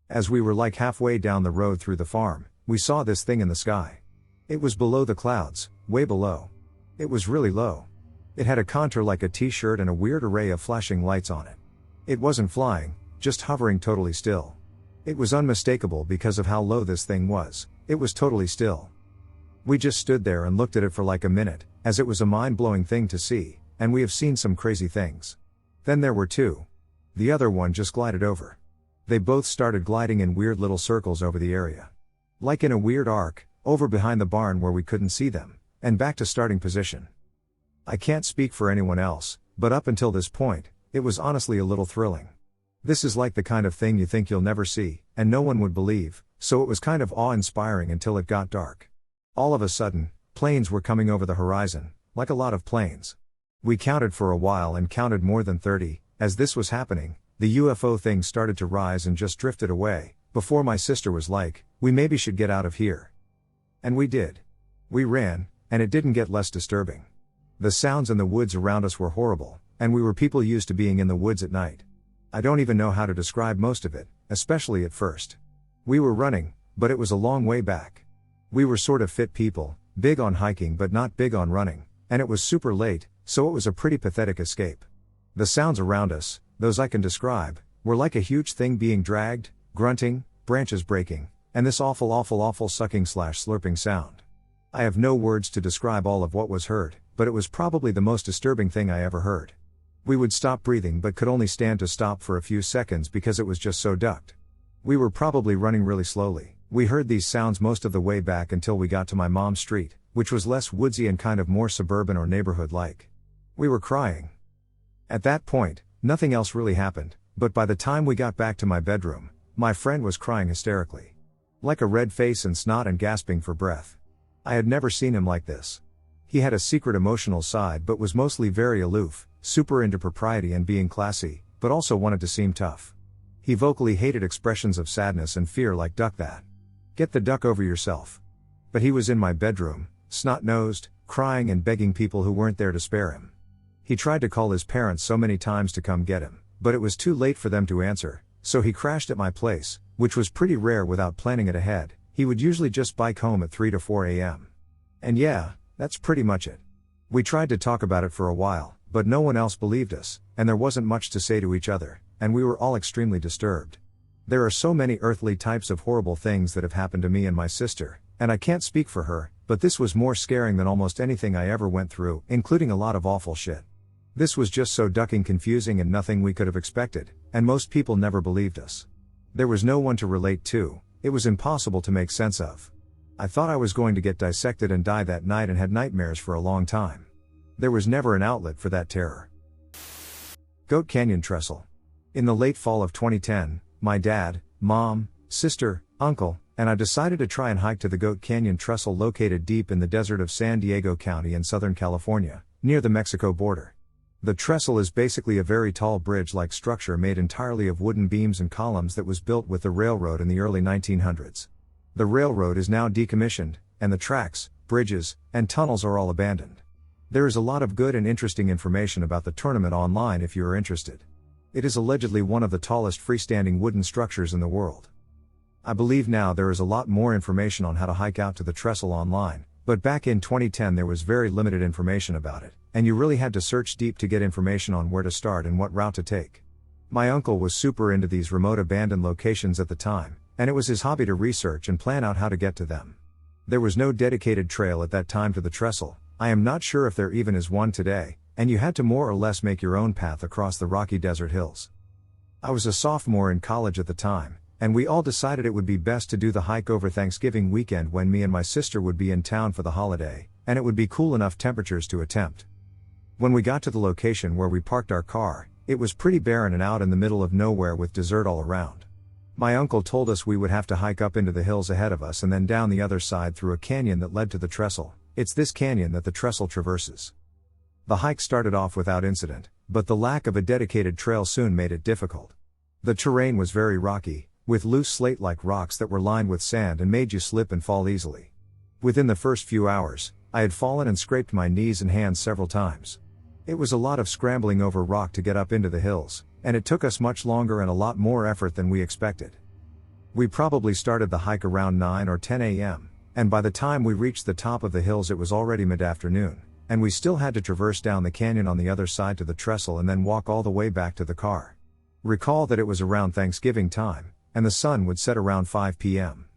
As we were like halfway down the road through the farm, we saw this thing in the sky. It was below the clouds, way below. It was really low. It had a contour like a t-shirt and a weird array of flashing lights on it. It wasn't flying, just hovering totally still. It was unmistakable because of how low this thing was. It was totally still. We just stood there and looked at it for like a minute, as it was a mind-blowing thing to see, and we have seen some crazy things. Then there were 2. The other one just glided over. They both started gliding in weird little circles over the area. Like in a weird arc, over behind the barn where we couldn't see them, and back to starting position. I can't speak for anyone else, but up until this point, it was honestly a little thrilling. This is like the kind of thing you think you'll never see, and no one would believe, so it was kind of awe-inspiring until it got dark. All of a sudden, planes were coming over the horizon, like a lot of planes. We counted for a while and counted more than 30, as this was happening, the UFO thing started to rise and just drifted away, before my sister was like, "We maybe should get out of here." And we did. We ran, and it didn't get less disturbing. The sounds in the woods around us were horrible, and we were people used to being in the woods at night. I don't even know how to describe most of it, especially at first. We were running, but it was a long way back. We were sort of fit people, big on hiking but not big on running, and it was super late, so it was a pretty pathetic escape. The sounds around us, those I can describe, were like a huge thing being dragged, grunting, branches breaking, and this awful sucking/slurping sound. I have no words to describe all of what was heard, but it was probably the most disturbing thing I ever heard. We would stop breathing but could only stand to stop for a few seconds because it was just so ducked. We were probably running really slowly. We heard these sounds most of the way back until we got to my mom's street, which was less woodsy and kind of more suburban or neighborhood-like. We were crying. At that point, nothing else really happened, but by the time we got back to my bedroom, my friend was crying hysterically. Like a red face and snot and gasping for breath. I had never seen him like this. He had a secret emotional side but was mostly very aloof, super into propriety and being classy, but also wanted to seem tough. He vocally hated expressions of sadness and fear like "duck that. Get the duck over yourself." But he was in my bedroom, snot-nosed, crying and begging people who weren't there to spare him. He tried to call his parents so many times to come get him, but it was too late for them to answer, so he crashed at my place, which was pretty rare without planning it ahead. He would usually just bike home at 3 to 4 a.m. And yeah, that's pretty much it. We tried to talk about it for a while, but no one else believed us, and there wasn't much to say to each other, and we were all extremely disturbed. There are so many earthly types of horrible things that have happened to me and my sister, and I can't speak for her, but this was more scaring than almost anything I ever went through, including a lot of awful shit. This was just so ducking confusing and nothing we could have expected, and most people never believed us. There was no one to relate to, it was impossible to make sense of. I thought I was going to get dissected and die that night and had nightmares for a long time. There was never an outlet for that terror. Goat Canyon Trestle. In the late fall of 2010, my dad, mom, sister, uncle, and I decided to try and hike to the Goat Canyon Trestle located deep in the desert of San Diego County in Southern California, near the Mexico border. The trestle is basically a very tall bridge-like structure made entirely of wooden beams and columns that was built with the railroad in the early 1900s. The railroad is now decommissioned, and the tracks, bridges, and tunnels are all abandoned. There is a lot of good and interesting information about the tournament online if you are interested. It is allegedly one of the tallest freestanding wooden structures in the world. I believe now there is a lot more information on how to hike out to the trestle online, but back in 2010 there was very limited information about it, and you really had to search deep to get information on where to start and what route to take. My uncle was super into these remote abandoned locations at the time, and it was his hobby to research and plan out how to get to them. There was no dedicated trail at that time to the trestle. I am not sure if there even is one today, and you had to more or less make your own path across the rocky desert hills. I was a sophomore in college at the time, and we all decided it would be best to do the hike over Thanksgiving weekend when me and my sister would be in town for the holiday, and it would be cool enough temperatures to attempt. When we got to the location where we parked our car, it was pretty barren and out in the middle of nowhere with desert all around. My uncle told us we would have to hike up into the hills ahead of us and then down the other side through a canyon that led to the trestle. It's this canyon that the trestle traverses. The hike started off without incident, but the lack of a dedicated trail soon made it difficult. The terrain was very rocky, with loose slate-like rocks that were lined with sand and made you slip and fall easily. Within the first few hours, I had fallen and scraped my knees and hands several times. It was a lot of scrambling over rock to get up into the hills, and it took us much longer and a lot more effort than we expected. We probably started the hike around 9 or 10 a.m., and by the time we reached the top of the hills it was already mid-afternoon, and we still had to traverse down the canyon on the other side to the trestle and then walk all the way back to the car. Recall that it was around Thanksgiving time, and the sun would set around 5 p.m.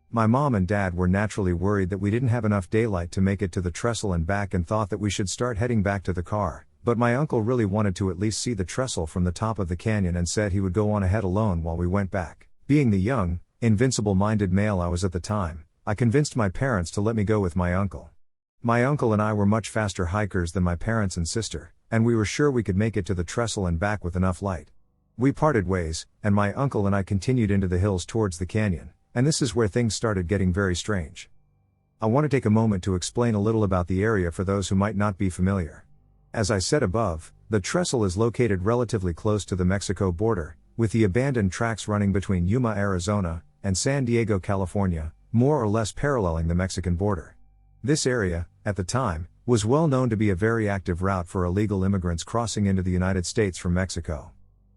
My mom and dad were naturally worried that we didn't have enough daylight to make it to the trestle and back and thought that we should start heading back to the car, but my uncle really wanted to at least see the trestle from the top of the canyon and said he would go on ahead alone while we went back. Being the young, invincible-minded male I was at the time, I convinced my parents to let me go with my uncle. My uncle and I were much faster hikers than my parents and sister, and we were sure we could make it to the trestle and back with enough light. We parted ways, and my uncle and I continued into the hills towards the canyon, and this is where things started getting very strange. I want to take a moment to explain a little about the area for those who might not be familiar. As I said above, the trestle is located relatively close to the Mexico border, with the abandoned tracks running between Yuma, Arizona, and San Diego, California, more or less paralleling the Mexican border. This area, at the time, was well known to be a very active route for illegal immigrants crossing into the United States from Mexico.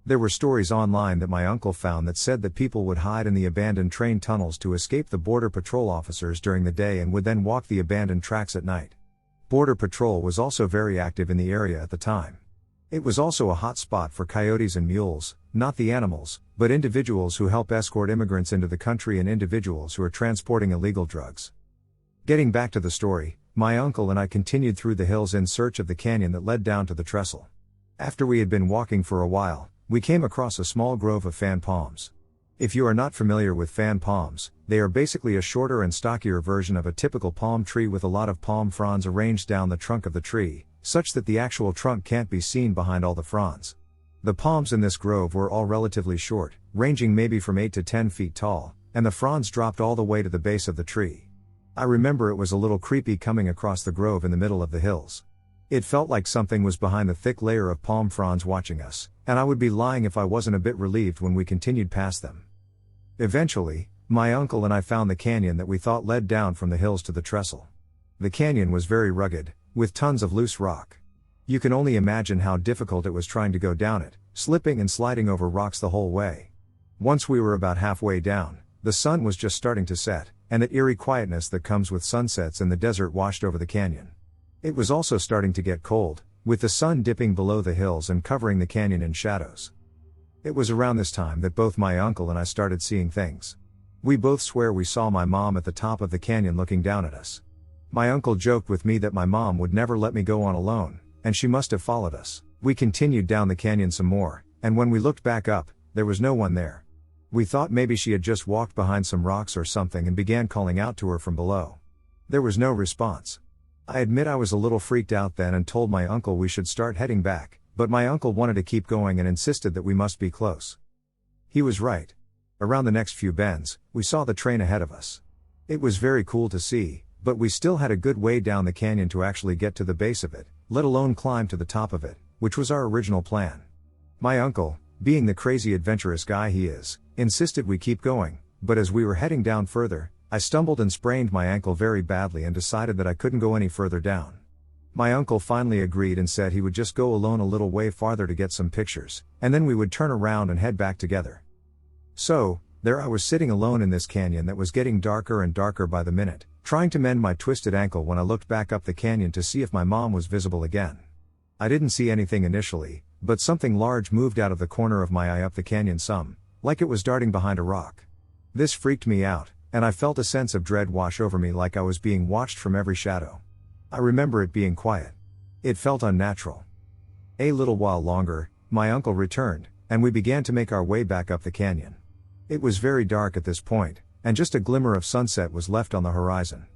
There were stories online that my uncle found that said that people would hide in the abandoned train tunnels to escape the Border Patrol officers during the day and would then walk the abandoned tracks at night. Border Patrol was also very active in the area at the time. It was also a hot spot for coyotes and mules, not the animals, but individuals who help escort immigrants into the country and individuals who are transporting illegal drugs. Getting back to the story, my uncle and I continued through the hills in search of the canyon that led down to the trestle. After we had been walking for a while, we came across a small grove of fan palms. If you are not familiar with fan palms, they are basically a shorter and stockier version of a typical palm tree with a lot of palm fronds arranged down the trunk of the tree, such that the actual trunk can't be seen behind all the fronds. The palms in this grove were all relatively short, ranging maybe from 8 to 10 feet tall, and the fronds dropped all the way to the base of the tree. I remember it was a little creepy coming across the grove in the middle of the hills. It felt like something was behind the thick layer of palm fronds watching us, and I would be lying if I wasn't a bit relieved when we continued past them. Eventually, my uncle and I found the canyon that we thought led down from the hills to the trestle. The canyon was very rugged, with tons of loose rock. You can only imagine how difficult it was trying to go down it, slipping and sliding over rocks the whole way. Once we were about halfway down, the sun was just starting to set, and that eerie quietness that comes with sunsets in the desert washed over the canyon. It was also starting to get cold, with the sun dipping below the hills and covering the canyon in shadows. It was around this time that both my uncle and I started seeing things. We both swear we saw my mom at the top of the canyon looking down at us. My uncle joked with me that my mom would never let me go on alone, and she must have followed us. We continued down the canyon some more, and when we looked back up, there was no one there. We thought maybe she had just walked behind some rocks or something and began calling out to her from below. There was no response. I admit I was a little freaked out then and told my uncle we should start heading back, but my uncle wanted to keep going and insisted that we must be close. He was right. Around the next few bends, we saw the train ahead of us. It was very cool to see, but we still had a good way down the canyon to actually get to the base of it, let alone climb to the top of it, which was our original plan. My uncle, being the crazy adventurous guy he is, insisted we keep going, but as we were heading down further, I stumbled and sprained my ankle very badly and decided that I couldn't go any further down. My uncle finally agreed and said he would just go alone a little way farther to get some pictures, and then we would turn around and head back together. So, there I was sitting alone in this canyon that was getting darker and darker by the minute, trying to mend my twisted ankle when I looked back up the canyon to see if my mom was visible again. I didn't see anything initially, but something large moved out of the corner of my eye up the canyon some, like it was darting behind a rock. This freaked me out, and I felt a sense of dread wash over me like I was being watched from every shadow. I remember it being quiet. It felt unnatural. A little while longer, my uncle returned, and we began to make our way back up the canyon. It was very dark at this point, and just a glimmer of sunset was left on the horizon.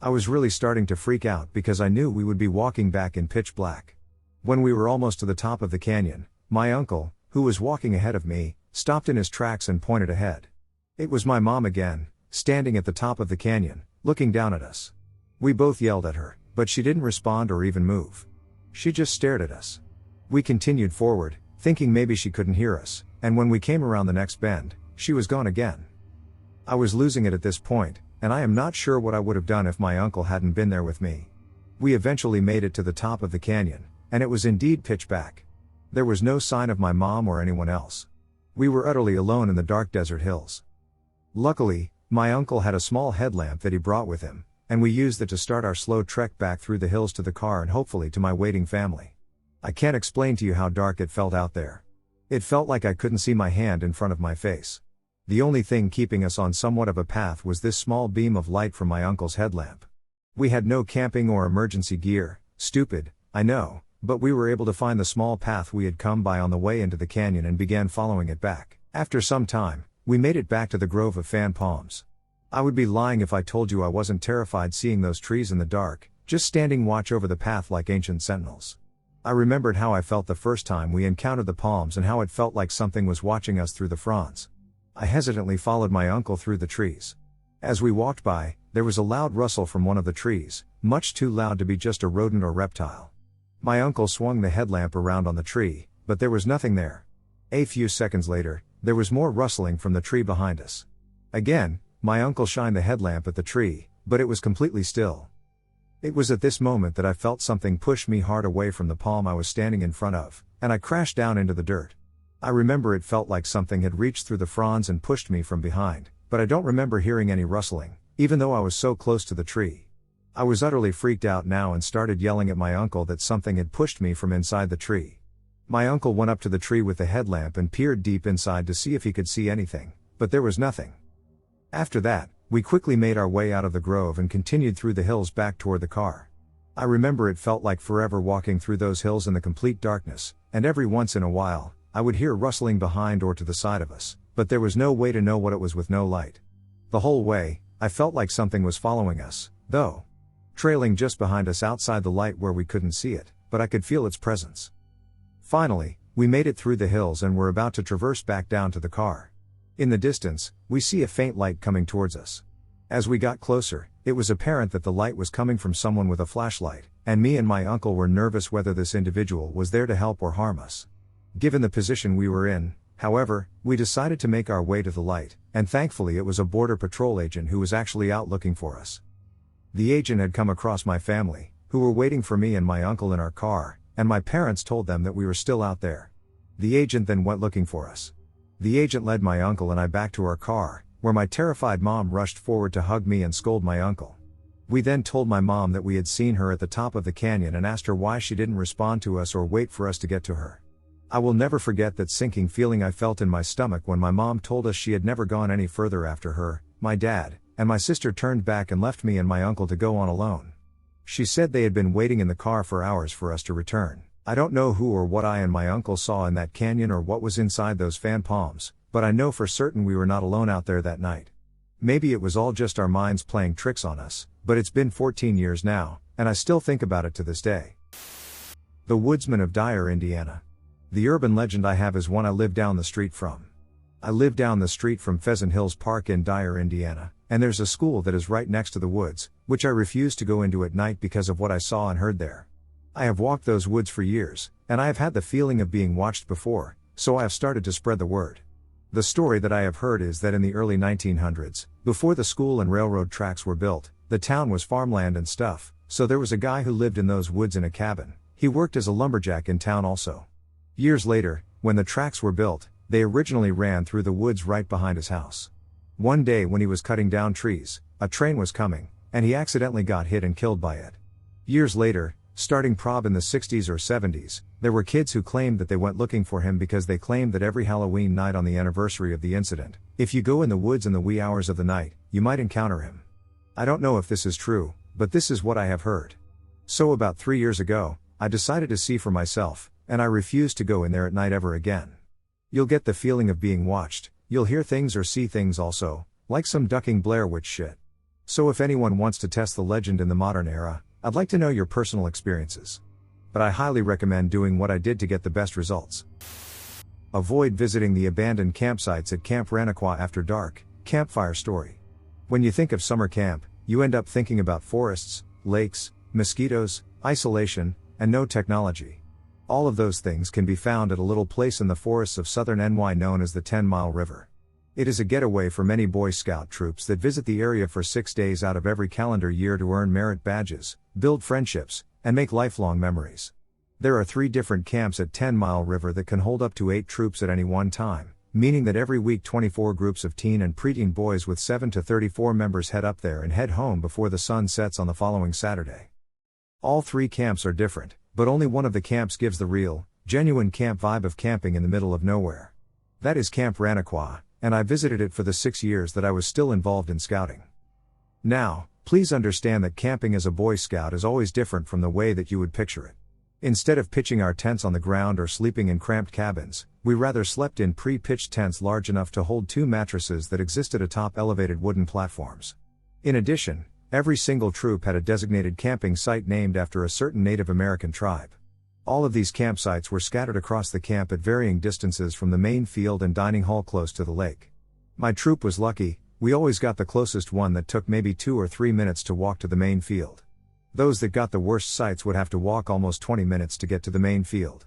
I was really starting to freak out because I knew we would be walking back in pitch black. When we were almost to the top of the canyon, my uncle, who was walking ahead of me, stopped in his tracks and pointed ahead. It was my mom again, standing at the top of the canyon, looking down at us. We both yelled at her, but she didn't respond or even move. She just stared at us. We continued forward, thinking maybe she couldn't hear us, and when we came around the next bend, she was gone again. I was losing it at this point, and I am not sure what I would have done if my uncle hadn't been there with me. We eventually made it to the top of the canyon, and it was indeed pitch black. There was no sign of my mom or anyone else. We were utterly alone in the dark desert hills. Luckily, my uncle had a small headlamp that he brought with him, and we used it to start our slow trek back through the hills to the car and hopefully to my waiting family. I can't explain to you how dark it felt out there. It felt like I couldn't see my hand in front of my face. The only thing keeping us on somewhat of a path was this small beam of light from my uncle's headlamp. We had no camping or emergency gear, stupid, I know, but we were able to find the small path we had come by on the way into the canyon and began following it back. After some time, we made it back to the grove of fan palms. I would be lying if I told you I wasn't terrified seeing those trees in the dark, just standing watch over the path like ancient sentinels. I remembered how I felt the first time we encountered the palms and how it felt like something was watching us through the fronds. I hesitantly followed my uncle through the trees. As we walked by, there was a loud rustle from one of the trees, much too loud to be just a rodent or reptile. My uncle swung the headlamp around on the tree, but there was nothing there. A few seconds later, there was more rustling from the tree behind us. Again, my uncle shined the headlamp at the tree, but it was completely still. It was at this moment that I felt something push me hard away from the palm I was standing in front of, and I crashed down into the dirt. I remember it felt like something had reached through the fronds and pushed me from behind, but I don't remember hearing any rustling, even though I was so close to the tree. I was utterly freaked out now and started yelling at my uncle that something had pushed me from inside the tree. My uncle went up to the tree with the headlamp and peered deep inside to see if he could see anything, but there was nothing. After that, we quickly made our way out of the grove and continued through the hills back toward the car. I remember it felt like forever walking through those hills in the complete darkness, and every once in a while, I would hear rustling behind or to the side of us, but there was no way to know what it was with no light. The whole way, I felt like something was following us, though. Trailing just behind us outside the light where we couldn't see it, but I could feel its presence. Finally, we made it through the hills and were about to traverse back down to the car. In the distance, we see a faint light coming towards us. As we got closer, it was apparent that the light was coming from someone with a flashlight, and me and my uncle were nervous whether this individual was there to help or harm us. Given the position we were in, however, we decided to make our way to the light, and thankfully it was a border patrol agent who was actually out looking for us. The agent had come across my family, who were waiting for me and my uncle in our car, and my parents told them that we were still out there. The agent then went looking for us. The agent led my uncle and I back to our car, where my terrified mom rushed forward to hug me and scold my uncle. We then told my mom that we had seen her at the top of the canyon and asked her why she didn't respond to us or wait for us to get to her. I will never forget that sinking feeling I felt in my stomach when my mom told us she had never gone any further after her, my dad, and my sister turned back and left me and my uncle to go on alone. She said they had been waiting in the car for hours for us to return. I don't know who or what I and my uncle saw in that canyon or what was inside those fan palms, but I know for certain we were not alone out there that night. Maybe it was all just our minds playing tricks on us, but it's been 14 years now, and I still think about it to this day. The Woodsman of Dyer, Indiana. The urban legend I have is one I live down the street from. I live down the street from Pheasant Hills Park in Dyer, Indiana, and there's a school that is right next to the woods, which I refuse to go into at night because of what I saw and heard there. I have walked those woods for years, and I have had the feeling of being watched before, so I have started to spread the word. The story that I have heard is that in the early 1900s, before the school and railroad tracks were built, the town was farmland and stuff, so there was a guy who lived in those woods in a cabin. He worked as a lumberjack in town also. Years later, when the tracks were built, they originally ran through the woods right behind his house. One day when he was cutting down trees, a train was coming, and he accidentally got hit and killed by it. Years later, starting prob in the 60s or 70s, there were kids who claimed that they went looking for him because they claimed that every Halloween night on the anniversary of the incident, if you go in the woods in the wee hours of the night, you might encounter him. I don't know if this is true, but this is what I have heard. So about 3 years ago, I decided to see for myself, and I refused to go in there at night ever again. You'll get the feeling of being watched, you'll hear things or see things also, like some ducking Blair Witch shit. So if anyone wants to test the legend in the modern era, I'd like to know your personal experiences. But I highly recommend doing what I did to get the best results. Avoid visiting the abandoned campsites at Camp Rqua after dark. Campfire story. When you think of summer camp, you end up thinking about forests, lakes, mosquitoes, isolation, and no technology. All of those things can be found at a little place in the forests of southern NY known as the 10-Mile River. It is a getaway for many Boy Scout troops that visit the area for 6 days out of every calendar year to earn merit badges, build friendships, and make lifelong memories. There are 3 different camps at 10-Mile River that can hold up to 8 troops at any one time, meaning that every week 24 groups of teen and preteen boys with 7 to 34 members head up there and head home before the sun sets on the following Saturday. All 3 camps are different, but only one of the camps gives the real, genuine camp vibe of camping in the middle of nowhere. That is Camp Rqua, and I visited it for the 6 years that I was still involved in scouting. Now, please understand that camping as a Boy Scout is always different from the way that you would picture it. Instead of pitching our tents on the ground or sleeping in cramped cabins, we rather slept in pre-pitched tents large enough to hold 2 mattresses that existed atop elevated wooden platforms. In addition, every single troop had a designated camping site named after a certain Native American tribe. All of these campsites were scattered across the camp at varying distances from the main field and dining hall close to the lake. My troop was lucky, we always got the closest one that took maybe 2 or 3 minutes to walk to the main field. Those that got the worst sites would have to walk almost 20 minutes to get to the main field.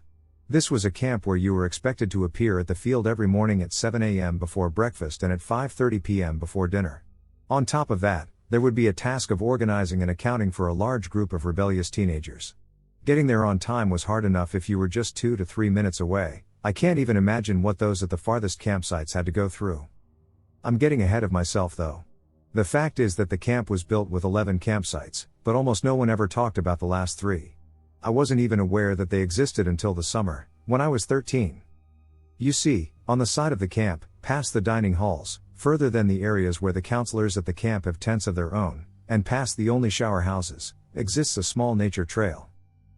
This was a camp where you were expected to appear at the field every morning at 7 a.m. before breakfast and at 5:30 p.m. before dinner. On top of that, there would be a task of organizing and accounting for a large group of rebellious teenagers. Getting there on time was hard enough if you were just 2 to 3 minutes away. I can't even imagine what those at the farthest campsites had to go through. I'm getting ahead of myself though. The fact is that the camp was built with 11 campsites, but almost no one ever talked about the last 3. I wasn't even aware that they existed until the summer, when I was 13. You see, on the side of the camp, past the dining halls, further than the areas where the counselors at the camp have tents of their own, and past the only shower houses, exists a small nature trail.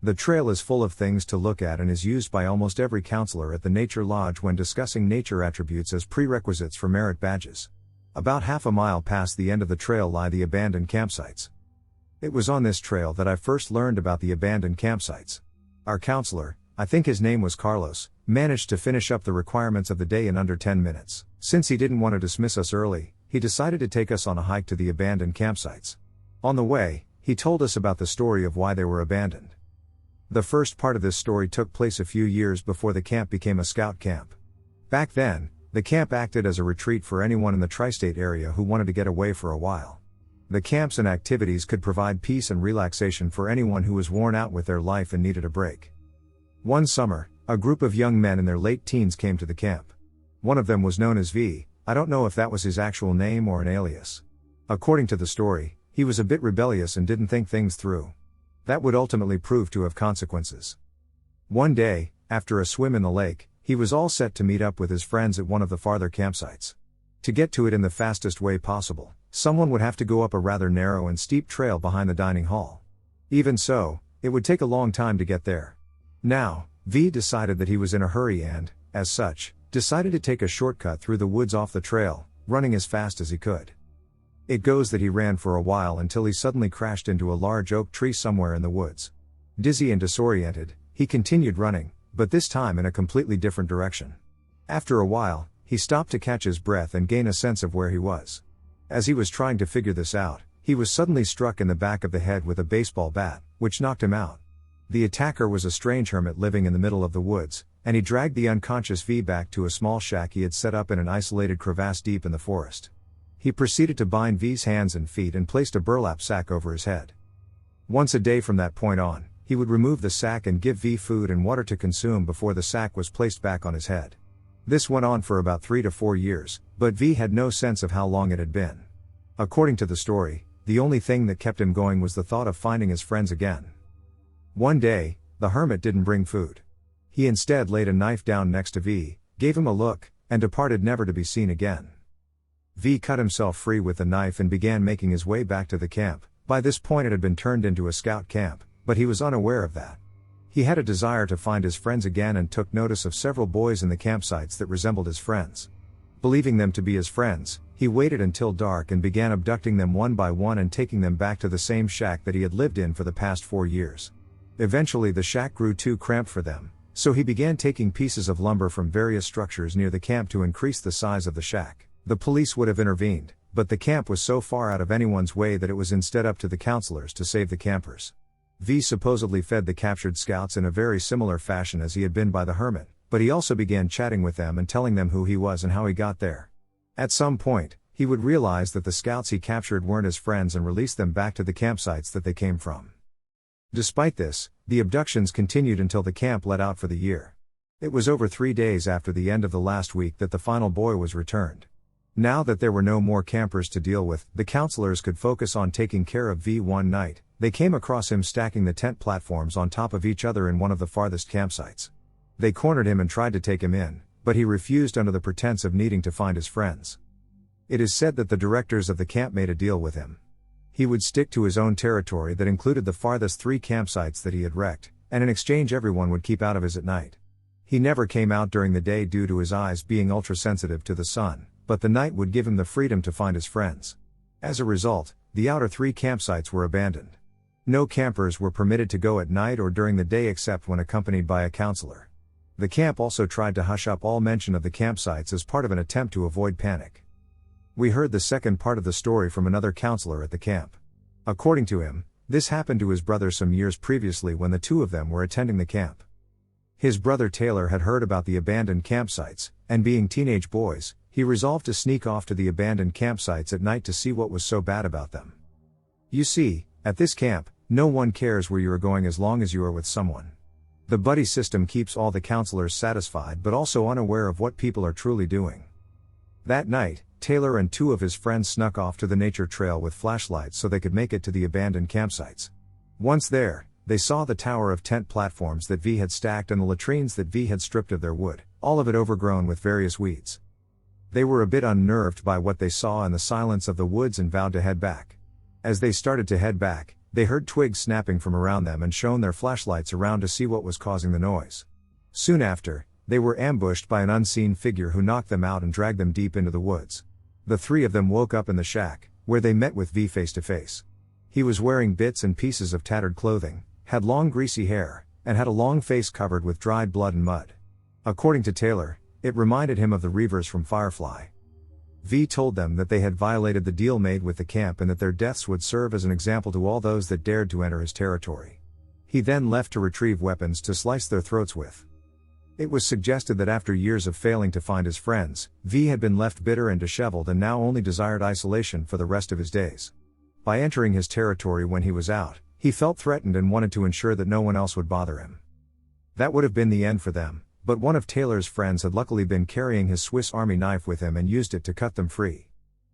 The trail is full of things to look at and is used by almost every counselor at the Nature Lodge when discussing nature attributes as prerequisites for merit badges. About half a mile past the end of the trail lie the abandoned campsites. It was on this trail that I first learned about the abandoned campsites. Our counselor, I think his name was Carlos, managed to finish up the requirements of the day in under 10 minutes. Since he didn't want to dismiss us early, he decided to take us on a hike to the abandoned campsites. On the way, he told us about the story of why they were abandoned. The first part of this story took place a few years before the camp became a scout camp. Back then, the camp acted as a retreat for anyone in the tri-state area who wanted to get away for a while. The camps and activities could provide peace and relaxation for anyone who was worn out with their life and needed a break. One summer, a group of young men in their late teens came to the camp. One of them was known as V. I don't know if that was his actual name or an alias. According to the story, he was a bit rebellious and didn't think things through. That would ultimately prove to have consequences. One day, after a swim in the lake, he was all set to meet up with his friends at one of the farther campsites. To get to it in the fastest way possible, someone would have to go up a rather narrow and steep trail behind the dining hall. Even so, it would take a long time to get there. Now, V decided that he was in a hurry and, as such, decided to take a shortcut through the woods off the trail, running as fast as he could. It goes that he ran for a while until he suddenly crashed into a large oak tree somewhere in the woods. Dizzy and disoriented, he continued running, but this time in a completely different direction. After a while, he stopped to catch his breath and gain a sense of where he was. As he was trying to figure this out, he was suddenly struck in the back of the head with a baseball bat, which knocked him out. The attacker was a strange hermit living in the middle of the woods, and he dragged the unconscious V back to a small shack he had set up in an isolated crevasse deep in the forest. He proceeded to bind V's hands and feet and placed a burlap sack over his head. Once a day from that point on, he would remove the sack and give V food and water to consume before the sack was placed back on his head. This went on for about 3 to 4 years, but V had no sense of how long it had been. According to the story, the only thing that kept him going was the thought of finding his friends again. One day, the hermit didn't bring food. He instead laid a knife down next to V, gave him a look, and departed never to be seen again. V cut himself free with the knife and began making his way back to the camp. By this point it had been turned into a scout camp, but he was unaware of that. He had a desire to find his friends again and took notice of several boys in the campsites that resembled his friends. Believing them to be his friends, he waited until dark and began abducting them one by one and taking them back to the same shack that he had lived in for the past 4 years. Eventually the shack grew too cramped for them, so he began taking pieces of lumber from various structures near the camp to increase the size of the shack. The police would have intervened, but the camp was so far out of anyone's way that it was instead up to the counselors to save the campers. V supposedly fed the captured scouts in a very similar fashion as he had been by the hermit, but he also began chatting with them and telling them who he was and how he got there. At some point, he would realize that the scouts he captured weren't his friends and release them back to the campsites that they came from. Despite this, the abductions continued until the camp let out for the year. It was over 3 days after the end of the last week that the final boy was returned. Now that there were no more campers to deal with, the counselors could focus on taking care of V. One night, they came across him stacking the tent platforms on top of each other in one of the farthest campsites. They cornered him and tried to take him in, but he refused under the pretense of needing to find his friends. It is said that the directors of the camp made a deal with him. He would stick to his own territory that included the farthest 3 campsites that he had wrecked, and in exchange everyone would keep out of his at night. He never came out during the day due to his eyes being ultra-sensitive to the sun, but the night would give him the freedom to find his friends. As a result, the outer 3 campsites were abandoned. No campers were permitted to go at night or during the day except when accompanied by a counselor. The camp also tried to hush up all mention of the campsites as part of an attempt to avoid panic. We heard the second part of the story from another counselor at the camp. According to him, this happened to his brother some years previously when the 2 of them were attending the camp. His brother Taylor had heard about the abandoned campsites, and being teenage boys, he resolved to sneak off to the abandoned campsites at night to see what was so bad about them. You see, at this camp, no one cares where you are going as long as you are with someone. The buddy system keeps all the counselors satisfied but also unaware of what people are truly doing. That night, Taylor and 2 of his friends snuck off to the nature trail with flashlights so they could make it to the abandoned campsites. Once there, they saw the tower of tent platforms that V had stacked and the latrines that V had stripped of their wood, all of it overgrown with various weeds. They were a bit unnerved by what they saw in the silence of the woods and vowed to head back. As they started to head back, they heard twigs snapping from around them and shone their flashlights around to see what was causing the noise. Soon after, they were ambushed by an unseen figure who knocked them out and dragged them deep into the woods. The three of them woke up in the shack, where they met with V face to face. He was wearing bits and pieces of tattered clothing, had long greasy hair, and had a long face covered with dried blood and mud. According to Taylor, it reminded him of the Reavers from Firefly. V told them that they had violated the deal made with the camp and that their deaths would serve as an example to all those that dared to enter his territory. He then left to retrieve weapons to slice their throats with. It was suggested that after years of failing to find his friends, V had been left bitter and disheveled and now only desired isolation for the rest of his days. By entering his territory when he was out, he felt threatened and wanted to ensure that no one else would bother him. That would have been the end for them, but one of Taylor's friends had luckily been carrying his Swiss Army knife with him and used it to cut them free.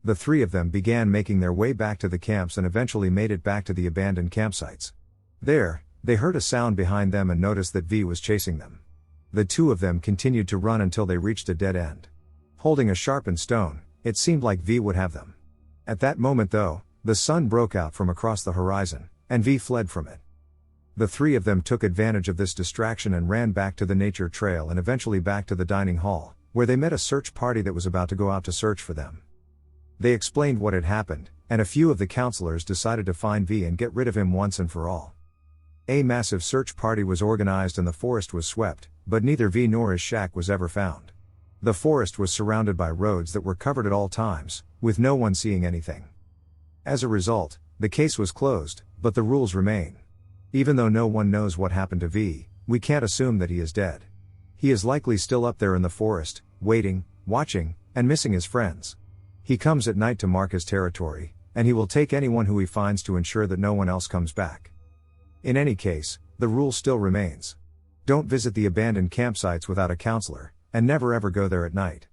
The three of them began making their way back to the camps and eventually made it back to the abandoned campsites. There, they heard a sound behind them and noticed that V was chasing them. The two of them continued to run until they reached a dead end. Holding a sharpened stone, it seemed like V would have them. At that moment though, the sun broke out from across the horizon, and V fled from it. The three of them took advantage of this distraction and ran back to the nature trail and eventually back to the dining hall, where they met a search party that was about to go out to search for them. They explained what had happened, and a few of the counselors decided to find V and get rid of him once and for all. A massive search party was organized and the forest was swept, but neither V nor his shack was ever found. The forest was surrounded by roads that were covered at all times, with no one seeing anything. As a result, the case was closed, but the rules remain. Even though no one knows what happened to V, we can't assume that he is dead. He is likely still up there in the forest, waiting, watching, and missing his friends. He comes at night to mark his territory, and he will take anyone who he finds to ensure that no one else comes back. In any case, the rule still remains. Don't visit the abandoned campsites without a counselor, and never ever go there at night.